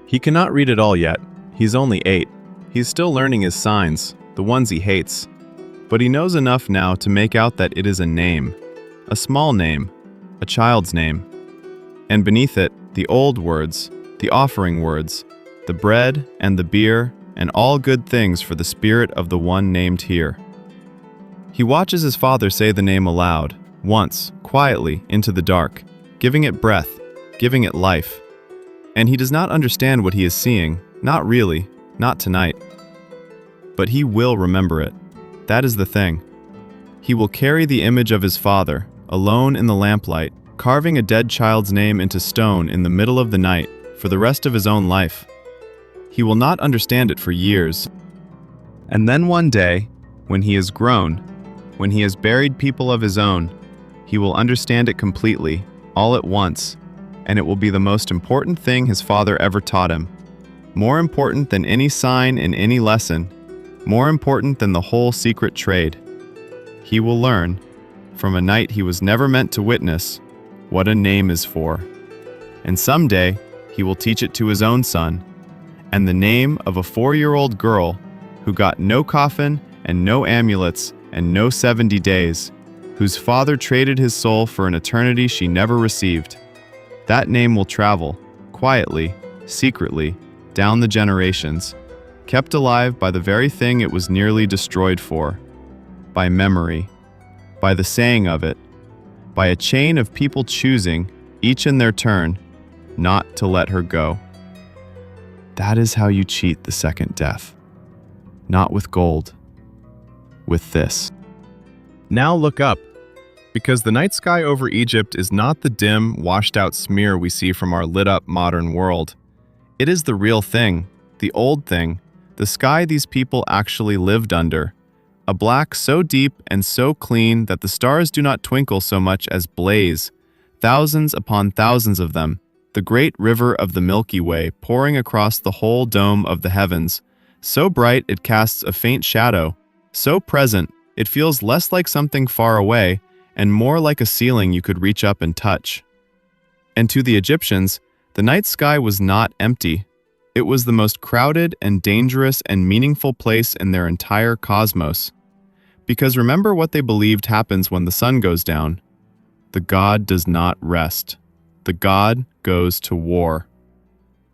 He cannot read it all yet. He's only 8. He's still learning his signs, the ones he hates. But he knows enough now to make out that it is a name, a small name, a child's name. And beneath it, the old words, the offering words, the bread and the beer, and all good things for the spirit of the one named here. He watches his father say the name aloud, once, quietly, into the dark, giving it breath, giving it life. And he does not understand what he is seeing, not really, not tonight. But he will remember it. That is the thing. He will carry the image of his father, alone in the lamplight, carving a dead child's name into stone in the middle of the night, for the rest of his own life. He will not understand it for years. And then one day, when he is grown, when he has buried people of his own, he will understand it completely, all at once, and it will be the most important thing his father ever taught him. More important than any sign in any lesson, more important than the whole secret trade. He will learn, from a night he was never meant to witness, what a name is for. And someday, he will teach it to his own son, and the name of a 4-year-old girl who got no coffin and no amulets and no 70 days, whose father traded his soul for an eternity she never received. That name will travel, quietly, secretly, down the generations, kept alive by the very thing it was nearly destroyed for, by memory, by the saying of it, by a chain of people choosing, each in their turn, not to let her go. That is how you cheat the second death. Not with gold, with this. Now look up, because the night sky over Egypt is not the dim, washed-out smear we see from our lit-up modern world. It is the real thing, the old thing, the sky these people actually lived under. A black so deep and so clean that the stars do not twinkle so much as blaze, thousands upon thousands of them, the great river of the Milky Way pouring across the whole dome of the heavens, so bright it casts a faint shadow, so present it feels less like something far away and more like a ceiling you could reach up and touch. And to the Egyptians, the night sky was not empty. It was the most crowded and dangerous and meaningful place in their entire cosmos. Because remember what they believed happens when the sun goes down. The god does not rest. The god goes to war.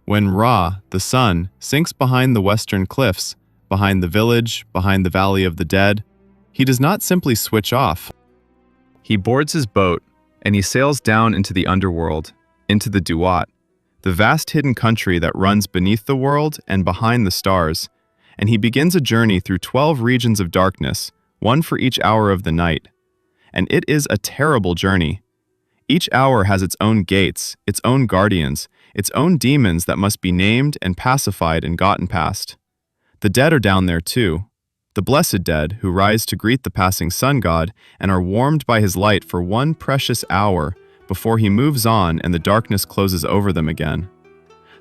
When Ra, the sun, sinks behind the western cliffs, behind the village, behind the valley of the dead, he does not simply switch off. He boards his boat, and he sails down into the underworld, into the Duat, the vast hidden country that runs beneath the world and behind the stars, and he begins a journey through 12 regions of darkness, one for each hour of the night. And it is a terrible journey. Each hour has its own gates, its own guardians, its own demons that must be named and pacified and gotten past. The dead are down there too. The blessed dead who rise to greet the passing sun god and are warmed by his light for one precious hour before he moves on and the darkness closes over them again.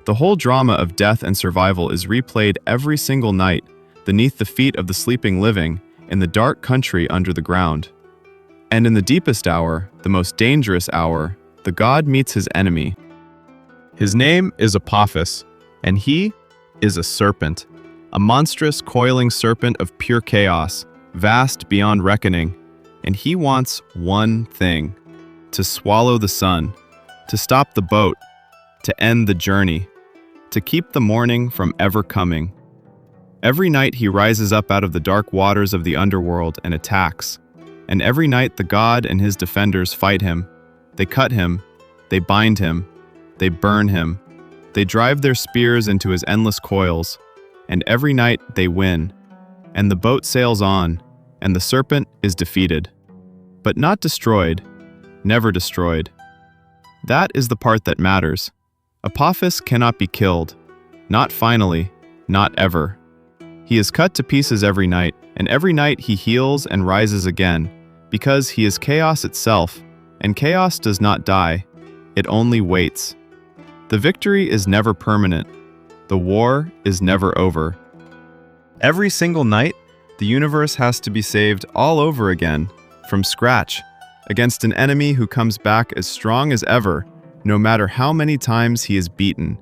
The whole drama of death and survival is replayed every single night beneath the feet of the sleeping living in the dark country under the ground. And in the deepest hour, the most dangerous hour, the god meets his enemy. His name is Apophis, and he is a serpent, a monstrous coiling serpent of pure chaos, vast beyond reckoning, and he wants one thing: to swallow the sun, to stop the boat, to end the journey, to keep the morning from ever coming. Every night he rises up out of the dark waters of the underworld and attacks, and every night the god and his defenders fight him. They cut him, they bind him, they burn him, they drive their spears into his endless coils, and every night they win, and the boat sails on, and the serpent is defeated. But not destroyed, never destroyed. That is the part that matters. Apophis cannot be killed, not finally, not ever. He is cut to pieces every night, and every night he heals and rises again, because he is chaos itself, and chaos does not die, it only waits. The victory is never permanent. The war is never over. Every single night, the universe has to be saved all over again, from scratch, against an enemy who comes back as strong as ever, no matter how many times he is beaten.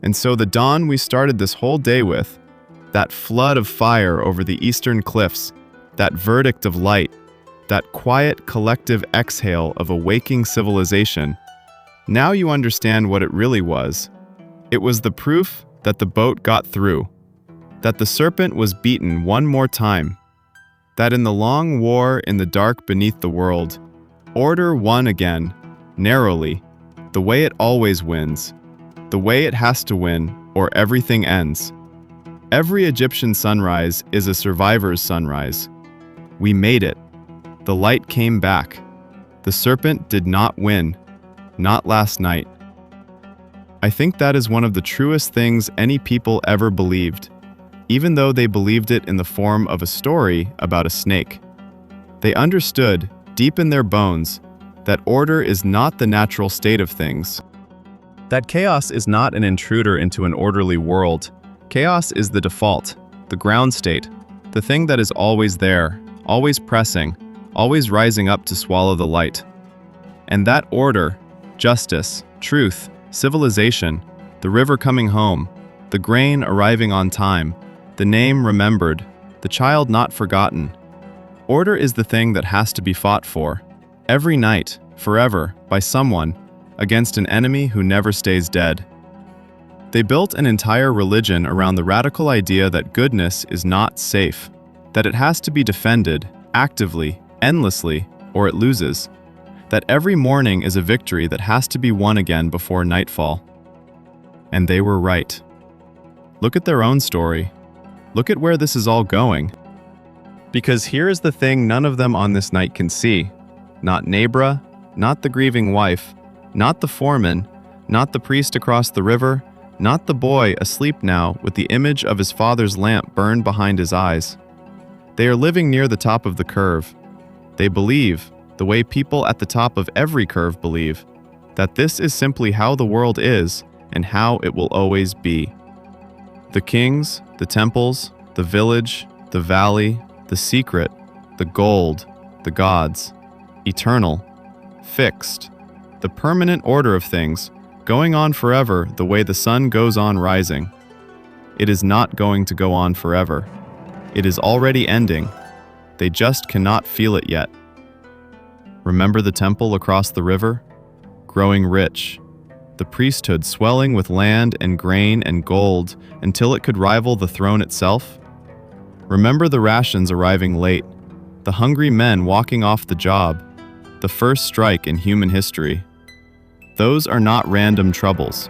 And so the dawn we started this whole day with, that flood of fire over the eastern cliffs, that verdict of light, that quiet collective exhale of a waking civilization, now you understand what it really was. It was the proof that the boat got through, that the serpent was beaten one more time, that in the long war in the dark beneath the world, order won again, narrowly, the way it always wins, the way it has to win, or everything ends. Every Egyptian sunrise is a survivor's sunrise. We made it. The light came back. The serpent did not win, not last night. I think that is one of the truest things any people ever believed, even though they believed it in the form of a story about a snake. They understood, deep in their bones, that order is not the natural state of things. That chaos is not an intruder into an orderly world. Chaos is the default, the ground state, the thing that is always there, always pressing, always rising up to swallow the light. And that order, justice, truth, civilization, the river coming home, the grain arriving on time, the name remembered, the child not forgotten. Order is the thing that has to be fought for, every night, forever, by someone, against an enemy who never stays dead. They built an entire religion around the radical idea that goodness is not safe, that it has to be defended, actively, endlessly, or it loses. that every morning is a victory that has to be won again before nightfall. And they were right. Look at their own story. Look at where this is all going. Because here is the thing none of them on this night can see. Not Nabra, not the grieving wife, not the foreman, not the priest across the river, not the boy asleep now with the image of his father's lamp burned behind his eyes. They are living near the top of the curve. They believe, the way people at the top of every curve believe, that this is simply how the world is and how it will always be. The kings, the temples, the village, the valley, the secret, the gold, the gods, eternal, fixed, the permanent order of things, going on forever the way the sun goes on rising. It is not going to go on forever. It is already ending. They just cannot feel it yet. Remember the temple across the river? Growing rich. The priesthood swelling with land and grain and gold until it could rival the throne itself? Remember the rations arriving late, the hungry men walking off the job, the first strike in human history. Those are not random troubles.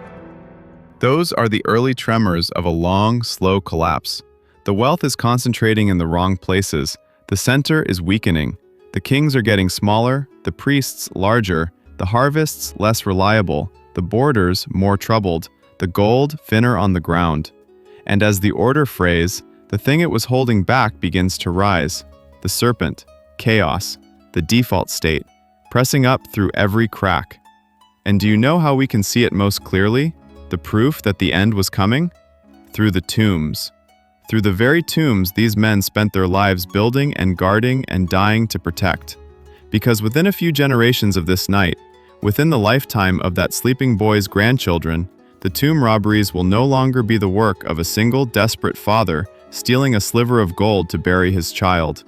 Those are the early tremors of a long, slow collapse. The wealth is concentrating in the wrong places. The center is weakening. The kings are getting smaller, the priests larger, the harvests less reliable, the borders more troubled, the gold thinner on the ground. And as the order phrase, the thing it was holding back begins to rise. The serpent, chaos, the default state, pressing up through every crack. And do you know how we can see it most clearly? The proof that the end was coming? Through the tombs. Through the very tombs these men spent their lives building and guarding and dying to protect. Because within a few generations of this night, within the lifetime of that sleeping boy's grandchildren, the tomb robberies will no longer be the work of a single desperate father stealing a sliver of gold to bury his child.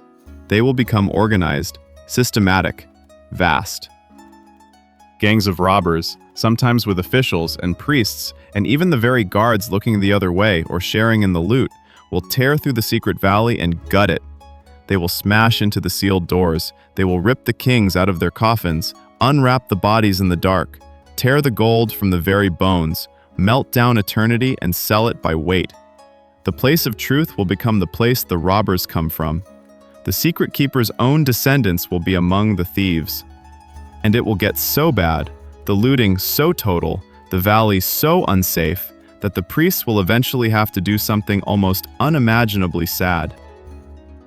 They will become organized, systematic, vast. Gangs of robbers, sometimes with officials and priests, and even the very guards looking the other way or sharing in the loot, will tear through the secret valley and gut it. They will smash into the sealed doors. They will rip the kings out of their coffins, unwrap the bodies in the dark, tear the gold from the very bones, melt down eternity and sell it by weight. The place of truth will become the place the robbers come from. The secret keeper's own descendants will be among the thieves. And it will get so bad, the looting so total, the valley so unsafe, that the priests will eventually have to do something almost unimaginably sad.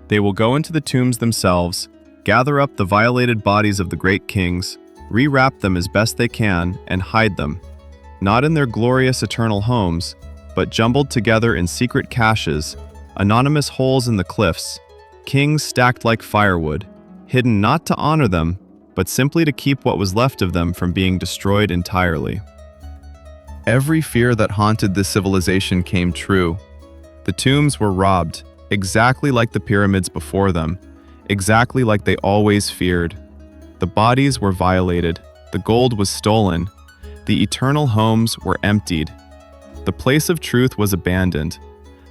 They will go into the tombs themselves, gather up the violated bodies of the great kings, rewrap them as best they can, and hide them. Not in their glorious eternal homes, but jumbled together in secret caches, anonymous holes in the cliffs, kings stacked like firewood, hidden not to honor them, but simply to keep what was left of them from being destroyed entirely. Every fear that haunted this civilization came true. The tombs were robbed, exactly like the pyramids before them, exactly like they always feared. The bodies were violated, the gold was stolen, the eternal homes were emptied. The place of truth was abandoned,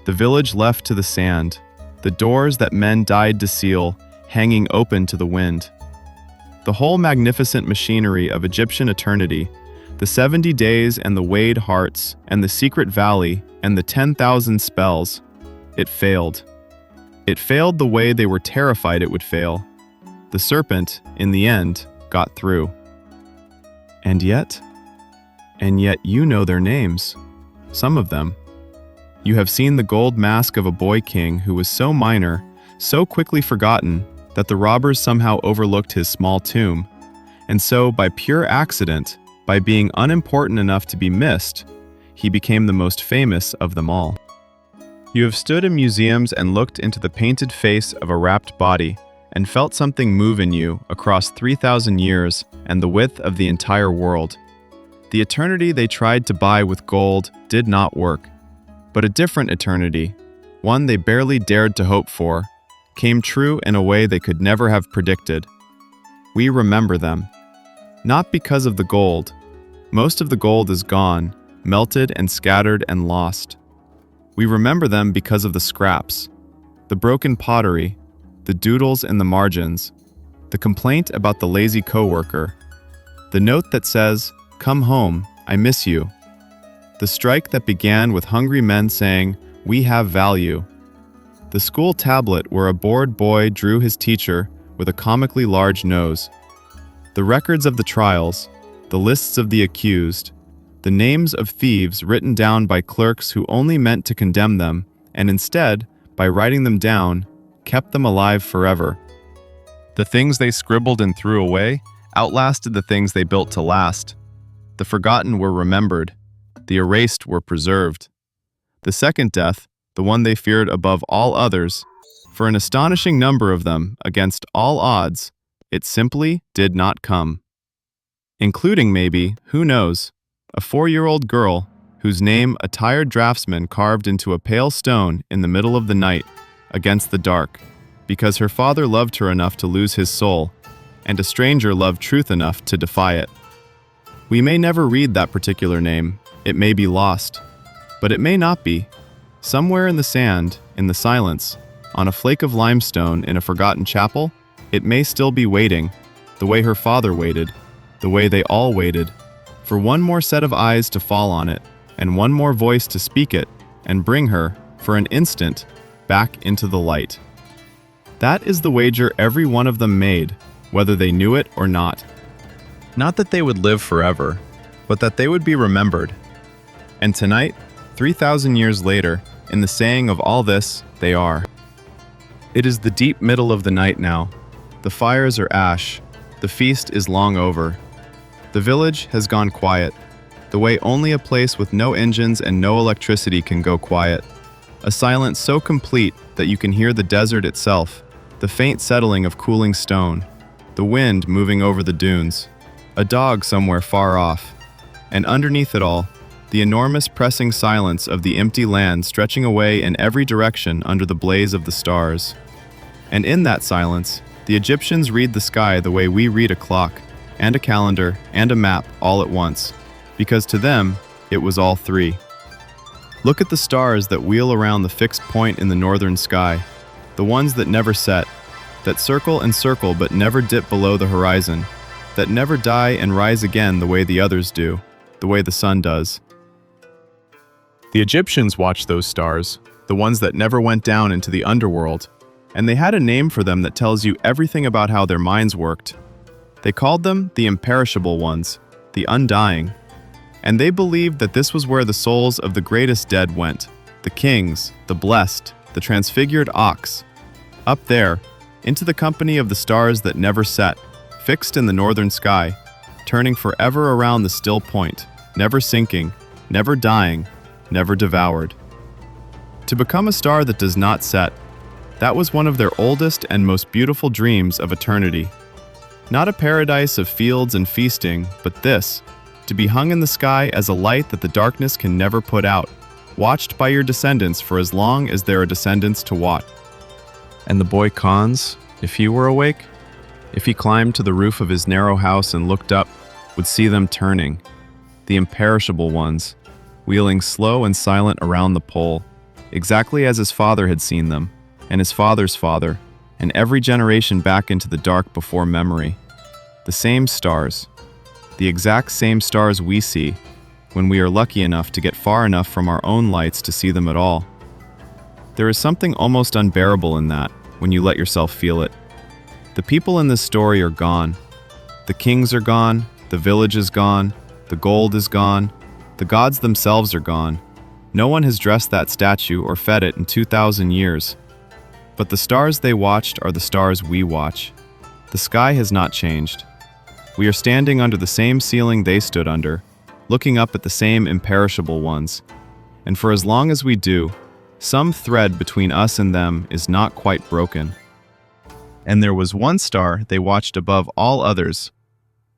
the village left to the sand, the doors that men died to seal, hanging open to the wind. The whole magnificent machinery of Egyptian eternity, the 70 days and the weighed hearts and the secret valley and the 10,000 spells, it failed. It failed the way they were terrified it would fail. The serpent, in the end, got through. And yet you know their names, some of them. You have seen the gold mask of a boy king who was so minor, so quickly forgotten, that the robbers somehow overlooked his small tomb, and so, by pure accident, by being unimportant enough to be missed, he became the most famous of them all. You have stood in museums and looked into the painted face of a wrapped body, and felt something move in you across 3,000 years and the width of the entire world. The eternity they tried to buy with gold did not work, but a different eternity, one they barely dared to hope for, came true in a way they could never have predicted. We remember them. Not because of the gold. Most of the gold is gone, melted and scattered and lost. We remember them because of the scraps, the broken pottery, the doodles in the margins, the complaint about the lazy coworker, The note that says, "Come home, I miss you." The strike that began with hungry men saying, "We have value." The school tablet where a bored boy drew his teacher with a comically large nose. The records of the trials, the lists of the accused, the names of thieves written down by clerks who only meant to condemn them, and instead, by writing them down, kept them alive forever. The things they scribbled and threw away outlasted the things they built to last. The forgotten were remembered. The erased were preserved. The second death, the one they feared above all others, for an astonishing number of them, against all odds, it simply did not come. Including maybe, who knows, a 4-year-old girl whose name a tired draftsman carved into a pale stone in the middle of the night, against the dark, because her father loved her enough to lose his soul, and a stranger loved truth enough to defy it. We may never read that particular name, it may be lost, but it may not be. Somewhere in the sand, in the silence, on a flake of limestone in a forgotten chapel, it may still be waiting, the way her father waited, the way they all waited, for one more set of eyes to fall on it, and one more voice to speak it, and bring her, for an instant, back into the light. That is the wager every one of them made, whether they knew it or not. Not that they would live forever, but that they would be remembered. And tonight, 3,000 years later, in the saying of all this, they are. It is the deep middle of the night now. The fires are ash. The feast is long over. The village has gone quiet, the way only a place with no engines and no electricity can go quiet. A silence so complete that you can hear the desert itself, the faint settling of cooling stone, the wind moving over the dunes, a dog somewhere far off, and underneath it all, the enormous pressing silence of the empty land stretching away in every direction under the blaze of the stars. And in that silence, the Egyptians read the sky the way we read a clock, and a calendar, and a map all at once, because to them, it was all three. Look at the stars that wheel around the fixed point in the northern sky, the ones that never set, that circle and circle but never dip below the horizon, that never die and rise again the way the others do, the way the sun does. The Egyptians watched those stars, the ones that never went down into the underworld, and they had a name for them that tells you everything about how their minds worked. They called them the imperishable ones, the undying, and they believed that this was where the souls of the greatest dead went, the kings, the blessed, the transfigured ox. Up there, into the company of the stars that never set, fixed in the northern sky, turning forever around the still point, never sinking, never dying, never devoured. To become a star that does not set, that was one of their oldest and most beautiful dreams of eternity. Not a paradise of fields and feasting, but this, to be hung in the sky as a light that the darkness can never put out, watched by your descendants for as long as there are descendants to watch. And the boy Khans, if he were awake, if he climbed to the roof of his narrow house and looked up, would see them turning, the imperishable ones, wheeling slow and silent around the pole, exactly as his father had seen them, and his father's father, and every generation back into the dark before memory. The same stars, the exact same stars we see, when we are lucky enough to get far enough from our own lights to see them at all. There is something almost unbearable in that, when you let yourself feel it. The people in this story are gone. The kings are gone, the village is gone, the gold is gone, the gods themselves are gone. No one has dressed that statue or fed it in 2,000 years. But the stars they watched are the stars we watch. The sky has not changed. We are standing under the same ceiling they stood under, looking up at the same imperishable ones. And for as long as we do, some thread between us and them is not quite broken. And there was one star they watched above all others.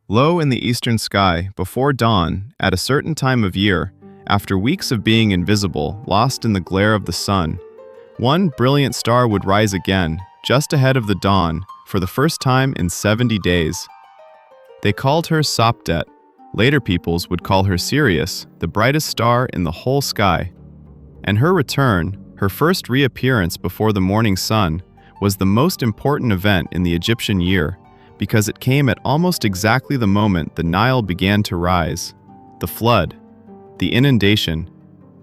Low in the eastern sky, before dawn, at a certain time of year, after weeks of being invisible, lost in the glare of the sun, one brilliant star would rise again, just ahead of the dawn, for the first time in 70 days. They called her Sopdet. Later peoples would call her Sirius, the brightest star in the whole sky. And her return, her first reappearance before the morning sun, was the most important event in the Egyptian year, because it came at almost exactly the moment the Nile began to rise. The flood, the inundation,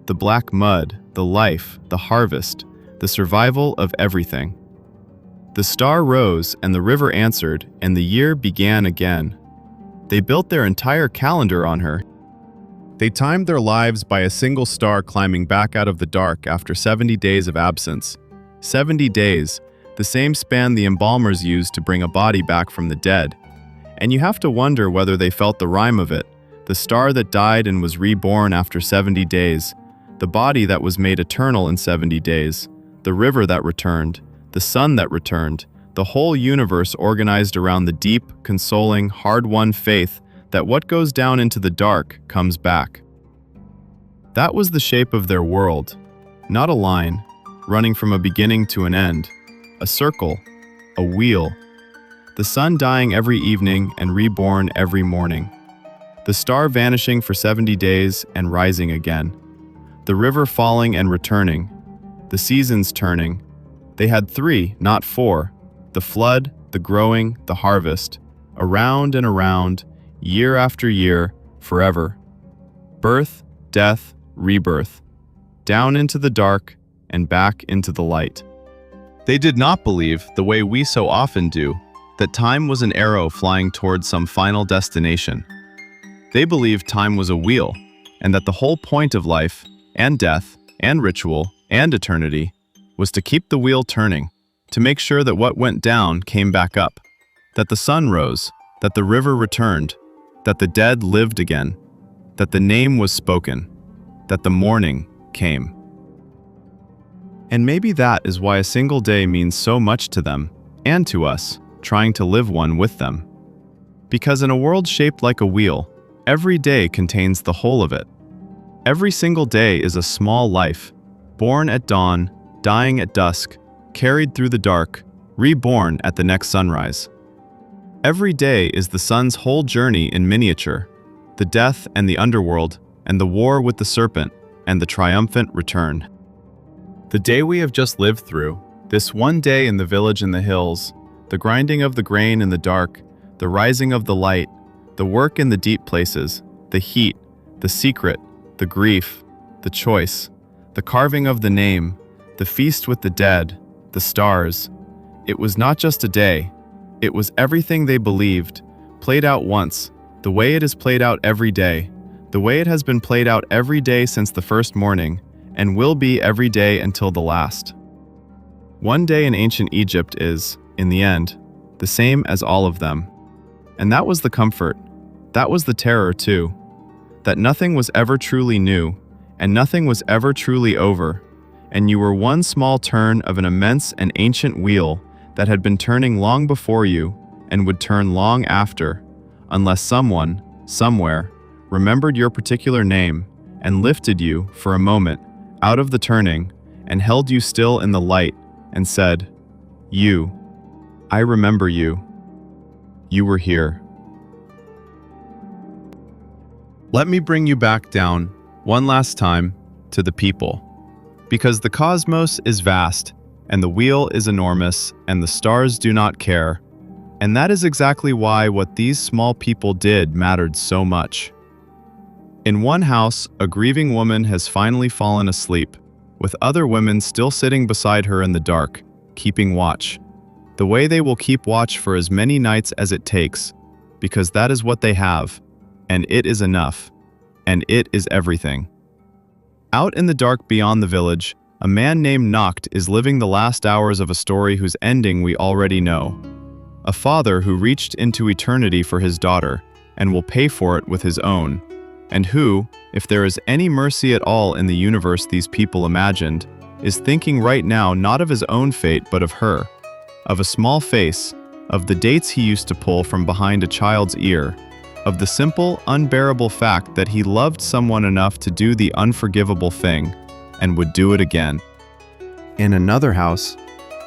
the black mud, the life, the harvest, the survival of everything. The star rose and the river answered, and the year began again. They built their entire calendar on her. They timed their lives by a single star climbing back out of the dark after 70 days of absence. 70 days, the same span the embalmers used to bring a body back from the dead. And you have to wonder whether they felt the rhyme of it, the star that died and was reborn after 70 days, the body that was made eternal in 70 days, the river that returned, the sun that returned, the whole universe organized around the deep, consoling, hard-won faith that what goes down into the dark comes back. That was the shape of their world, not a line, running from a beginning to an end, a circle, a wheel, the sun dying every evening and reborn every morning, the star vanishing for 70 days and rising again, the river falling and returning, the seasons turning. They had 3, not 4, the flood, the growing, the harvest, around and around, year after year, forever. Birth, death, rebirth, down into the dark and back into the light. They did not believe, the way we so often do, that time was an arrow flying towards some final destination. They believed time was a wheel, and that the whole point of life, and death, and ritual, and eternity, was to keep the wheel turning, to make sure that what went down came back up, that the sun rose, that the river returned, that the dead lived again, that the name was spoken, that the morning came. And maybe that is why a single day means so much to them, and to us, trying to live one with them. Because in a world shaped like a wheel, every day contains the whole of it. Every single day is a small life, born at dawn, dying at dusk, carried through the dark, reborn at the next sunrise. Every day is the sun's whole journey in miniature, the death and the underworld, and the war with the serpent, and the triumphant return. The day we have just lived through, this one day in the village in the hills, the grinding of the grain in the dark, the rising of the light, the work in the deep places, the heat, the secret, the grief, the choice, the carving of the name, the feast with the dead, the stars. It was not just a day. It was everything they believed, played out once, the way it is played out every day, the way it has been played out every day since the first morning, and will be every day until the last. One day in ancient Egypt is, in the end, the same as all of them. And that was the comfort. That was the terror too. That nothing was ever truly new, and nothing was ever truly over, and you were one small turn of an immense and ancient wheel that had been turning long before you and would turn long after, unless someone, somewhere, remembered your particular name and lifted you, for a moment, out of the turning and held you still in the light and said, "You, I remember you. You were here." Let me bring you back down, one last time, to the people. Because the cosmos is vast, and the wheel is enormous, and the stars do not care. And that is exactly why what these small people did mattered so much. In one house, a grieving woman has finally fallen asleep, with other women still sitting beside her in the dark, keeping watch. The way they will keep watch for as many nights as it takes, because that is what they have, and it is enough, and it is everything. Out in the dark beyond the village, a man named Noct is living the last hours of a story whose ending we already know. A father who reached into eternity for his daughter, and will pay for it with his own, and who, if there is any mercy at all in the universe these people imagined, is thinking right now not of his own fate but of her, of a small face, of the dates he used to pull from behind a child's ear, of the simple, unbearable fact that he loved someone enough to do the unforgivable thing, and would do it again. In another house,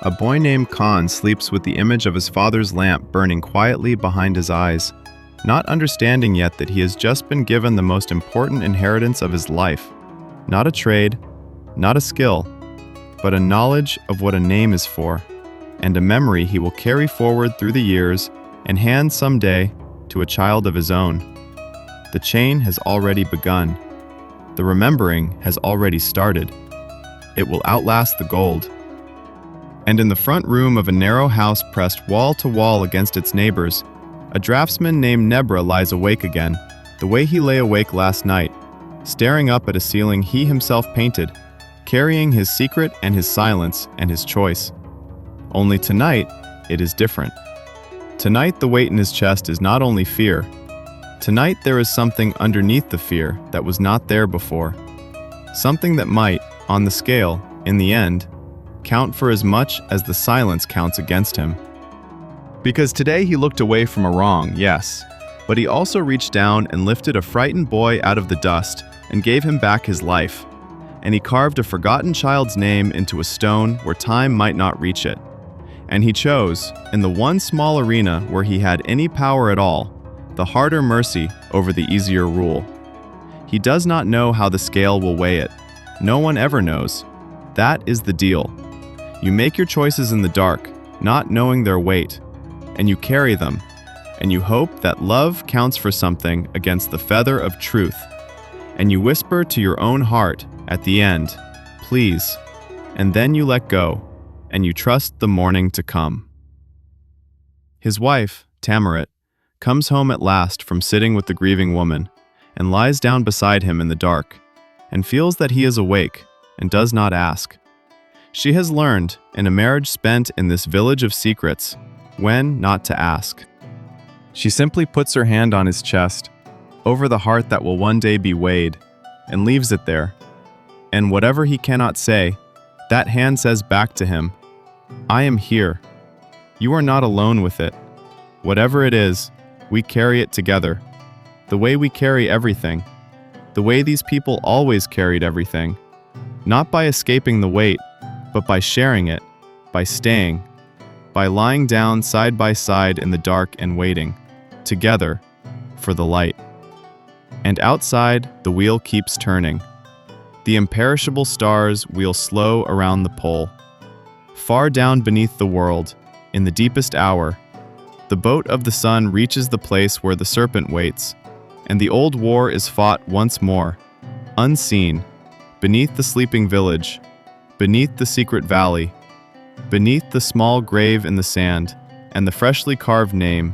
a boy named Khan sleeps with the image of his father's lamp burning quietly behind his eyes, not understanding yet that he has just been given the most important inheritance of his life. Not a trade, not a skill, but a knowledge of what a name is for, and a memory he will carry forward through the years and hand someday to a child of his own. The chain has already begun. The remembering has already started. It will outlast the gold. And in the front room of a narrow house pressed wall to wall against its neighbors, a draftsman named Nebra lies awake again, the way he lay awake last night, staring up at a ceiling he himself painted, carrying his secret and his silence and his choice. Only tonight, it is different. Tonight, the weight in his chest is not only fear. Tonight, there is something underneath the fear that was not there before. Something that might, on the scale, in the end, count for as much as the silence counts against him. Because today he looked away from a wrong, yes, but he also reached down and lifted a frightened boy out of the dust and gave him back his life. And he carved a forgotten child's name into a stone where time might not reach it. And he chose, in the one small arena where he had any power at all, the harder mercy over the easier rule. He does not know how the scale will weigh it. No one ever knows. That is the deal. You make your choices in the dark, not knowing their weight, and you carry them, and you hope that love counts for something against the feather of truth, and you whisper to your own heart at the end, please, and then you let go, and you trust the morning to come. His wife, Tamarit, comes home at last from sitting with the grieving woman, and lies down beside him in the dark, and feels that he is awake, and does not ask. She has learned, in a marriage spent in this village of secrets, when not to ask. She simply puts her hand on his chest, over the heart that will one day be weighed, and leaves it there. And whatever he cannot say, that hand says back to him, I am here. You are not alone with it. Whatever it is, we carry it together. The way we carry everything. The way these people always carried everything. Not by escaping the weight, but by sharing it, by staying, by lying down side by side in the dark and waiting, together, for the light. And outside, the wheel keeps turning. The imperishable stars wheel slow around the pole. Far down beneath the world, in the deepest hour, the boat of the sun reaches the place where the serpent waits, and the old war is fought once more, unseen, beneath the sleeping village, beneath the secret valley, beneath the small grave in the sand, and the freshly carved name,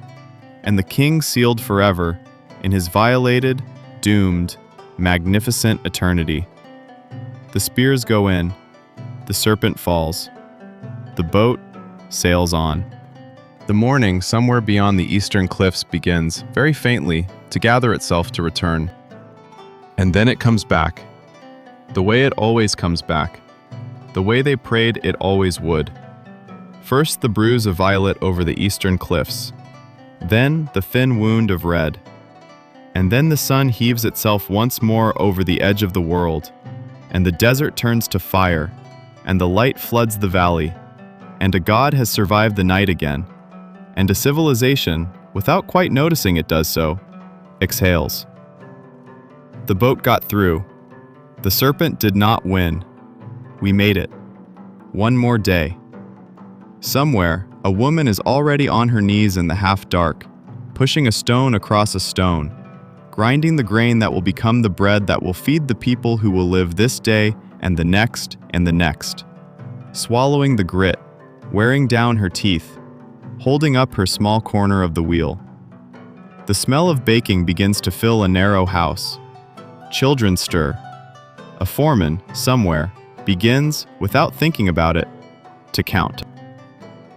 and the king sealed forever in his violated, doomed, magnificent eternity. The spears go in, the serpent falls, the boat sails on. The morning somewhere beyond the eastern cliffs begins, very faintly, to gather itself to return. And then it comes back, the way it always comes back, the way they prayed it always would. First the bruise of violet over the eastern cliffs, then the thin wound of red, and then the sun heaves itself once more over the edge of the world, and the desert turns to fire, and the light floods the valley, and a god has survived the night again, and a civilization, without quite noticing it does so, exhales. The boat got through. The serpent did not win. We made it. One more day. Somewhere, a woman is already on her knees in the half-dark, pushing a stone across a stone, grinding the grain that will become the bread that will feed the people who will live this day and the next and the next. Swallowing the grit, wearing down her teeth, holding up her small corner of the wheel. The smell of baking begins to fill a narrow house. Children stir. A foreman, somewhere, begins, without thinking about it, to count.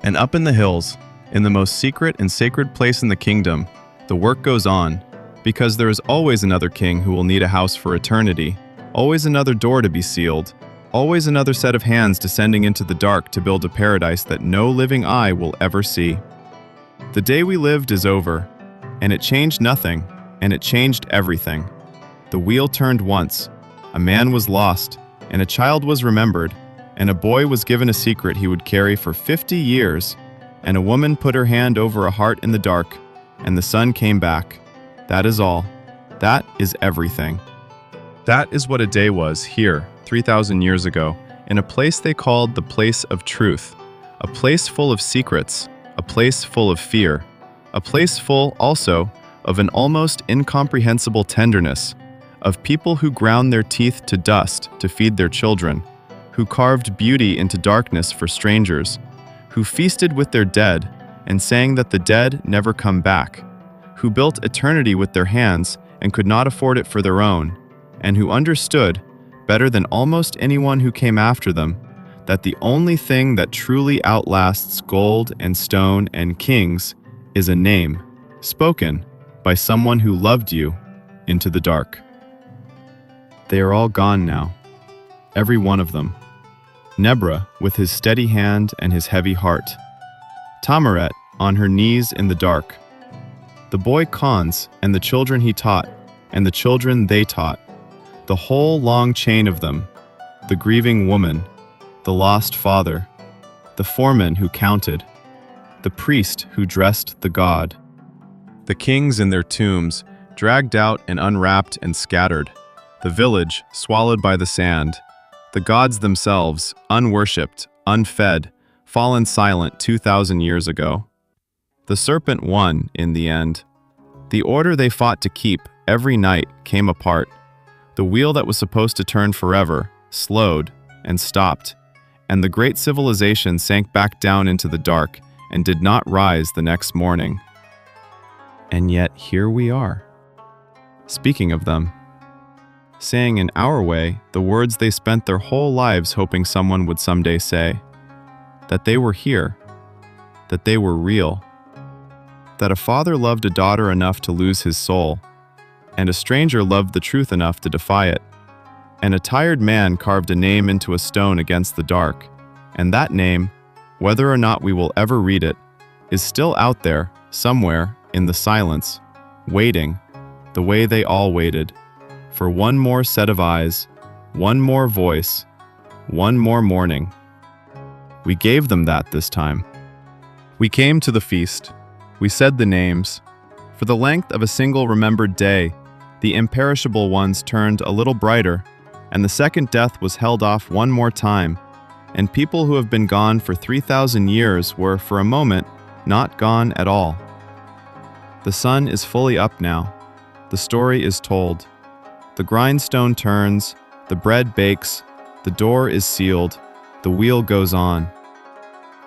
And up in the hills, in the most secret and sacred place in the kingdom, the work goes on, because there is always another king who will need a house for eternity, always another door to be sealed, always another set of hands descending into the dark to build a paradise that no living eye will ever see. The day we lived is over, and it changed nothing, and it changed everything. The wheel turned once, a man was lost, and a child was remembered, and a boy was given a secret he would carry for 50 years, and a woman put her hand over a heart in the dark, and the sun came back. That is all. That is everything. That is what a day was here, 3,000 years ago, in a place they called the place of truth, a place full of secrets, a place full of fear, a place full also of an almost incomprehensible tenderness, of people who ground their teeth to dust to feed their children, who carved beauty into darkness for strangers, who feasted with their dead and sang that the dead never come back, who built eternity with their hands and could not afford it for their own, and who understood, better than almost anyone who came after them, that the only thing that truly outlasts gold and stone and kings is a name, spoken by someone who loved you into the dark. They are all gone now, every one of them. Nebra with his steady hand and his heavy heart. Tamaret on her knees in the dark. The boy Khans and the children he taught, and the children they taught. The whole long chain of them. The grieving woman, the lost father, the foreman who counted, the priest who dressed the god. The kings in their tombs, dragged out and unwrapped and scattered. The village swallowed by the sand. The gods themselves, unworshipped, unfed, fallen silent 2,000 years ago. The serpent won in the end. The order they fought to keep every night came apart. The wheel that was supposed to turn forever slowed and stopped, and the great civilization sank back down into the dark and did not rise the next morning. And yet here we are, speaking of them, saying in our way the words they spent their whole lives hoping someone would someday say, that they were here, that they were real, that a father loved a daughter enough to lose his soul, and a stranger loved the truth enough to defy it, and a tired man carved a name into a stone against the dark, and that name, whether or not we will ever read it, is still out there, somewhere, in the silence, waiting, the way they all waited, for one more set of eyes, one more voice, one more morning. We gave them that this time. We came to the feast. We said the names. For the length of a single remembered day, the imperishable ones turned a little brighter, and the second death was held off one more time, and people who have been gone for 3,000 years were, for a moment, not gone at all. The sun is fully up now. The story is told. The grindstone turns, the bread bakes, the door is sealed, the wheel goes on.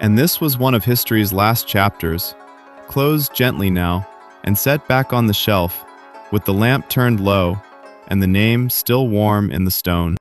And this was one of history's last chapters, closed gently now and set back on the shelf, with the lamp turned low and the name still warm in the stone.